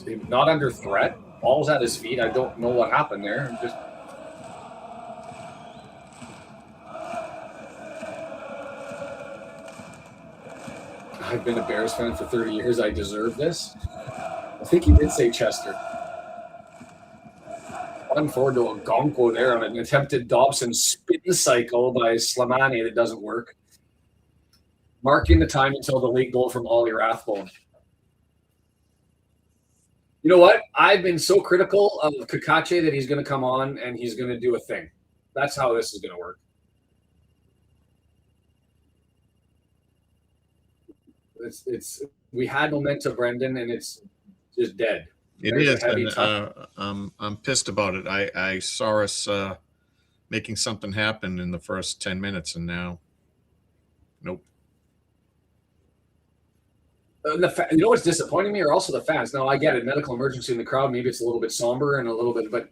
he not under threat? Ball's at his feet. I don't know what happened there. Just. I've been a Bears fan for 30 years. I deserve this. I think he did say Chester. Run forward to a Gonko there on an attempted Dobson spin cycle by Slimani that doesn't work. Marking the time until the late goal from Ollie Rathbone. You know what? I've been so critical of Kakache that he's going to come on and he's going to do a thing. That's how this is going to work. We had momentum, Brendan, and it's just dead. It is, and I'm pissed about it. I saw us making something happen in the first 10 minutes, and now, nope. You know what's disappointing me are also the fans. Now, I get it, medical emergency in the crowd. Maybe it's a little bit somber and a little bit, but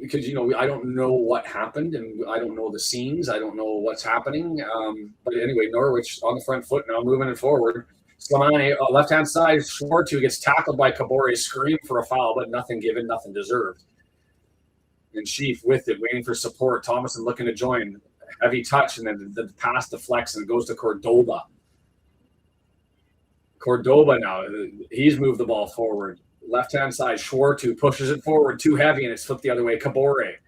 because, I don't know what happened and I don't know the scenes. I don't know what's happening. But anyway, Norwich on the front foot now, moving it forward. Slimani, left-hand side, Schwartz, who gets tackled by Kabore, scream for a foul, but nothing given, nothing deserved. And Sheaf with it, waiting for support. Thomason looking to join. Heavy touch, and then the pass deflects and goes to Cordoba. Cordoba now, he's moved the ball forward. Left-hand side, Schwartz, who pushes it forward, too heavy, and it's flipped the other way. Kabore.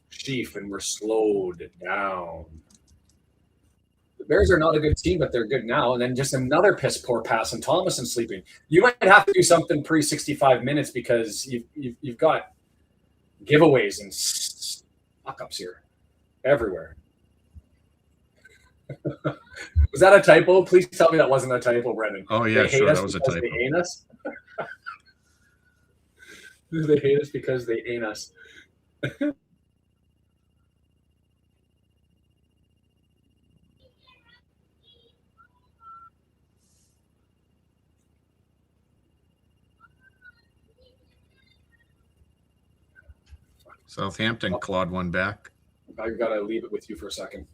Sheaf, and we're slowed down. Bears are not a good team, but they're good now. And then just another piss poor pass and Thomason sleeping. You might have to do something pre 65 minutes because you've got giveaways and fuck ups here everywhere. Was that a typo? Please tell me that wasn't a typo, Brendan. Oh yeah, sure, that was a typo. They hate us. They hate us because they ain't us. Southampton clawed one back. I've got to leave it with you for a second.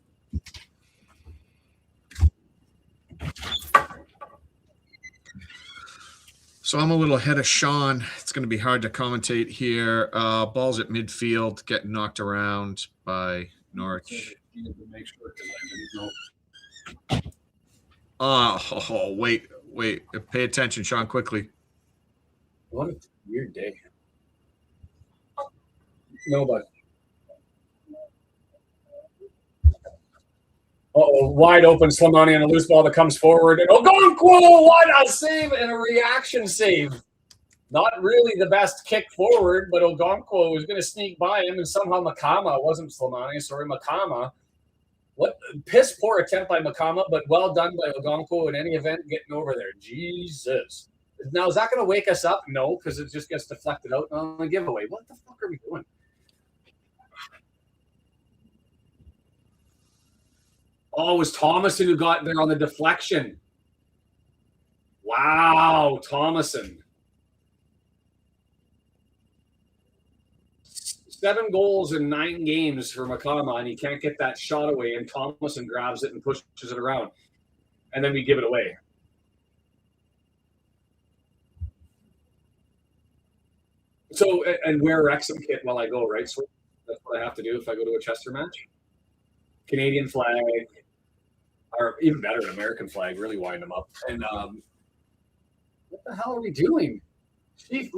So I'm a little ahead of Shaun. It's going to be hard to commentate here. Ball's at midfield, getting knocked around by Norwich. Wait. Pay attention, Shaun, quickly. What a weird day. Nobody. Wide open Slimani on a loose ball that comes forward. And Ogonkwo, what a save and a reaction save. Not really the best kick forward, but Ogonkwo was going to sneak by him, and somehow Makama, wasn't Slimani, sorry, Makama. What piss poor attempt by Makama, but well done by Ogonkwo in any event getting over there. Jesus. Now, is that going to wake us up? No, because it just gets deflected out on the giveaway. What the fuck are we doing? Oh, it was Thomason who got there on the deflection. Wow, Thomason. 7 goals in 9 games for Makama, and he can't get that shot away, and Thomason grabs it and pushes it around. And then we give it away. So, and wear Wrexham kit while I go, right? So that's what I have to do if I go to a Chester match. Canadian flag. Or even better, an American flag, really wind them up. And what the hell are we doing? Chief,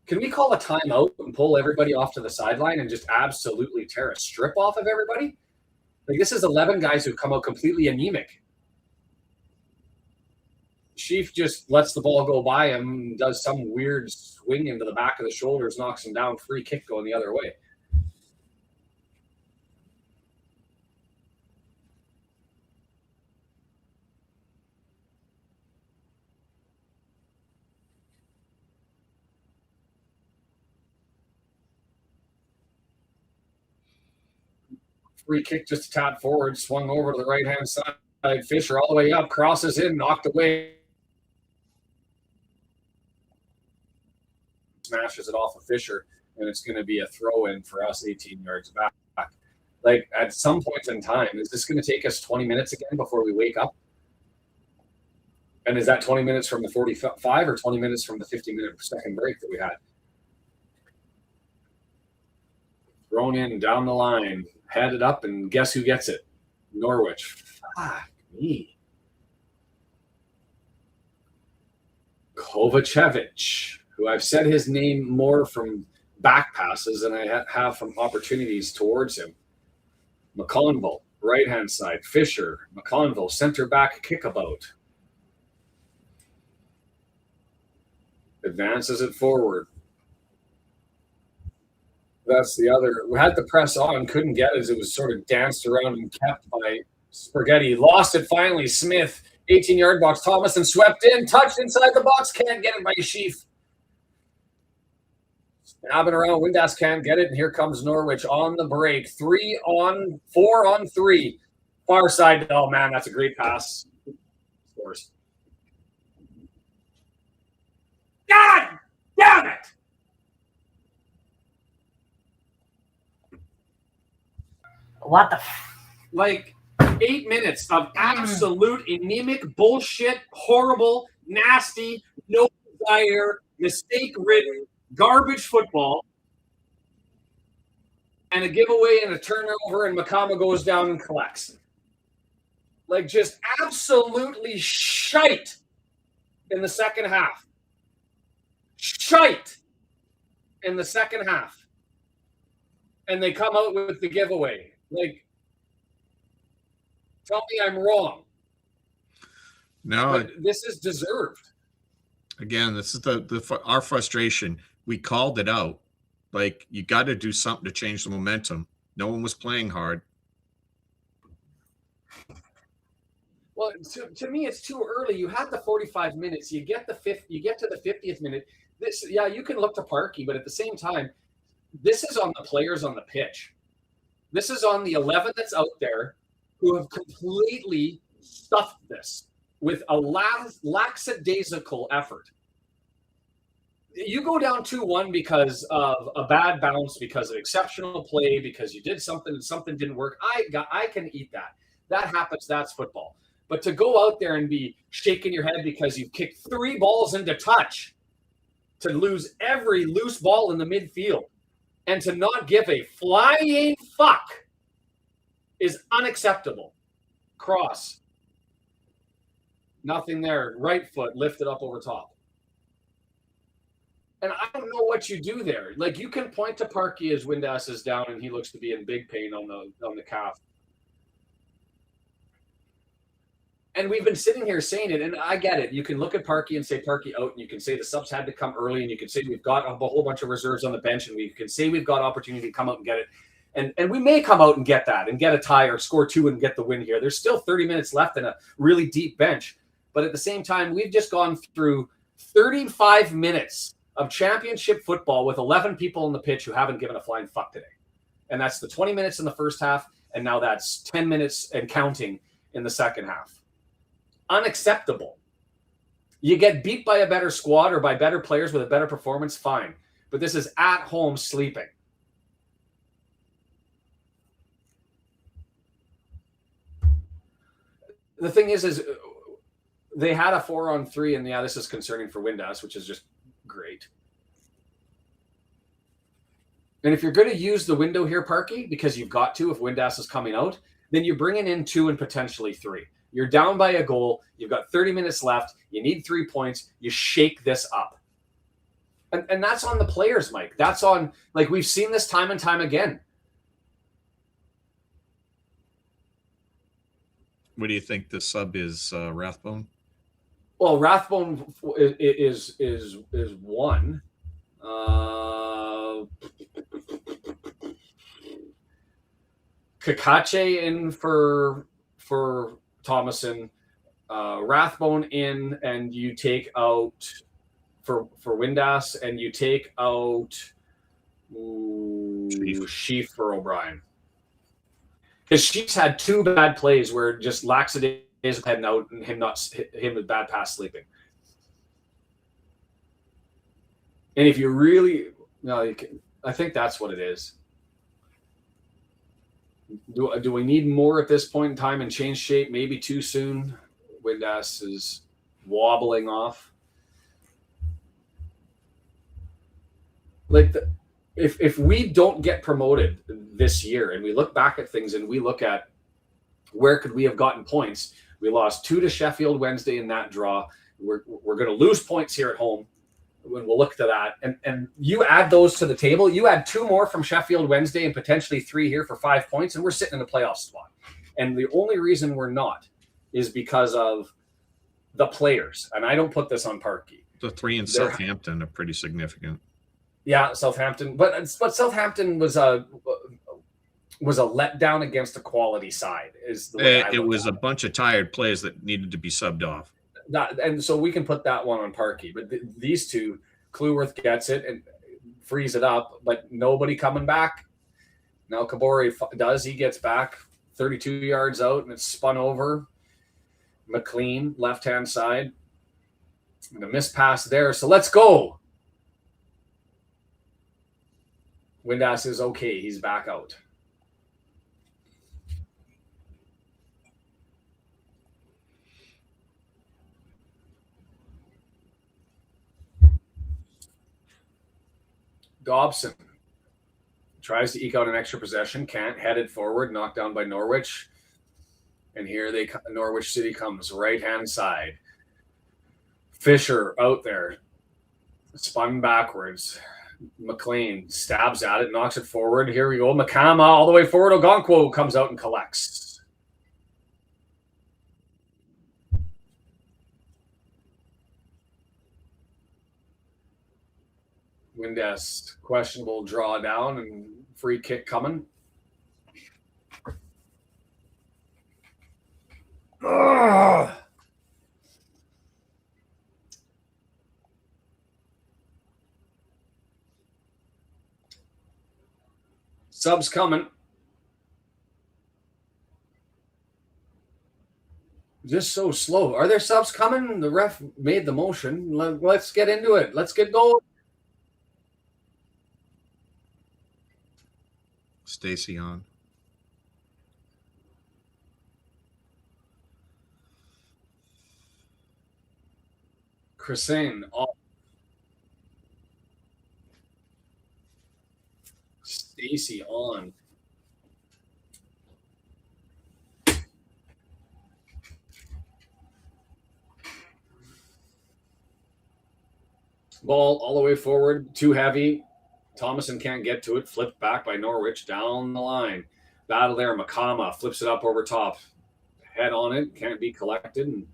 can we call a timeout and pull everybody off to the sideline and just absolutely tear a strip off of everybody? This is 11 guys who come out completely anemic. Chief just lets the ball go by him, does some weird swing into the back of the shoulders, knocks him down, free kick going the other way. Free kick just a tap forward, swung over to the right-hand side. Fisher all the way up, crosses in, knocked away. Smashes it off of Fisher, and it's going to be a throw-in for us 18 yards back. At some point in time, is this going to take us 20 minutes again before we wake up? And is that 20 minutes from the 45 or 20 minutes from the 50-minute second break that we had? Thrown in down the line, headed up, and guess who gets it? Norwich. Fuck me. Kovacevic, who I've said his name more from back passes than I have from opportunities towards him. McConville, right-hand side. Fisher, McConville, center back kickabout. Advances it forward. That's the other. We had the press on, couldn't get it as it was sort of danced around and kept by Spaghetti. Lost it finally. Smith, 18-yard box. Thomason swept in, touched inside the box, can't get it by Sheaf. Snapping around, Windass can't get it, and here comes Norwich on the break. 4 on 3. Far side. Oh, man, that's a great pass. Scores. God damn it! What the 8 minutes of absolute anemic bullshit, horrible, nasty, no desire, mistake-ridden, garbage football, and a giveaway and a turnover, and Makama goes down and collects. Just absolutely shite in the second half. Shite in the second half. And they come out with the giveaway. Tell me I'm wrong. No, But this is deserved. again, this is our frustration. We called it out. Like, you got to do something to change the momentum. No one was playing hard. Well, to me, it's too early. You had the 45 minutes. You get to the 50th minute. You can look to Parkey, but at the same time, this is on the players on the pitch. This is on the 11 that's out there who have completely stuffed this with a lackadaisical effort. You go down 2-1 because of a bad bounce, because of exceptional play, because you did something didn't work. I can eat that. That happens. That's football. But to go out there and be shaking your head because you've kicked 3 balls into touch, to lose every loose ball in the midfield, and to not give a flying fuck is unacceptable. Cross. Nothing there. Right foot lifted up over top. And I don't know what you do there. Like, you can point to Parkey as Windass is down and he looks to be in big pain on the calf. And we've been sitting here saying it, and I get it. You can look at Parkey and say Parkey out, and you can say the subs had to come early, and you can say we've got a whole bunch of reserves on the bench, and we can say we've got opportunity to come out and get it. And we may come out and get that and get a tie or score 2 and get the win here. There's still 30 minutes left in a really deep bench. But at the same time, we've just gone through 35 minutes of championship football with 11 people on the pitch who haven't given a flying fuck today. And that's the 20 minutes in the first half, and now that's 10 minutes and counting in the second half. Unacceptable. You get beat by a better squad or by better players with a better performance, fine. But this is at home sleeping. The thing is they had a 4-on-3, and this is concerning for Windass, which is just great. And if you're going to use the window here, Parkey, because you've got to, if Windass is coming out, then you're bringing in 2 and potentially 3. You're down by a goal. You've got 30 minutes left. You need 3 points. You shake this up. And that's on the players, Mike. That's on, like, we've seen this time and time again. What do you think the sub is, Rathbone? Well, Rathbone is 1. Kakache in for Thomason, Rathbone in, and you take out for Windass, and you take out Sheaf for O'Brien. Because Sheaf's had 2 bad plays where just lackadaisical heading out and him with bad pass sleeping. And if you really, I think that's what it is. Do we need more at this point in time and change shape? Maybe too soon. Windass is wobbling off. Like, if we don't get promoted this year and we look back at things and we look at where could we have gotten points, we lost 2 to Sheffield Wednesday in that draw. We're going to lose points here at home. When we'll look to that, and you add those to the table, you add 2 more from Sheffield Wednesday and potentially 3 here for 5 points, and we're sitting in the playoff spot. And the only reason we're not is because of the players. And I don't put this on Parkey. The 3 in Southampton are pretty significant. Yeah, Southampton, but Southampton was a letdown against a quality side. It was a bunch of tired players that needed to be subbed off. And so we can put that one on Parkey, but these 2, Clueworth gets it and frees it up, but nobody coming back. Now Kabori does. He gets back 32 yards out, and it's spun over. McLean, left-hand side. And a missed pass there, so let's go. Windass is okay. He's back out. Dobson tries to eke out an extra possession, can't, headed forward, knocked down by Norwich. And here Norwich City comes, right-hand side. Fisher out there, spun backwards. McLean stabs at it, knocks it forward. Here we go. Makama all the way forward. Ogonkwo comes out and collects. Windass questionable draw down and free kick coming. Ugh. Subs coming. Just so slow. Are there subs coming? The ref made the motion. Let's get into it. Let's get going. Stacy on. Christine off. Stacy on. Ball all the way forward, too heavy. Thomason can't get to it. Flipped back by Norwich down the line. Battle there. Makama flips it up over top. Head on it. Can't be collected. And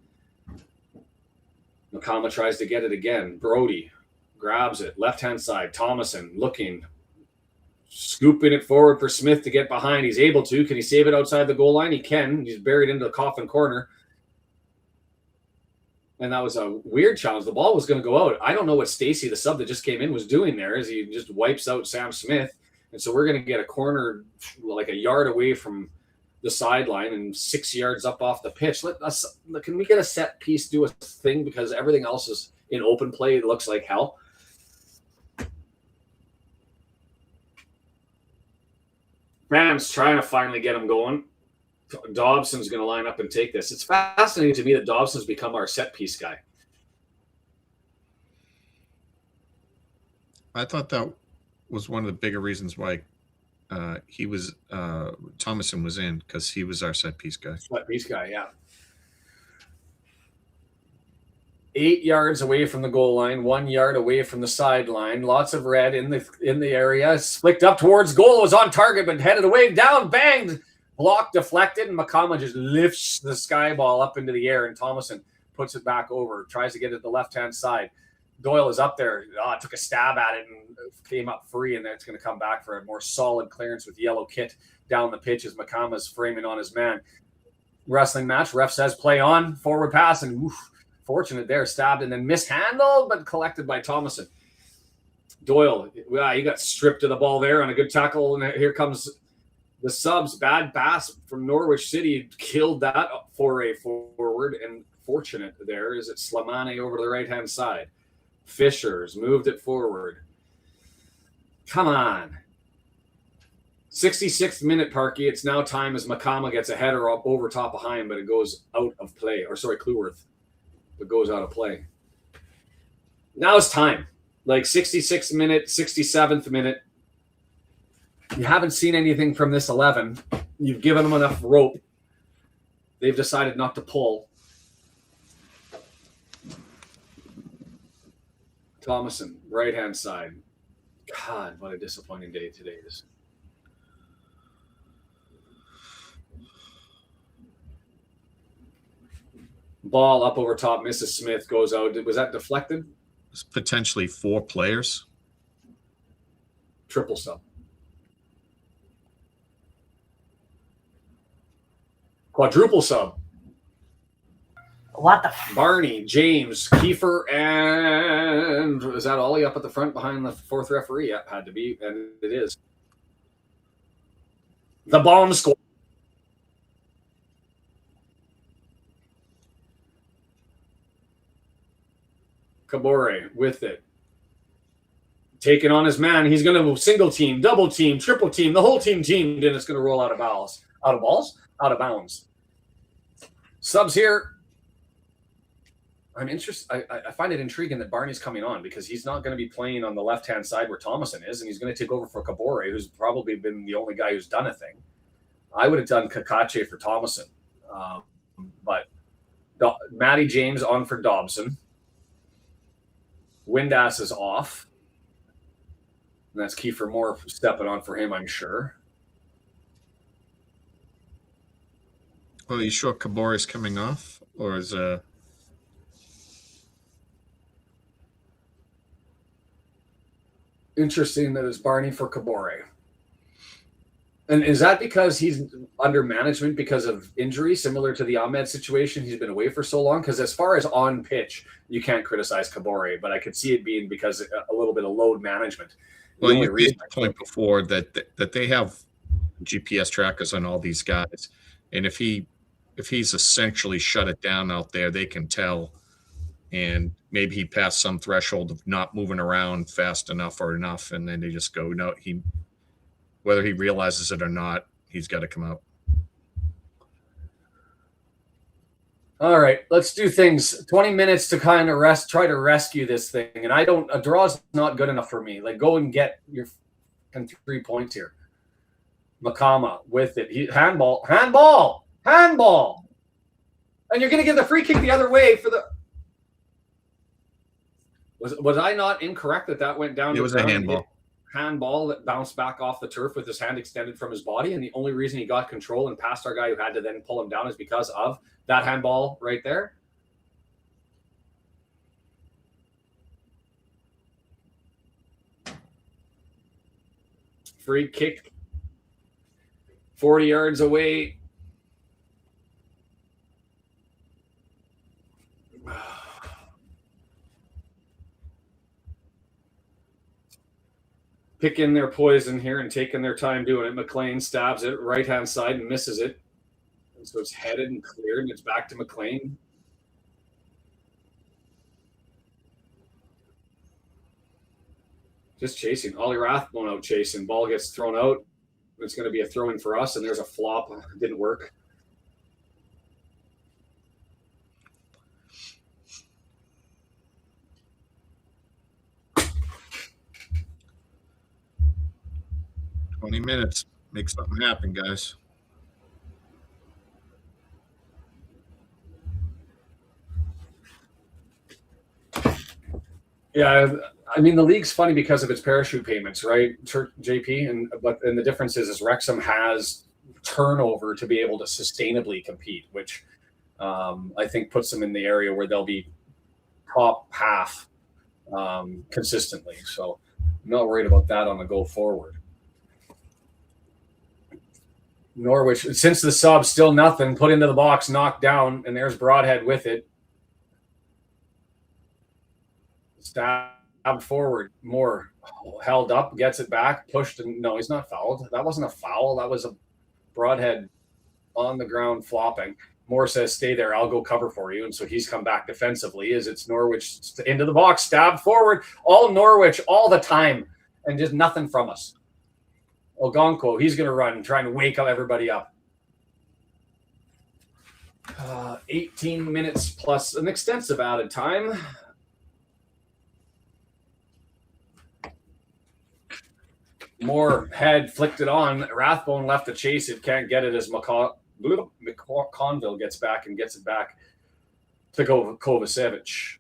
Makama tries to get it again. Brody grabs it. Left-hand side. Thomason looking. Scooping it forward for Smith to get behind. He's able to. Can he save it outside the goal line? He can. He's buried into the coffin corner. And that was a weird challenge. The ball was going to go out. I don't know what Stacy, the sub that just came in, was doing there as he just wipes out Sam Smith. And so we're going to get a corner like a yard away from the sideline and 6 yards up off the pitch. Can we get a set piece, do a thing? Because everything else is in open play. It looks like hell. Rams trying to finally get him going. Dobson's going to line up and take this. It's fascinating to me that Dobson's become our set piece guy. I thought that was one of the bigger reasons why Thomason was in, because he was our set piece guy. Set piece guy, yeah. 8 yards away from the goal line, 1 yard away from the sideline. Lots of red in the area. It's flicked up towards goal. It was on target, but headed away, down, banged. Block deflected, and Makama just lifts the sky ball up into the air, and Thomason puts it back over, tries to get it to the left-hand side. Doyle is up there, took a stab at it and came up free, and then it's going to come back for a more solid clearance with yellow kit down the pitch as Makama's framing on his man. Wrestling match, ref says play on, forward pass, and fortunate there, stabbed and then mishandled, but collected by Thomason. Doyle, he got stripped of the ball there on a good tackle, and here comes the subs. Bad pass from Norwich City killed that foray forward, and fortunate there is it Slimani over to the right-hand side. Fishers moved it forward. Come on. 66th minute, Parky. It's now time as Makama gets a header up over top of him, but it goes out of play. Or sorry, Cleworth. But goes out of play. Now it's time. Like 66th minute, 67th minute. You haven't seen anything from this 11. You've given them enough rope. They've decided not to pull. Thomason, right-hand side. God, what a disappointing day today is. Ball up over top. Mrs. Smith goes out. Was that deflected? It's potentially 4 players. Triple sub. Quadruple sub. What the Barney, James, Kiefer, and is that Ollie up at the front behind the fourth referee? Yep, had to be, and it is. The bomb score. Kabore with it. Taking on his man. He's going to single team, double team, triple team, the whole team teamed, and it's going to roll out of bounds. Out of balls? Out of bounds. Subs here. I'm interested. I find it intriguing that Barney's coming on because he's not going to be playing on the left-hand side where Thomason is, and he's going to take over for Kabore, who's probably been the only guy who's done a thing. I would have done Kakache for Thomason. But Matty James on for Dobson. Windass is off. And that's Kiefer Moore stepping on for him, I'm sure. Well, are you sure Kabore is coming off? Or is Interesting that it's Barney for Kabore. And is that because he's under management because of injury, similar to the Ahmed situation? He's been away for so long? Because as far as on pitch, you can't criticize Kabore, but I could see it being because a little bit of load management. Well, you made the point before that they have GPS trackers on all these guys, and if he's essentially shut it down out there, they can tell, and maybe he passed some threshold of not moving around fast enough or enough, and then they just go, no, whether he realizes it or not, he's got to come out. All right, let's do things. 20 minutes to kind of try to rescue this thing. And a draw's not good enough for me. Like, go and get your 3 points here. Makama with it. Handball. And you're going to give the free kick the other way for the. Was I not incorrect that went down? It was a handball. Handball that bounced back off the turf with his hand extended from his body, and the only reason he got control and passed our guy who had to then pull him down is because of that handball right there. Free kick 40 yards away. Picking their poison here and taking their time doing it. McLean stabs it right-hand side and misses it. And so it's headed and cleared, and it's back to McLean. Just chasing. Ollie Rathbone out chasing. Ball gets thrown out. It's going to be a throw-in for us, and there's a flop. It didn't work. "20 minutes. Make something happen, guys." Yeah, I mean, the league's funny because of its parachute payments, right, JP? But the difference is Wrexham has turnover to be able to sustainably compete, which I think puts them in the area where they'll be top half consistently. So I'm not worried about that on the go forward. Norwich, since the sub, still nothing. Put into the box, knocked down, and there's Broadhead with it. Stabbed forward, more held up, gets it back, pushed, and no, he's not fouled. That wasn't a foul. That was a Broadhead on the ground flopping. Moore says, "Stay there. I'll go cover for you." And so he's come back defensively as it's Norwich into the box, stabbed forward. All Norwich all the time, and just nothing from us. Ogonko, he's going to run, trying to wake up everybody up. 18 minutes plus an extensive added time. More head flicked it on. Rathbone left to chase it. Can't get it as McConville gets back and gets it back to Kovacevic.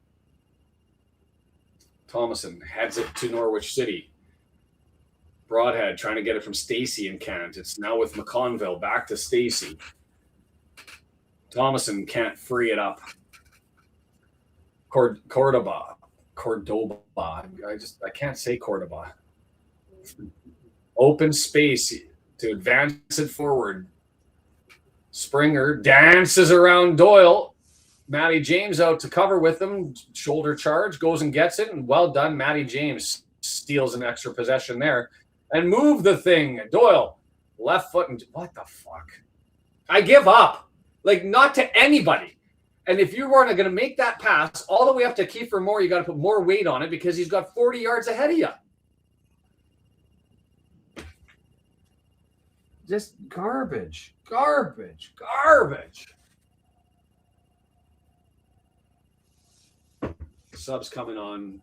Thomason heads it to Norwich City. Broadhead trying to get it from Stacey and can't. It's now with McConville back to Stacey. Thomason can't free it up. Cordoba. I can't say Cordoba. Open space to advance it forward. Springer dances around Doyle. Matty James out to cover with him. Shoulder charge, goes and gets it, and well done. Matty James steals an extra possession there and move the thing. Doyle, left foot, and what the fuck? I give up. Like, not to anybody. And if you weren't going to make that pass all the way up to Kiefer Moore, you got to put more weight on it because he's got 40 yards ahead of you. Just garbage. Subs coming on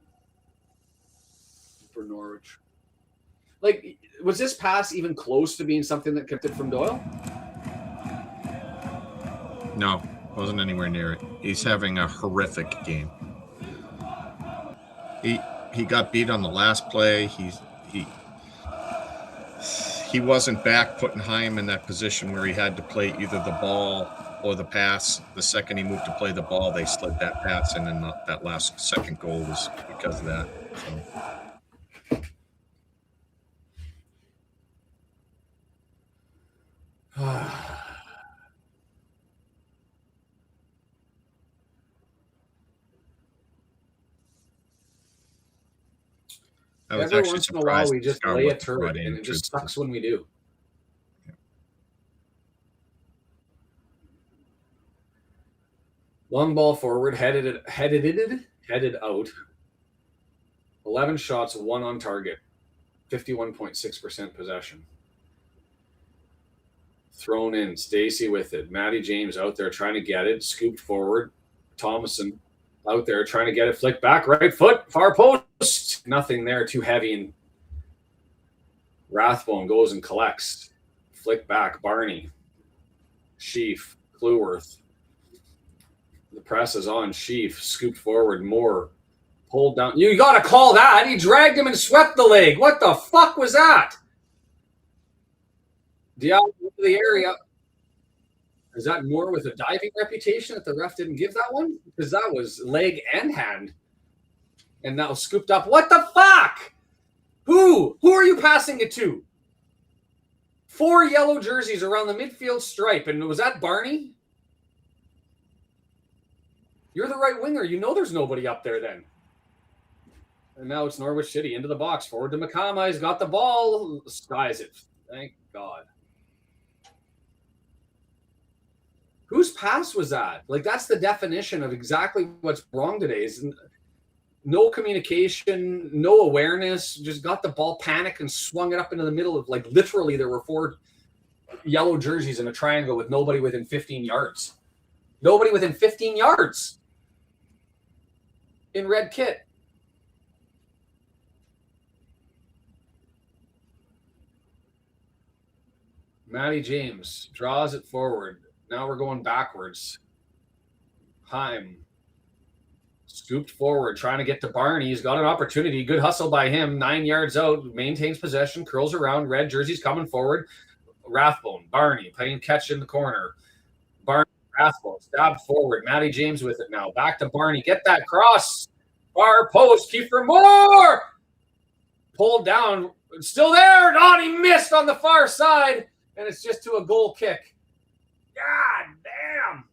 for Norwich. Like, was this pass even close to being something that kept it from Doyle? No, wasn't anywhere near it. He's having a horrific game. He got beat on the last play. He wasn't back putting Haim in that position where he had to play either the ball or the pass. The second he moved to play the ball, they slid that pass, and then that last second goal was because of that. So. I was Every actually once in a while, surprised we that just lay a Scarwood's turret, brought and in it just truthfully. sucks when we do. Long ball forward, headed out. 11 shots, 1 on target. 51.6% possession. Thrown in. Stacy with it. Matty James out there trying to get it. Scooped forward. Thomason out there trying to get it. Flick back. Right foot. Far post. Nothing there. Too heavy. And Rathbone goes and collects. Flick back. Barney. Sheaf. Clueworth. The press is on. Sheaf. Scooped forward. Moore. Pulled down. You got to call that. He dragged him and swept the leg. What the fuck was that? Diallo into the area. Is that Moore with a diving reputation that the ref didn't give that one? Because that was leg and hand. And that was scooped up. What the fuck? Who? Who are you passing it to? 4 yellow jerseys around the midfield stripe. And was that Barney? You're the right winger. You know there's nobody up there then. And now it's Norwich City into the box. Forward to McCama. He's got the ball. Skies it. Thank God. Whose pass was that? Like, that's the definition of exactly what's wrong today. Is no communication, no awareness, just got the ball, panicked, and swung it up into the middle of, like, literally there were 4 yellow jerseys in a triangle with nobody within 15 yards. Nobody within 15 yards in red kit. Matty James draws it forward. Now we're going backwards. Heim. Scooped forward, trying to get to Barney. He's got an opportunity. Good hustle by him. 9 yards out. Maintains possession. Curls around. Red jerseys coming forward. Rathbone. Barney playing catch in the corner. Barney. Rathbone. Stabbed forward. Matty James with it now. Back to Barney. Get that cross. Far post. Kiefer Moore. Pulled down. Still there. Oh, he missed on the far side. And it's just to a goal kick. God damn.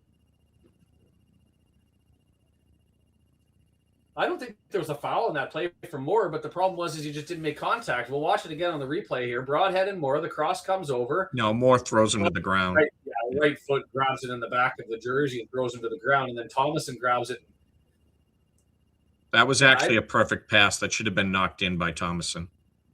I don't think there was a foul in that play from Moore, but the problem was he just didn't make contact. We'll watch it again on the replay here. Broadhead and Moore. The cross comes over. No, Moore throws him to the ground. Right foot grabs it in the back of the jersey and throws him to the ground, and then Thomason grabs it. That was actually a perfect pass. That should have been knocked in by Thomason.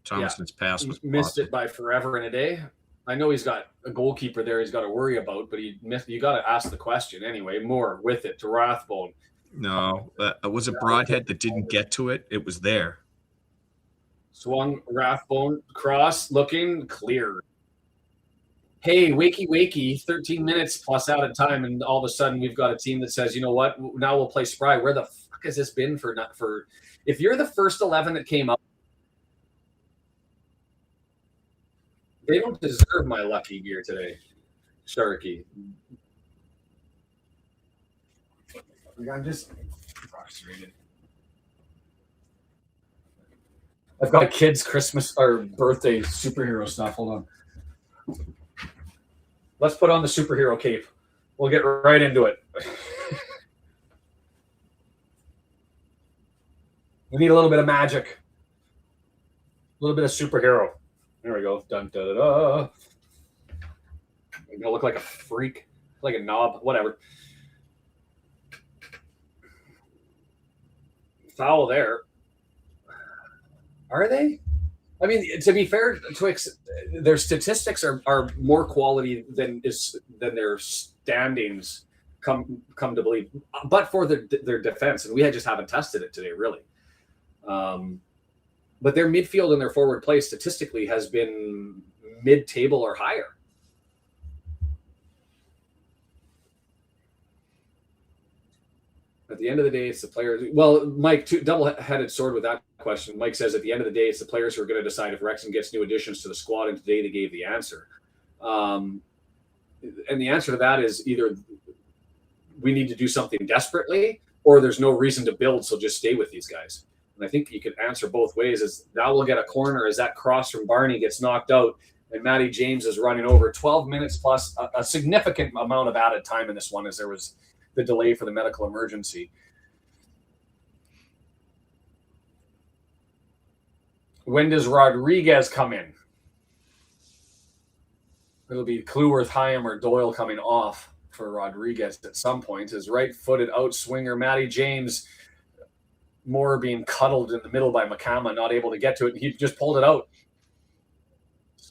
Thomason's pass was missed awesome. it by forever and a day. I know he's got a goalkeeper there he's got to worry about, but he missed. You got to ask the question anyway. Moore with it to Rathbone. No, was it Broadhead that didn't get to it? It was there. Swung Rathbone cross looking clear. Hey, wakey, 13 minutes plus out of time, and all of a sudden we've got a team that says, you know what, now we'll play spry. Where the fuck has this been for? If you're the first 11 that came up, they don't deserve my lucky gear today, Sharky. I'm just frustrated. I've got kids' Christmas or birthday superhero stuff. Hold on. Let's put on the superhero cape. We'll get right into it. We need a little bit of magic. A little bit of superhero. There we go. Dun, da, da, da. I'm gonna look like a freak, like a knob, whatever. Foul there. Are they? I mean, to be fair, their statistics are more quality than their standings come to believe. But for their defense, and we just haven't tested it today, really. But their midfield and their forward play statistically has been mid-table or higher. At the end of the day, it's the players. Well, Mike, double-headed sword with that question. Mike says at the end of the day, it's the players who are going to decide if Wrexham gets new additions to the squad, and today they gave the answer. And the answer to that is either we need to do something desperately, or there's no reason to build, so just stay with these guys. And I think you could answer both ways. Is now we'll get a corner as that cross from Barney gets knocked out. And Matty James is running over 12 minutes plus a significant amount of added time in this one as there was the delay for the medical emergency. When does Rodriguez come in? It'll be Cleworth, Hyam, or Doyle coming off for Rodriguez at some point. His right-footed outswinger, Matty James, more being cuddled in the middle by Makama, not able to get to it. He just pulled it out.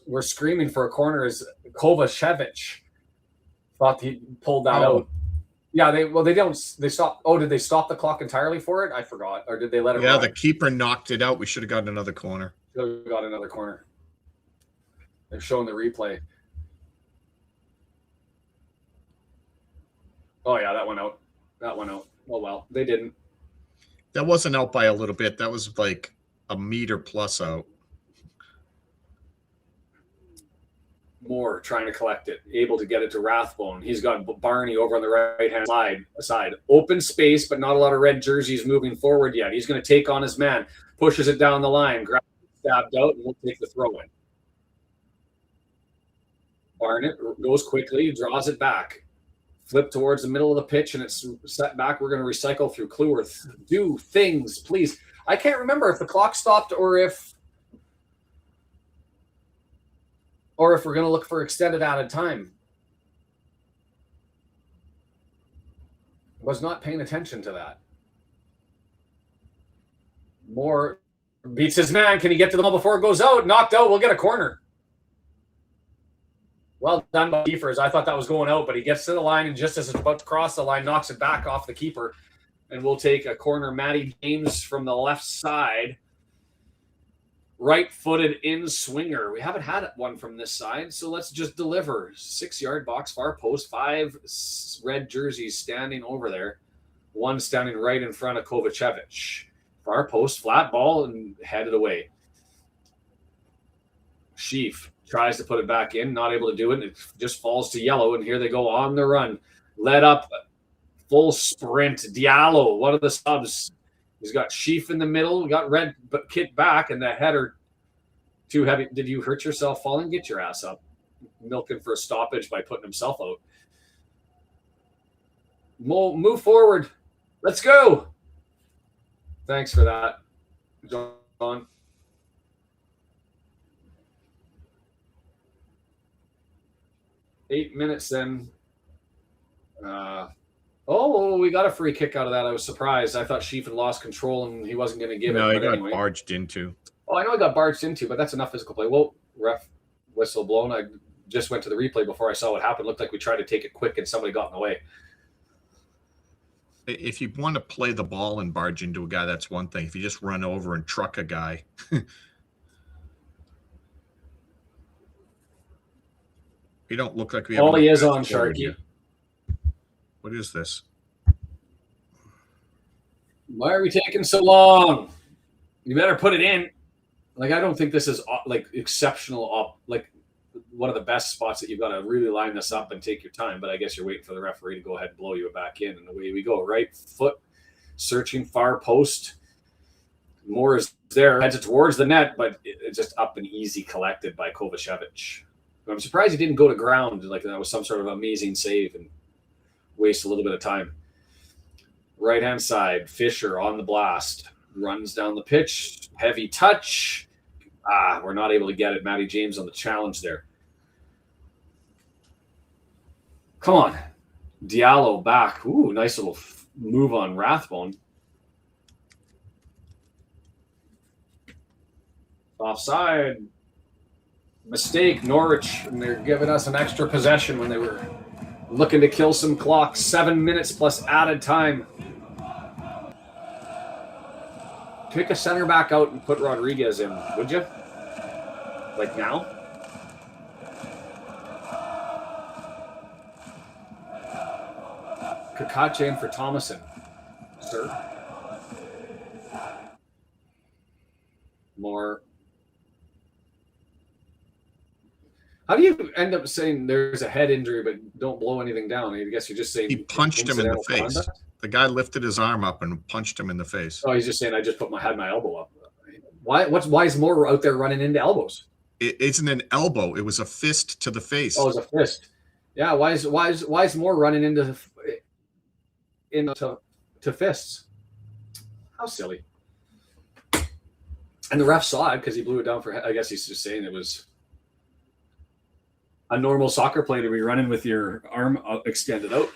We're screaming for a corner as Kovacevic thought he pulled that out. Yeah, they stopped. Oh, did they stop the clock entirely for it? I forgot. Or did they let it run? The keeper knocked it out. We should have gotten another corner. Should have got another corner. They're showing the replay. Oh, yeah, that went out. That went out. Oh, well, they didn't. That wasn't out by a little bit. That was like a meter plus out. Moore trying to collect it, able to get it to Rathbone. He's got Barney over on the right-hand side. Open space, but not a lot of red jerseys moving forward yet. He's going to take on his man, pushes it down the line, grabs it, stabbed out, and we'll take the throw-in. Barnett goes quickly, draws it back. Flip towards the middle of the pitch, and it's set back. We're going to recycle through Clueworth. Do things, please. I can't remember if the clock stopped or if we're going to look for extended added time. Was not paying attention to that. Moore beats his man. Can he get to the ball before it goes out? Knocked out. We'll get a corner. Well done by Keefers. I thought that was going out, but he gets to the line, and just as it's about to cross the line, knocks it back off the keeper. And we'll take a corner. Matty James from the left side. Right-footed in swinger. We haven't had one from this side, so let's just deliver. 6-yard box, far post, 5 red jerseys standing over there. One standing right in front of Kovacevic. Far post, flat ball, and headed away. Sheaf tries to put it back in, not able to do it. It just falls to yellow, and here they go on the run. Led up, full sprint. Diallo, one of the subs. He's got Sheaf in the middle. We got red but Kit back, and that header too heavy. Did you hurt yourself falling? Get your ass up. Milking for a stoppage by putting himself out. Move forward. Let's go. Thanks for that, John. Eight minutes then. We got a free kick out of that. I was surprised. I thought Sheaf had lost control and he wasn't going to give it. No, he got barged into. Oh, I know he got barged into, but that's enough physical play. Well, ref whistle blown. I just went to the replay before I saw what happened. Looked like we tried to take it quick and somebody got in the way. If you want to play the ball and barge into a guy, that's one thing. If you just run over and truck a guy. We don't look like we have. Oh, he is on Sharky. What is this? Why are we taking so long? You better put it in. Like, I don't think this is like exceptional, like one of the best spots that you've got to really line this up and take your time. But I guess you're waiting for the referee to go ahead and blow you back in, and away we go. Right foot searching far post. Moore is there, heads it towards the net, but it's just up and easy collected by Kovacevic. I'm surprised he didn't go to ground like that was some sort of amazing save and waste a little bit of time. Right-hand side, Fisher on the blast. Runs down the pitch. Heavy touch. We're not able to get it. Matty James on the challenge there. Come on. Diallo back. Ooh, nice little move on Rathbone. Offside. Mistake, Norwich, and they're giving us an extra possession when they were looking to kill some clock. 7 minutes plus added time. Pick a center back out and put Rodriguez in, would you? Like now? Kakache in for Thomason. Sir. More. How do you end up saying there's a head injury but don't blow anything down? I guess you're just saying he punched him in the face. Conduct? The guy lifted his arm up and punched him in the face. Oh, he's just saying I just had my elbow up. Why is Moore out there running into elbows? It isn't an elbow. It was a fist to the face. Oh, it was a fist. Yeah, why is more running into fists? How silly. And the ref saw it because he blew it down for. I guess he's just saying it was a normal soccer play to be running with your arm extended out.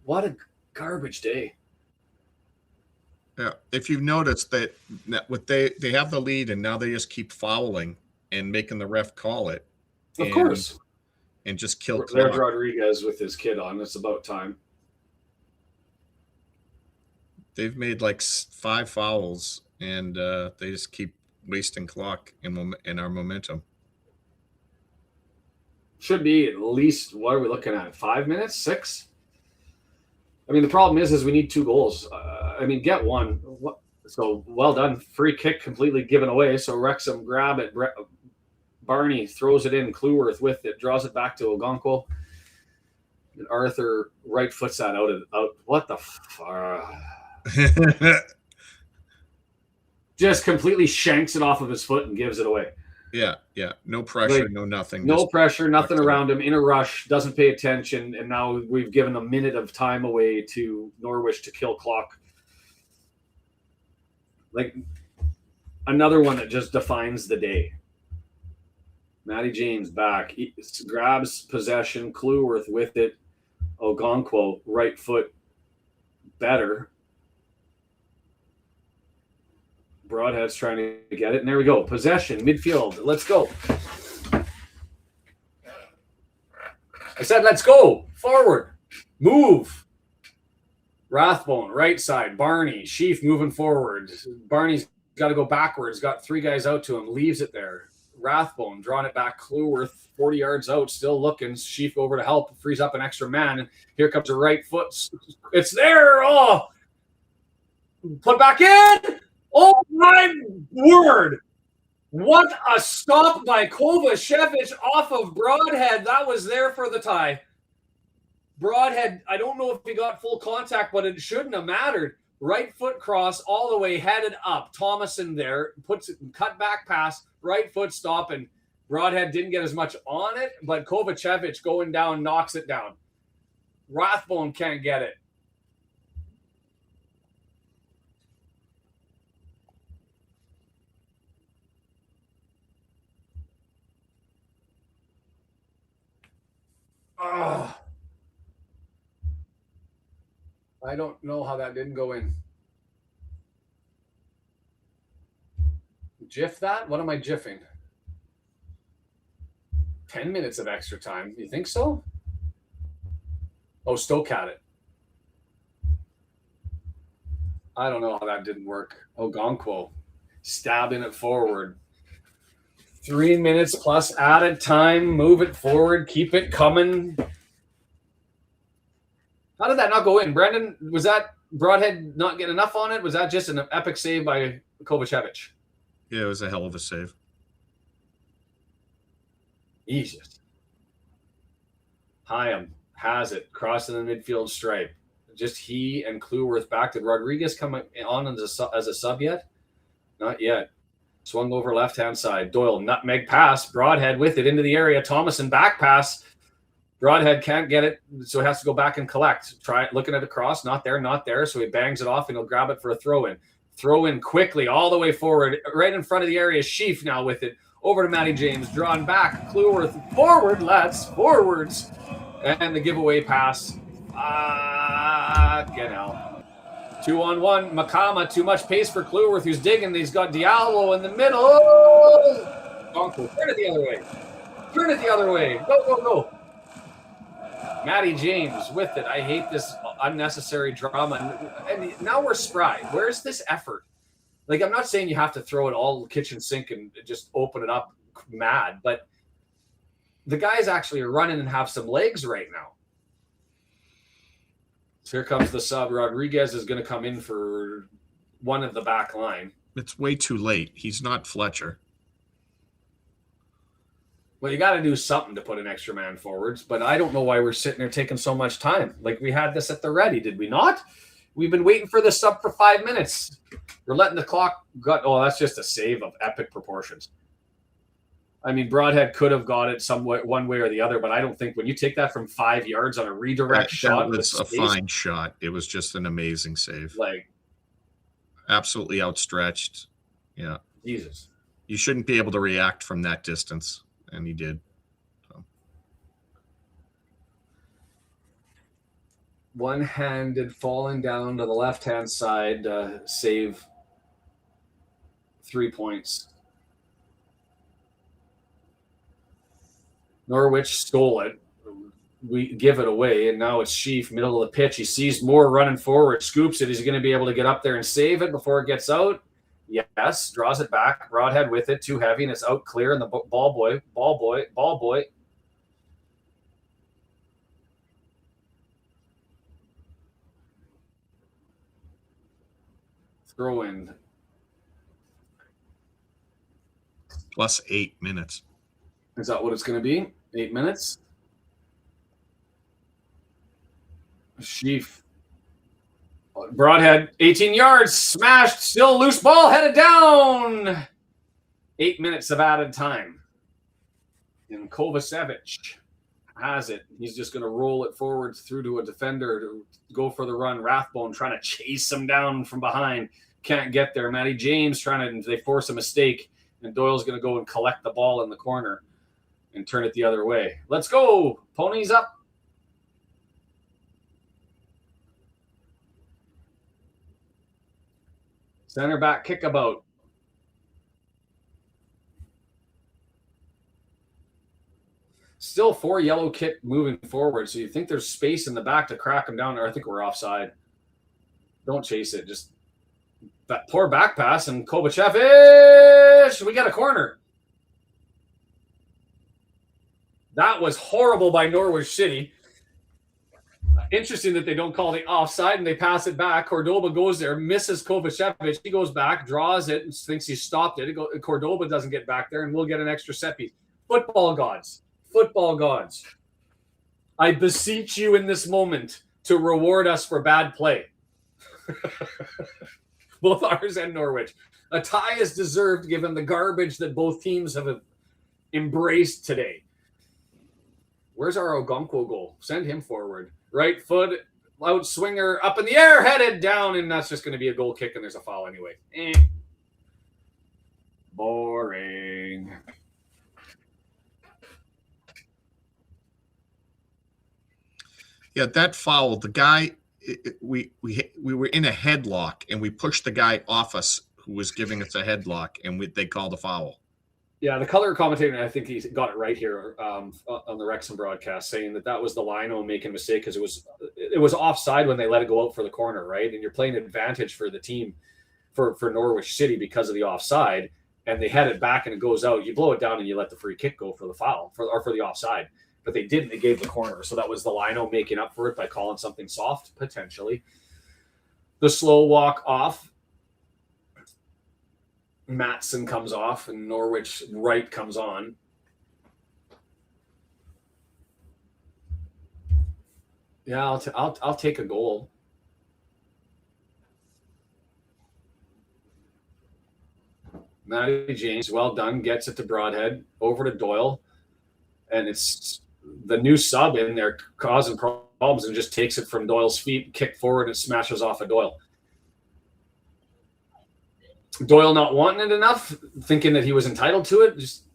What a garbage day. Yeah, if you've noticed that what they have the lead and now they just keep fouling and making the ref call it. Of course. And just kill clock. There's Rodriguez with his kid on. It's about time. They've made like 5 fouls, and they just keep wasting clock in our momentum. Should be at least, what are we looking at? 5 minutes? 6? I mean, the problem is we need 2 goals. Get one. So well done. Free kick completely given away. So Wrexham grab it. Barney throws it in. Cleworth with it. Draws it back to Ogonko. And Arthur right foots that out. What the just completely shanks it off of his foot and gives it away. Yeah. No pressure, no nothing. No pressure, nothing around him. In a rush, doesn't pay attention, and now we've given a minute of time away to Norwich to kill clock. Like another one that just defines the day. Matty James back. He grabs possession. Clueworth with it. Ogonko, right foot better. Broadhead's trying to get it, and there we go. Possession, midfield. Let's go. I said, let's go. Forward. Move. Rathbone, right side. Barney. Sheaf moving forward. Barney's got to go backwards. Got 3 guys out to him. Leaves it there. Rathbone drawing it back. Clueworth 40 yards out. Still looking. Sheaf over to help. Frees up an extra man. And here comes a right foot. It's there. Oh. Put back in. Oh, my word. What a stop by Kovacevic off of Broadhead. That was there for the tie. Broadhead, I don't know if he got full contact, but it shouldn't have mattered. Right foot cross all the way, headed up. Thomason there, puts it, cut back pass, right foot stop, and Broadhead didn't get as much on it, but Kovacevic going down knocks it down. Rathbone can't get it. Oh. I don't know how that didn't go in. GIF that? What am I GIFing? 10 minutes of extra time. You think so? Oh, Stoke had it. I don't know how that didn't work. Ogonko stabbing it forward. 3 minutes plus added time. Move it forward. Keep it coming. How did that not go in? Brendan, was that Broadhead not getting enough on it? Was that just an epic save by Kovacevic? Yeah, it was a hell of a save. Jesus. Hyam has it. Crossing the midfield stripe. Just he and Clueworth back. Did Rodriguez come on as a sub yet? Not yet. Swung over left-hand side. Doyle, nutmeg pass. Broadhead with it into the area. Thomason back pass. Broadhead can't get it, so he has to go back and collect. Try looking at a cross. Not there, not there. So he bangs it off, and he'll grab it for a throw-in. Throw in quickly all the way forward. Right in front of the area. Sheaf now with it. Over to Matty James. Drawn back. Clueworth forward, lads. Forwards. And the giveaway pass. Get out. 2-on-1. Makama. Too much pace for Clueworth, who's digging. He's got Diallo in the middle. Uncle, turn it the other way. Turn it the other way. Go, go, go. Matty James with it. I hate this unnecessary drama. And now we're spry. Where's this effort? Like, I'm not saying you have to throw it all kitchen sink and just open it up mad, but the guys actually are running and have some legs right now. So here comes the sub. Rodriguez is going to come in for one of the back line. It's way too late. He's not Fletcher. Well, you got to do something to put an extra man forwards, but I don't know why we're sitting there taking so much time. Like, we had this at the ready, did we not? We've been waiting for this sub for 5 minutes. We're letting the clock go. Oh, that's just a save of epic proportions. I mean, Broadhead could have got it somewhat one way or the other, but I don't think when you take that from 5 yards on a redirect shot, that was a fine shot. It was just an amazing save. Like, absolutely outstretched. Yeah. Jesus. You shouldn't be able to react from that distance, and he did. So. One-handed falling down to the left-hand side, save 3 points. Norwich stole it. We give it away, and now it's Sheaf, middle of the pitch. He sees Moore running forward, scoops it. Is he going to be able to get up there and save it before it gets out? Yes. Draws it back. Broadhead with it. Too heavy, and it's out clear. And the ball boy. Throw in. Plus 8 minutes. Is that what it's going to be? 8 minutes? Sheaf. Broadhead, 18 yards, smashed, still loose ball, headed down. 8 minutes of added time. And Kovacevic has it. He's just going to roll it forward through to a defender to go for the run. Rathbone trying to chase him down from behind. Can't get there. Matty James trying to, they force a mistake. And Doyle's going to go and collect the ball in the corner and turn it the other way. Let's go. Ponies up. Center back kickabout. Still 4 yellow kit moving forward, so you think there's space in the back to crack him down, or I think we're offside. Don't chase it. Just that poor back pass, and Kovacevic, we got a corner. That was horrible by Norwich City. Interesting that they don't call the offside and they pass it back. Cordoba goes there, misses Kovacevic. He goes back, draws it, and thinks he stopped it. Cordoba doesn't get back there, and we'll get an extra set piece. Football gods. Football gods. I beseech you in this moment to reward us for bad play. Both ours and Norwich. A tie is deserved given the garbage that both teams have embraced today. Where's our Ogonkwo goal? Send him forward. Right foot, out swinger, up in the air, headed down, and that's just going to be a goal kick, and there's a foul anyway. Boring. Yeah, that foul, the guy, we were in a headlock, and we pushed the guy off us who was giving us a headlock, and they called a foul. Yeah, the color commentator, I think he got it right here on the Wrexham broadcast, saying that was the lino making a mistake because it was offside when they let it go out for the corner, right? And you're playing advantage for the team, for Norwich City because of the offside, and they head it back and it goes out. You blow it down and you let the free kick go for the foul or for the offside, but they didn't. They gave the corner, so that was the lino making up for it by calling something soft potentially. The slow walk off. Matson comes off and Norwich right comes on. Yeah, I'll take a goal. Matty James, well done, gets it to Broadhead, over to Doyle, and it's the new sub in there causing problems and just takes it from Doyle's feet, kick forward, and smashes off of Doyle. Doyle not wanting it enough, thinking that he was entitled to it, just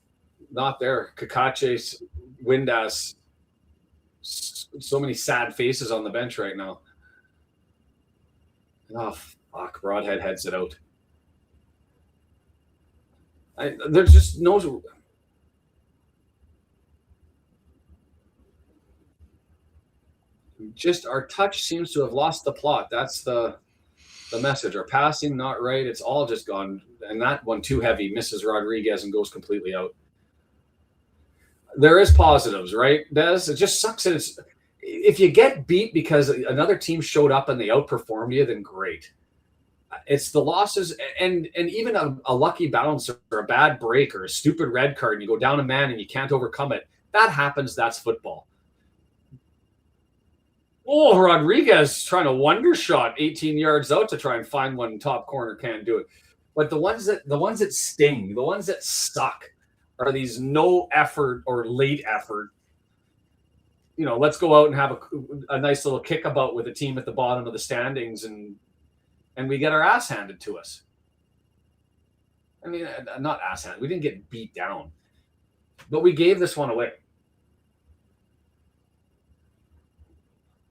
not there. Kakache's Windass, so many sad faces on the bench right now. Oh, fuck. Broadhead heads it out. There's just no... Just our touch seems to have lost the plot. That's the message. Our passing not right. It's all just gone. And that one too heavy, misses Rodriguez and goes completely out. There is positives, right, Des? It just sucks that if you get beat because another team showed up and they outperformed you, then great. It's the losses and even a lucky bounce or a bad break or a stupid red card and you go down a man and you can't overcome it. That happens. That's football. Oh, Rodriguez trying to wonder shot 18 yards out to try and find one top corner, can't do it. But the ones that sting, the ones that suck, are these no effort or late effort. Let's go out and have a nice little kickabout with a team at the bottom of the standings, and we get our ass handed to us. I mean, not ass handed. We didn't get beat down, but we gave this one away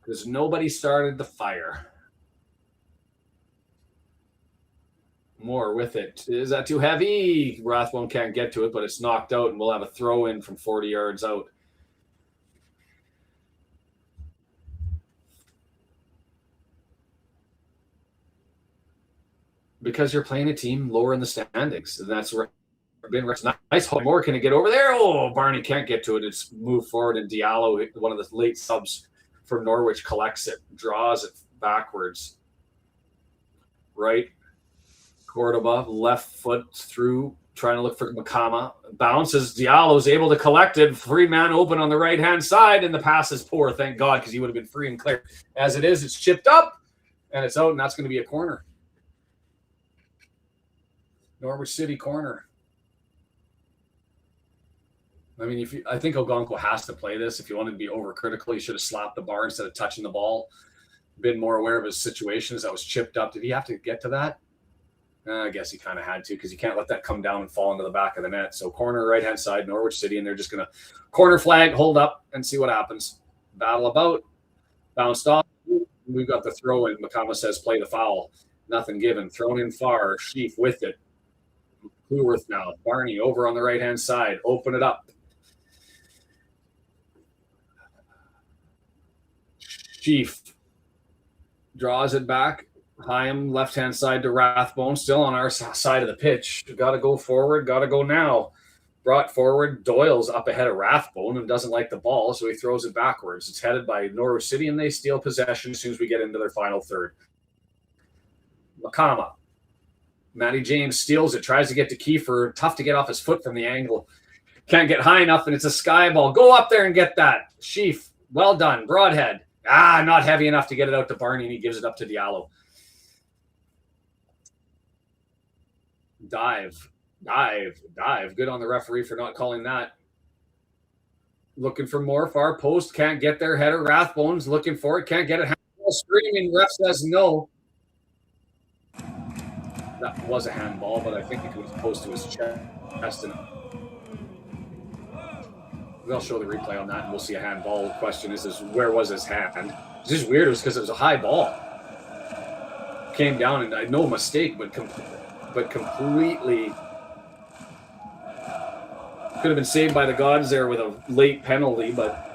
because nobody started the fire. More with it. Is that too heavy? Rathbone can't get to it, but it's knocked out, and we'll have a throw in from 40 yards out. Because you're playing a team lower in the standings, and that's where nice. Hope more can get over there. Oh, Barney can't get to it. It's moved forward, and Diallo, one of the late subs for Norwich, collects it, draws it backwards. Right. Cordoba, left foot through, trying to look for Makama. Bounces. Diallo's able to collect it. Free man open on the right-hand side, and the pass is poor, thank God, because he would have been free and clear. As it is, it's chipped up, and it's out, and that's going to be a corner. Norwich City corner. I mean, I think Ogonko has to play this. If you wanted to be overcritical, he should have slapped the bar instead of touching the ball. Been more aware of his situation as that was chipped up. Did he have to get to that? I guess he kind of had to, because you can't let that come down and fall into the back of the net. So corner, right-hand side, Norwich City, and they're just going to corner flag, hold up, and see what happens. Battle about. Bounced off. We've got the throw in. Makama says play the foul. Nothing given. Thrown in far. Sheaf with it. Clueworth now. Barney over on the right-hand side. Open it up. Sheaf draws it back. Hyam, left-hand side to Rathbone. Still on our side of the pitch. Got to go forward. Got to go now. Brought forward. Doyle's up ahead of Rathbone and doesn't like the ball, so he throws it backwards. It's headed by Norwich City, and they steal possession as soon as we get into their final third. Makama. Matty James steals it, tries to get to Kiefer. Tough to get off his foot from the angle. Can't get high enough, and it's a sky ball. Go up there and get that. Sheaf, well done. Broadhead. Not heavy enough to get it out to Barney, and he gives it up to Diallo. Dive. Good on the referee for not calling that. Looking for more. Far post. Can't get there. Header. Rathbone's looking for it. Can't get it. Handball screaming. Ref says no. That was a handball, but I think it was close to his chest. And they'll show the replay on that, and we'll see a handball. The question is where was his hand? It's just weird. It was because it was a high ball. Came down, and no mistake, but completely could have been saved by the gods there with a late penalty, but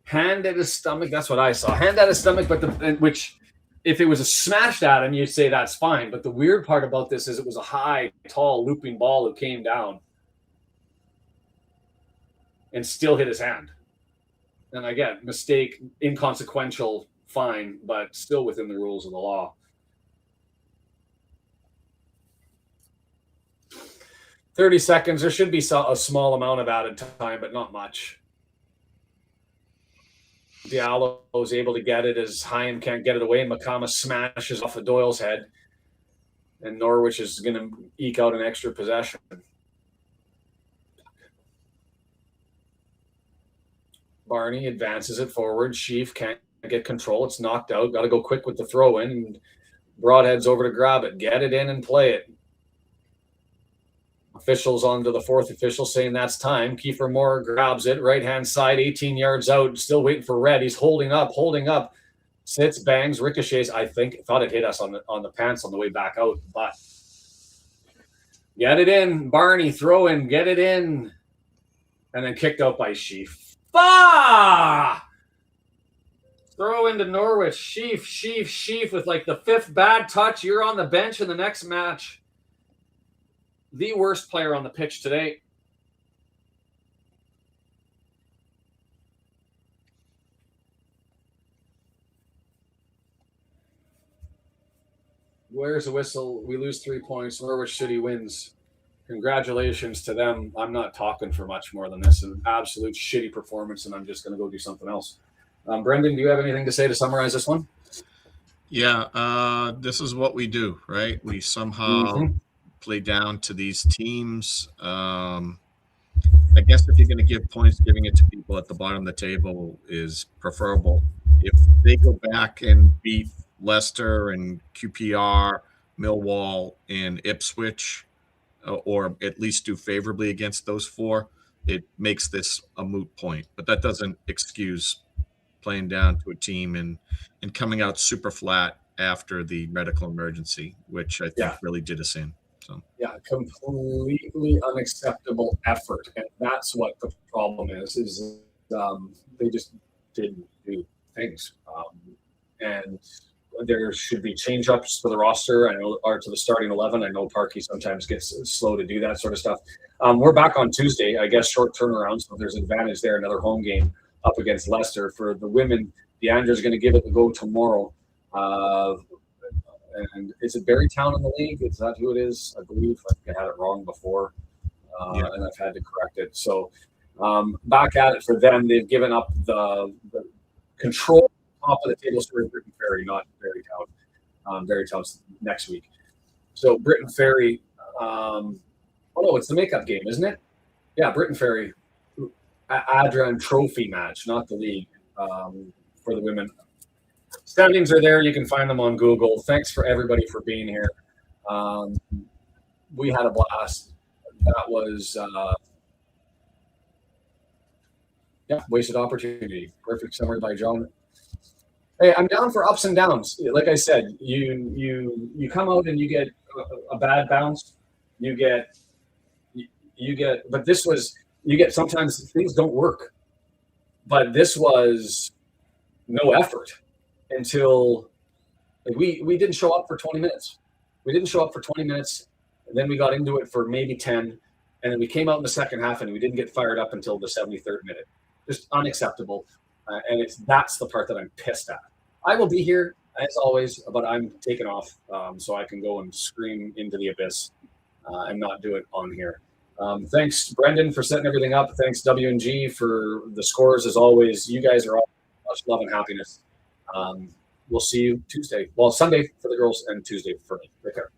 hand at his stomach. That's what I saw. Hand at his stomach, which if it was a smashed at him, you'd say that's fine. But the weird part about this is it was a high, tall, looping ball that came down and still hit his hand. And again, mistake, inconsequential, fine, but still within the rules of the law. 30 seconds. There should be a small amount of added time, but not much. Diallo is able to get it as Hyam can't get it away, and Makama smashes off of Doyle's head. And Norwich is going to eke out an extra possession. Barney advances it forward. Sheaf can't get control. It's knocked out. Got to go quick with the throw in. And Broadhead's over to grab it. Get it in and play it. Officials on to the fourth official saying that's time. Kiefer Moore grabs it. Right-hand side, 18 yards out. Still waiting for Red. He's holding up. Sits, bangs, ricochets. I think thought it hit us on the pants on the way back out. But get it in. Barney, throw in. Get it in. And then kicked out by Sheaf. Throw into Norwich. Sheaf with like the fifth bad touch. You're on the bench in the next match. The worst player on the pitch today. Where's the whistle? We lose 3 points. Norwich City wins. Congratulations to them. I'm not talking for much more than this. An absolute shitty performance, and I'm just going to go do something else. Brendan, do you have anything to say to summarize this one? Yeah, this is what we do, right? We somehow play down to these teams. I guess if you're going to give points, giving it to people at the bottom of the table is preferable. If they go back and beat Leicester and QPR, Millwall, and Ipswich, or at least do favorably against those four, it makes this a moot point. But that doesn't excuse playing down to a team and coming out super flat after the medical emergency, which I think really did us in. So yeah, completely unacceptable effort, and that's what the problem is they just didn't do things, and there should be change ups for the roster. I know, or to the starting 11. I know Parkey sometimes gets slow to do that sort of stuff. We're back on Tuesday, I guess, short turnaround, so there's advantage there. Another home game up against Leicester. For the women, Deandra's going to give it the go tomorrow. And is it Barrytown in the league? Is that who it is? I believe I had it wrong before, and I've had to correct it. So back at it for them. They've given up the control top of the table. So Britain Ferry, not Barrytown. Barrytown's next week. So Britain Ferry. Oh no, it's the makeup game, isn't it? Yeah, Britain Ferry. Adrian Trophy match, not the league, for the women. Standings are there. You can find them on Google. Thanks for everybody for being here. We had a blast. That was wasted opportunity. Perfect summary by John. Hey, I'm down for ups and downs. Like I said, you come out and you get a bad bounce. You get, but this was, you get, sometimes things don't work. But this was no effort until we didn't show up for 20 minutes. We didn't show up for 20 minutes, and then we got into it for maybe 10, and then we came out in the second half and we didn't get fired up until the 73rd minute. Just unacceptable, and that's the part that I'm pissed at. I will be here as always, but I'm taking off so I can go and scream into the abyss and not do it on here. Thanks, Brendan, for setting everything up. Thanks, W&G, for the scores as always. You guys are all much love and happiness. We'll see you Tuesday. Well, Sunday for the girls and Tuesday for me. Take care.